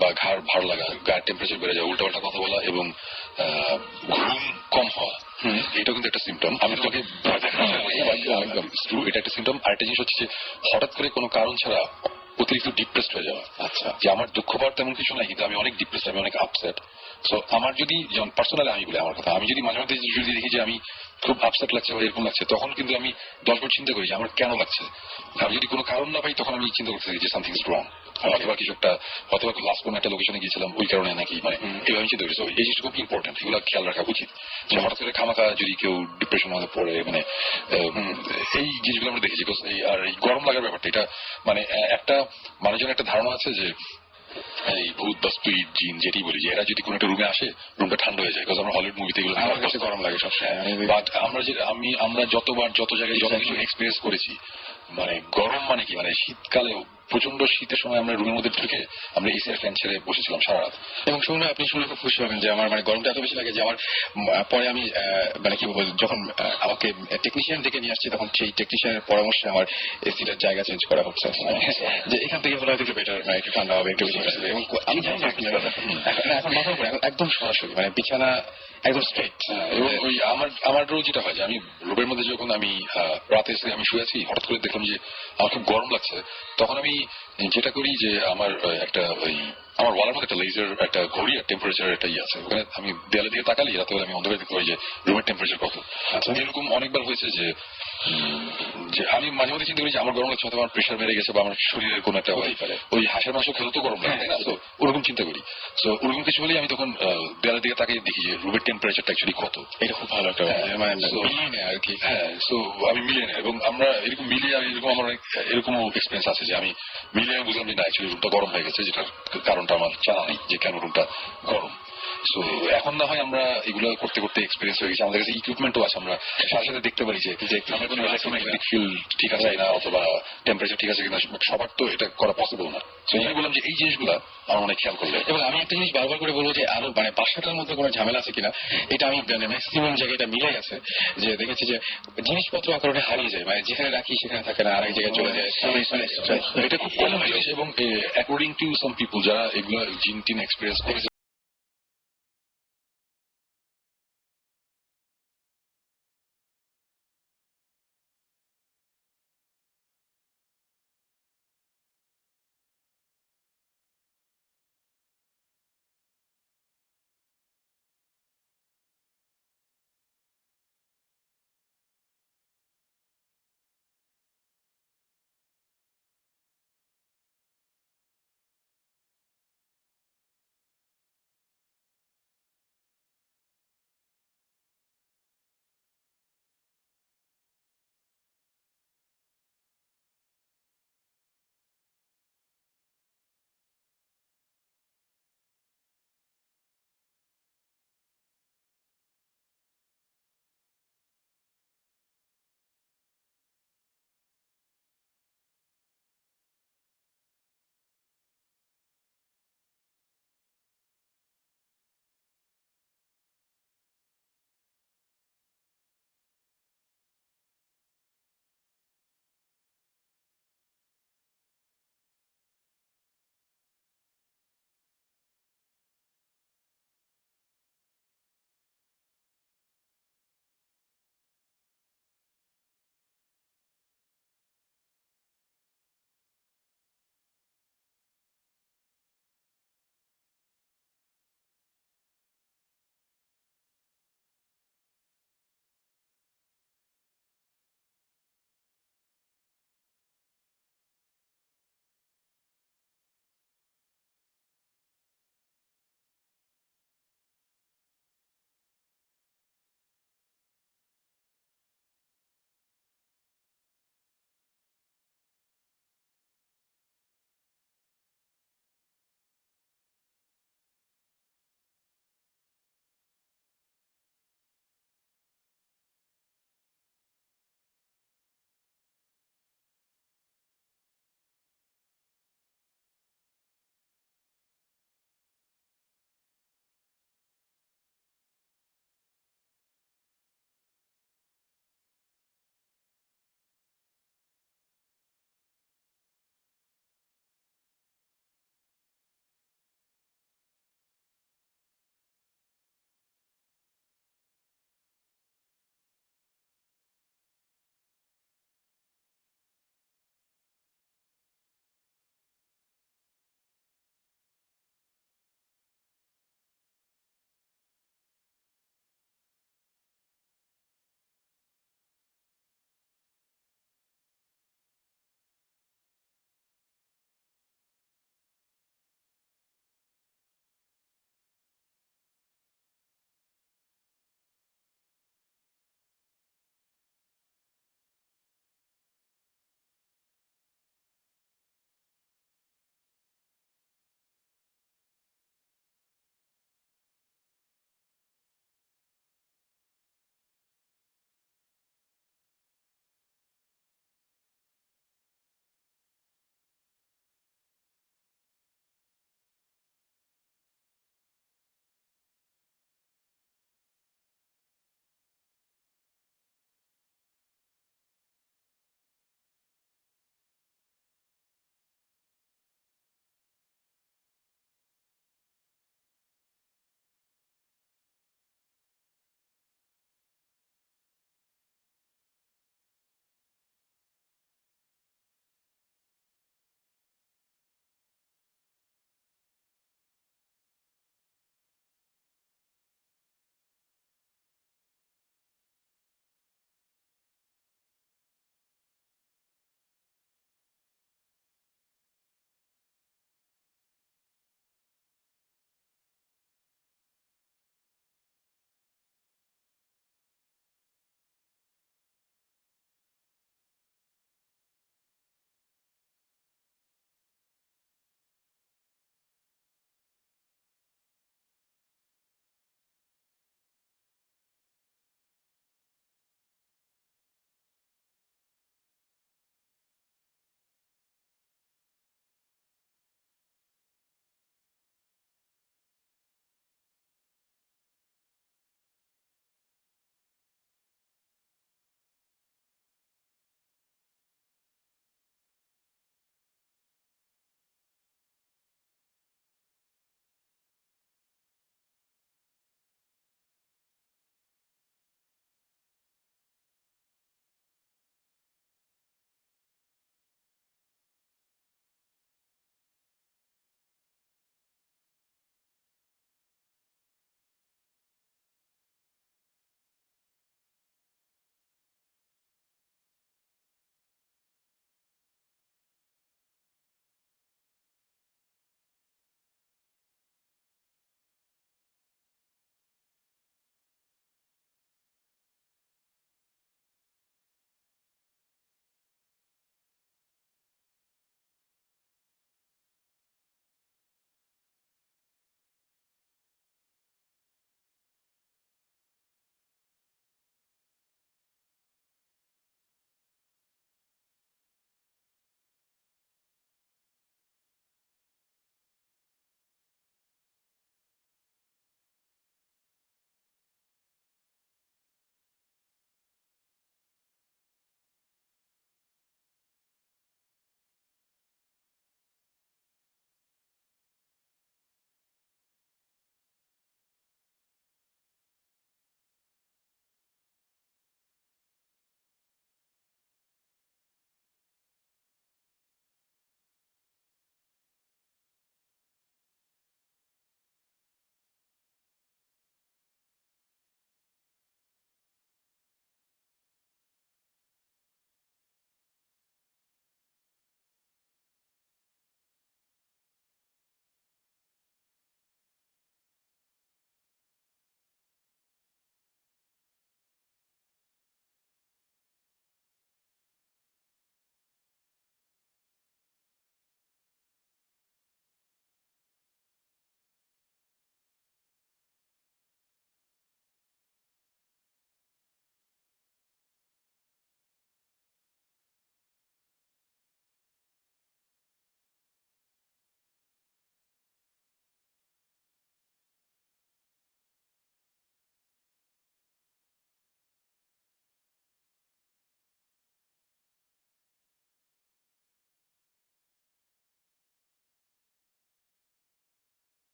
Speaker 3: বা ঘাড় ভার লাগা, গায়ের টেম্পারেচার বেড়ে যাওয়া, উল্টা পাল্টা কথা বলা এবং ঘুম কম হওয়া, এটা কিন্তু একটা সিমটম। আমি তোমাকে একদম এটা একটা সিমটম। আরেকটা জিনিস হচ্ছে যে হঠাৎ করে কোনো কারণ ছাড়া অতিরিক্ত ডিপ্রেসড হয়ে যাওয়া। আচ্ছা, যে আমার দুঃখ পাওয়ার তেমন কিছু নাই, কিন্তু আমি অনেক ডিপ্রেসড, আমি অনেক আপসেট। সো আমার যদি যেমন পার্সোনালি আমি বলি আমার কথা, আমি যদি মাঝে মধ্যে যদি দেখি যে আমি খুব আপসেট লাগছে বা এরকম লাগছে, তখন কিন্তু আমি 10 বার চিন্তা করি যে আমার কেন লাগছে। আমি যদি কোনো কারণ না পাই তখন আমি চিন্তা করতে থাকি যে সামথিং ইজ রং, অথবা কিছু একটা, অথবা লাস্ট কোনো একটা লোকেশনে গিয়েছিলাম ওই কারণে নাকি, মানে এইভাবে চিন্তা করি। এই জিনিসটা খুব ইম্পর্টেন্ট, এগুলো খেয়াল রাখা উচিত। যে হঠাৎ করে খামাখা যদি কেউ ডিপ্রেশন মধ্যে পড়ে, মানে এই জিনিসগুলো আমরা দেখেছি। আর এই গরম লাগার ব্যাপারটা, এটা মানে একটা মানুষজনের একটা ধারণা আছে যে এই ভূত বা স্পিরিট জিন যেটি বলি, যে এরা যদি কোনো একটা রুমে আসে রুমটা ঠান্ডা হয়ে যায়, আমরা হলিউড মুভিতে এগুলো আমার কাছে গরম লাগে সবসময়। বাট আমরা যতবার যত জায়গায় যত কিছু এক্সপিরিয়েন্স করেছি, মানে গরম মানে কি, মানে শীতকালেও প্রচন্ড শীতের সময় আমরা রুমের মধ্যে ঢুকে আমরা এসি আর ফ্যান ছেড়ে বসেছিলাম সারা রাত।
Speaker 1: এবং শুনে আপনি শুনে খুব খুশি হবেন যে আমার মানে গরমটা এত বেশি লাগে যে আমার পরে আমি মানে কি বলবো, যখন আমাকে টেকনিশিয়ান ডেকে নিয়ে আসছি তখন সেই টেকনিশিয়ানের পরামর্শে আমার এসিটার জায়গা চেঞ্জ করা হচ্ছে, যে এখান থেকে হলে হয়তো একটু বেটার, মানে একটু ঠান্ডা হবে, একটু বেশি আসবে। এবং আমি জানি না এখন মাথার উপরে একদম সরাসরি মানে বিছানা একদম স্ট্রেট।
Speaker 3: এবং ওই আমারও যেটা হয় যে আমি রুমের মধ্যে যখন আমি রাতে এসে আমি শুয়ে আছি, হঠাৎ করে দেখলাম যে আমার খুব গরম লাগছে, তখন আমি যেটা করি যে আমার একটা ওই আমার ওয়ালের মধ্যে একটা লেজার একটা ঘড়ি আর টেম্পারেচার একটা ইয়ে আছে, ওখানে আমি দেয়ালে দিকে তাকালি রাতে বেলা আমি অন্ধকারে দেখতে পাই যে রুমের টেম্পারেচার কত। আচ্ছা, এরকম অনেকবার হয়েছে যে আমি মাঝে মধ্যে চিন্তা করি যে আমার গরম লাগছে, হয়তো আমার প্রেশার বেড়ে গেছে বা আমার শরীরের কোনো একটা ওই হাঁসের মাংস খেলে তো গরম লাগে, তাই না? তো ওরকম চিন্তা করি। তো ওরকম কিছু হলেই আমি তখন দেয়ালের দিকে তাকিয়ে দেখি যে রুমের টেম্পারেচারটা অ্যাকচুয়ালি কত।
Speaker 1: এটা খুব ভালো একটা মানে মিলিয়ে নেয় আর কি।
Speaker 3: হ্যাঁ, সো আমি মিলিয়ে নেই এবং আমরা এরকম মিলিয়ে এরকম আমার এরকমও এক্সপিরিয়েন্স আছে যে আমি মিলিয়ে আমি বুঝলাম যে না অ্যাকচুয়ালি রুমটা গরম হয়ে গেছে, যেটার কারণটা আমার জানা নেই যে কেন রুমটা গরম। সো এখন না হয় আমরা এগুলো করতে করতে এক্সপিরিয়েন্স হয়ে গেছে, আমাদের কাছে ইকুইপমেন্টও আছে, আমরা সাথে সাথে দেখতে পারি যে আমরা কোনো ইলেকট্রোম্যাগনেটিক ফিল্ড ঠিক আছে না অথবা টেম্পারেচার ঠিক আছে কিনা, সবার তো এটা করা পসিবল না। তো আমি বললাম যে এই জিনিসগুলা আমার অনেক খেয়াল করলে।
Speaker 1: এবং আমি একটা জিনিস বারবার করে বলবো যে আরো মানে বাসাটার মধ্যে কোনো ঝামেলা আছে কিনা, এটা আমি ম্যাক্সিমাম জায়গায় এটা মিলাই আছে, যে দেখেছি যে জিনিসপত্র আকারে হারিয়ে যায়, মানে যেখানে রাখি সেখানে থাকে না, আরেক জায়গায় চলে যায়।
Speaker 3: এটা খুব কমন জিনিস এবং অ্যাকর্ডিং টু সাম পিপল যারা এগুলো জিন টিন এক্সপিরিয়েন্স করেছে